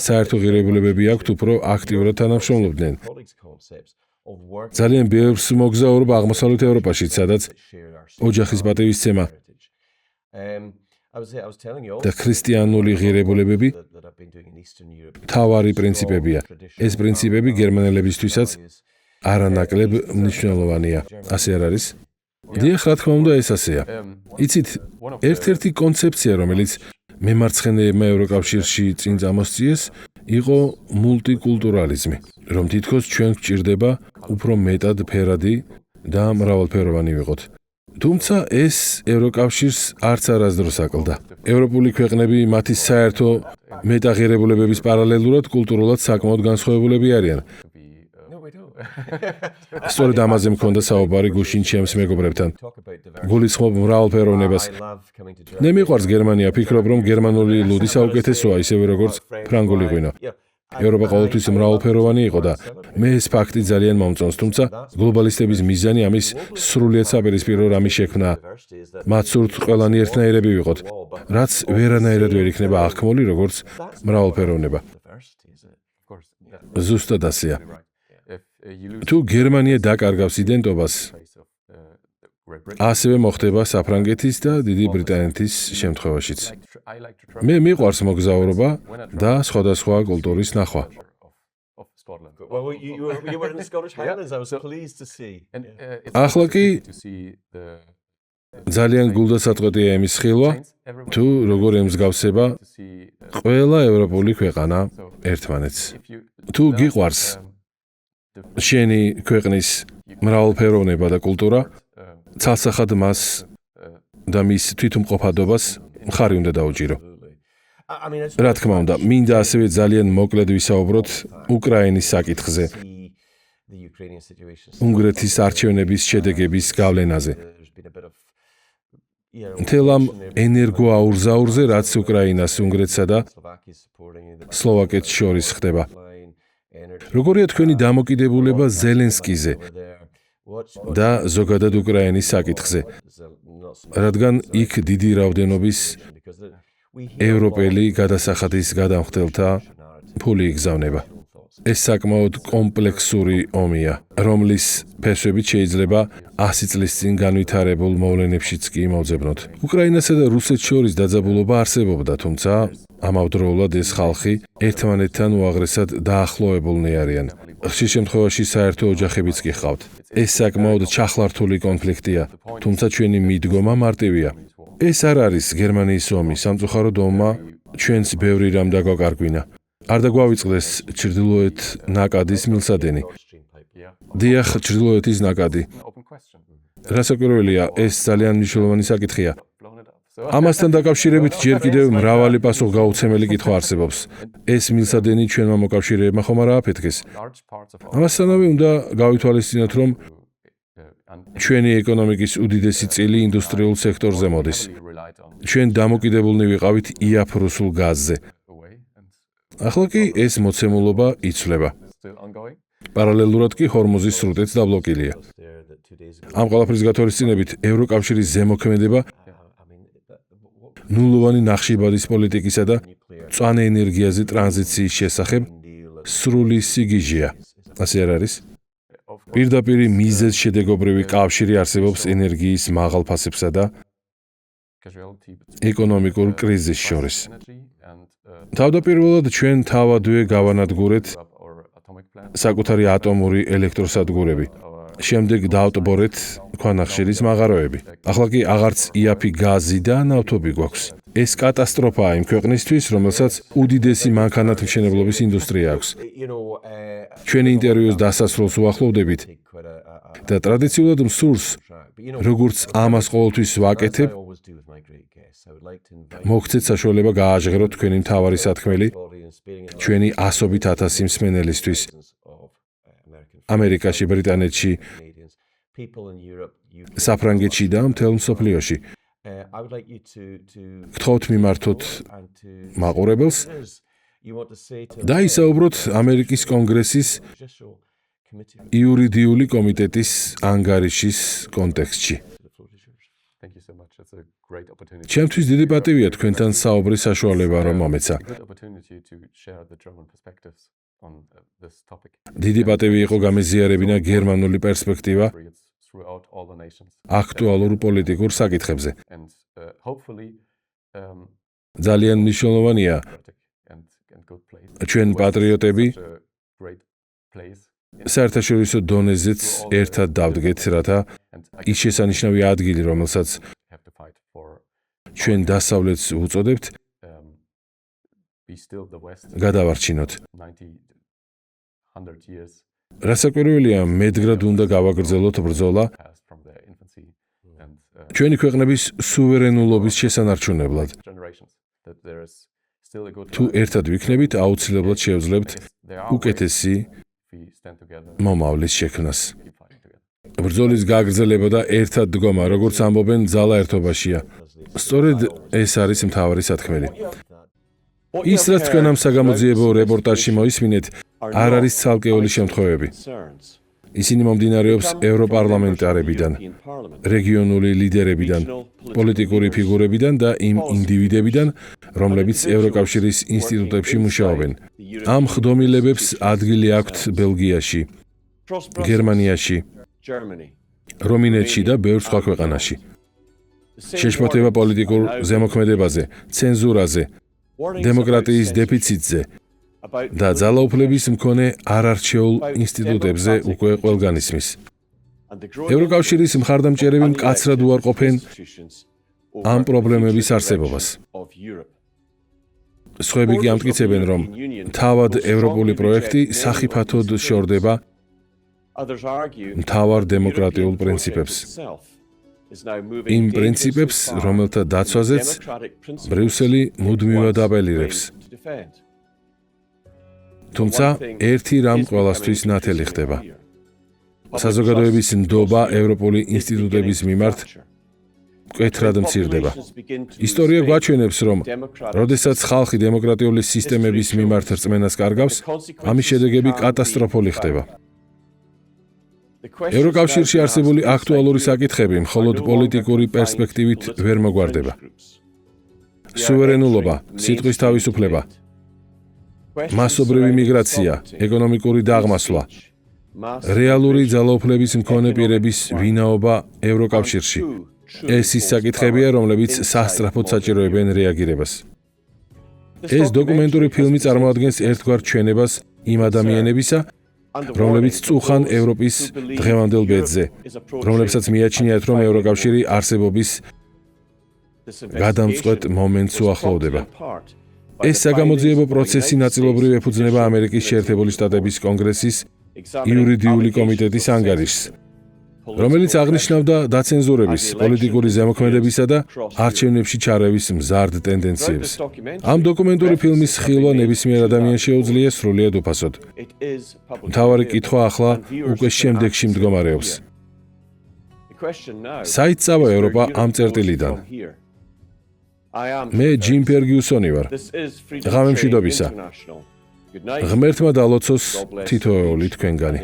Speaker 1: საერთო ღირებულებები აქვთ, უფრო აქტიურად თანამშრომლობდნენ. ძალიან ბევრს მოგზაურობ აღმოსავლეთ ევროპაში, სადაც ოჯახის პატივისცემა და ქრისტიანული ღირებულებები მთავარი პრინციპებია. ეს პრინციპები გერმანელებისთვისაც არანაკლებ მნიშვნელოვანია. ასე არ არის? დიახ, რა თქმა უნდა, ეს ასეა. იცით, ერთ-ერთი კონცეფცია, რომელიც მემარცხენეებმა ევროკავშირში წინ წამოსწიეს, იყო მულტიკულტურალიზმი, რომ თითქოს ჩვენ გვჭირდება უფრო მეტად ფერადი და მრავალფეროვანი ვიყოთ. თუმცა ეს ევროკავშირს არც არასდროს აკლდა. ევროპული ქვეყნები მათი საერთო მეტაღირებულებების პარალელურად კულტურულად საკმაოდ განსხვავებულები არიან. სწორედ ამაზე მქონდა საუბარი გუშინ ჩემს მეგობრებთან. გულისხმობ მრავალფეროვნებას. მე მიყვარს გერმანია, ფიქრობ, რომ გერმანული ლუდი საუკეთესოა, ისევე როგორც ფრანგული ღვინო. ევროპა ყოველთვის მრავალფეროვანი იყო და მე ეს ფაქტი ძალიან მომწონს, თუმცა გლობალისტების მიზანი ამის სრულიად საპირისპირო რამის შექმნა. მათ სურთ ყველანი ერთნაირები ვიყოთ, რაც ვერანაირად ვერ იქნება აღქმული, როგორც მრავალფეროვნება. ზუსტად ასეა. თუ გერმანია დაკარგავს იდენტობას, ასევე მოხდება საფრანგეთის და დიდი ბრიტანეთის შემთხვევაშიც. მე მიყვარს მოგზაურობა და სხვადასხვა კულტურის ნახვა. ახლა კი ძალიან გულდასაწყვეტია იმის ხილვა, თუ როგორ ემსგავსება ყველა ევროპული ქვეყანა ერთმანეთს. თუ გიყვარს შენი ქვეყნის მრავალფეროვნება და კულტურა, ცალსახად მას და მის თვითმყოფადობას მხარი უნდა დაუჭირო. რა თქმა უნდა, მინდა ასევე ძალიან მოკლედ ვისაუბროთ უკრაინის საკითხზე, უნგრეთის არჩევნების შედეგების გავლენაზე. მთელ ამ ენერგოაურზაურზე, რაც უკრაინას, უნგრეთსა და სლოვაკეთს შორის ხდება. როგორია თქვენი დამოკიდებულება ზელენსკიზე და ზოგადად უკრაინის საკითხზე, რადგან იქ დიდი რაოდენობის ევროპელი გადასახადის გადამხდელთა ფული იგზავნება. ეს საკმაოდ კომპლექსური ომია, რომლის ფესვებით შეიძლება 100 წლის წინ განვითარებულ მოვლენებშიც კი მოვძებნოთ. უკრაინასა და რუსეთს შორის დაძაბულობა არსებობდა, თუმცა ამავდროულად ეს ხალხი ერთმანეთთან უაღრესად დაახლოებულნი არიან. ხშირ შემთხვევაში საერთო ოჯახებიც კი ჰყავთ. ეს საკმაოდ ჩახლართული კონფლიქტია, თუმცა ჩვენი მიდგომა მარტივია. ეს არ არის გერმანიის ომი, სამწუხაროდ ომმა ჩვენს ბევრი რამ დაგვაკარგვინა. არ დაგვავიწყდეს ჩრდილოეთ ნაკადის მილსადენი. დიახ, ჩრდილოეთის ნაკადი. რასაკვირველია, ეს ძალიან მნიშვნელოვანი საკითხია. ამასთან დაკავშირებით ჯერ კიდევ მრავალი პასუხგაუცემელი კითხვა არსებობს. ეს მილსადენი ჩვენმა მოკავშირეებმა ხომ არ ააფეთქეს? ამასთანავე უნდა გავითვალისწინოთ, რომ ჩვენი ეკონომიკის უდიდესი წილი ინდუსტრიულ სექტორზე მოდის. ჩვენ დამოკიდებულნი ვიყავით იაფ-რუსულ გაზზე. ახლა კი ეს მოცემულობა იცვლება. პარალელურად კი ჰორმუზის სრუტეც დაბლოკილია. ამ ყველაფრის გათვალისწინებით ევროკავშირის ზემოქმედება ნულოვანი ნახშირბადის პოლიტიკისა და მწვანე ენერგიაზე ტრანზიციის შესახებ სრული სიგიჟეა. ასე არ არის? პირდაპირ მიზეზ შედეგობრივი კავშირი არსებობს ენერგიის მაღალ ფასებსა და ეკონომიკურ კრიზისს შორის. თავდაპირველად ჩვენ თავადვე გავანადგურეთ საკუთარი ატომური ელექტროსადგურები. შემდეგ დავტბორეთ ქვანახშირის მაღაროები. ახლა კი აღარც იაფი გაზი და ნავთობი გვაქვს. ეს კატასტროფაა იმ ქვეყნისთვის, რომელსაც უდიდესი მანქანათმშენებლობის ინდუსტრია აქვს. ჩვენი ინტერვიუს დასასრულს უახლოვდებით და ტრადიციულად მსურს, როგორც ამას ყოველთვის ვაკეთებ, მოგცეთ საშუალება გააჟღეროთ თქვენი მთავარი სათქმელი ჩვენი ასობით ათასი მსმენელისთვის. ამერიკაში, ბრიტანეთში, საფრანგეთში და მთელ მსოფლიოში. გთხოვთ მიმართოთ მაყურებელს და ისაუბროთ ამერიკის კონგრესის იურიდიული კომიტეტის ანგარიშის კონტექსტში. ჩემთვის დიდი პატივია თქვენთან საუბრის საშუალება რომ მომეცა. დიდი პატივი იყო გამეზიარებინა გერმანული პერსპექტივა აქტუალურ პოლიტიკურ საკითხებზე. ძალიან მნიშვნელოვანია ჩვენ პატრიოტები საერთაშორისო დონეზეც ერთად დავდგეთ, რათა ის შესანიშნავი ადგილი, რომელსაც ჩვენ დასავლეთს ვუწოდებთ, გადავარჩინოთ. რასაკვირველია, მედგრად უნდა გავაგრძელოთ ბრძოლა ჩვენი ქვეყნების სუვერენულობის შესანარჩუნებლად. თუ ერთად ვიქნებით, აუცილებლად შევძლებთ უკეთესი მომავლის შექმნას. ბრძოლის გაგრძელება და ერთად დგომა, როგორც ამბობენ, ძალა ერთობაშია. სწორედ ეს არის მთავარი სათქმელი. ის, რაც თქვენ ამ საგამოძიებო რეპორტაჟში მოისმინეთ, არ არის ცალკეული შემთხვევები. ისინი მომდინარეობს ევროპარლამენტარებიდან, რეგიონული ლიდერებიდან, პოლიტიკური ფიგურებიდან და იმ ინდივიდებიდან, რომლებიც ევროკავშირის ინსტიტუტებში მუშაობენ. ამ ხდომილებებს ადგილი აქვთ ბელგიაში, გერმანიაში, რომინეთში და ბევრ სხვა ქვეყანაში. შეშფოთება პოლიტიკურ ზემოქმედებაზე, ცენზურაზე, დემოკრატიის დეფიციტზე და ძალაუფლების მქონე არარჩეულ ინსტიტუტებზე უკვე ყველგან ისმის. ევროკავშირის მხარდამჭერები მკაცრად უარყოფენ ამ პრობლემების არსებობას. სხვები კი ამტკიცებენ, რომ თავად ევროპული პროექტი სახიფათოდ შორდება მთავარ დემოკრატიულ პრინციპებს. იმ პრინციპებს, რომელთა დაცვაზეც ბრიუსელი მუდმივად აპელირებს. თუმცა ერთი რამ ყველასთვის ნათელი ხდება. საზოგადოების ნდობა ევროპული ინსტიტუტების მიმართ მკვეთრად მცირდება. ისტორია გვაჩვენებს, რომ როდესაც ხალხი დემოკრატიული სისტემების მიმართ რწმენას კარგავს, ამის შედეგები კატასტროფული ხდება. ევროკავშირში არსებული აქტუალური საკითხები მხოლოდ პოლიტიკური პერსპექტივით ვერ მოგვარდება. სუვერენულობა, სიტყვის თავისუფლება, მასობრივი მიგრაცია, ეკონომიკური დაღმასვლა, რეალური ძალაუფლების მქონე პირების ვინაობა ევროკავშირში. ეს ის საკითხებია, რომლებიც სასწრაფოდ საჭიროებენ რეაგირებას. ეს დოკუმენტური ფილმი წარმოადგენს ერთგვარ ჩვენებას იმ ადამიანებისა, რომლებიც წუხან ევროპის დღევანდელ ბედზე, რომლებსაც მიაჩნიათ, რომ ევროკავშირი არსებობის გადამწყვეტ მომენტს უახლოვდება. ეს საგამოძიებო პროცესი ნაწილობრივ ეფუძნება ამერიკის შეერთებული შტატების კონგრესის იურიდიული კომიტეტის ანგარიშს, რომელიც აღნიშნავდა დაცენზურების, პოლიტიკური ზემოქმედებისა და არჩევნებში ჩარევის მზარდ ტენდენციებს. ამ დოკუმენტური ფილმის ხილვა ნებისმიერ ადამიანს შეუძლია სრულიად უფასოდ. მთავარი კითხვა ახლა უკვე შემდეგში მდგომარეობს. საით წავა ევროპა ამ წერტილიდან? მე ჯიმ ფერგიუსონი ვარ. ღამე მშვიდობისა. ღმერთმა დალოცოს თითოეული თქვენგანი.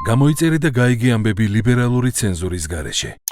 Speaker 1: გამოიწერე და გაიგე ამბები ლიბერალური ცენზურის გარეშე.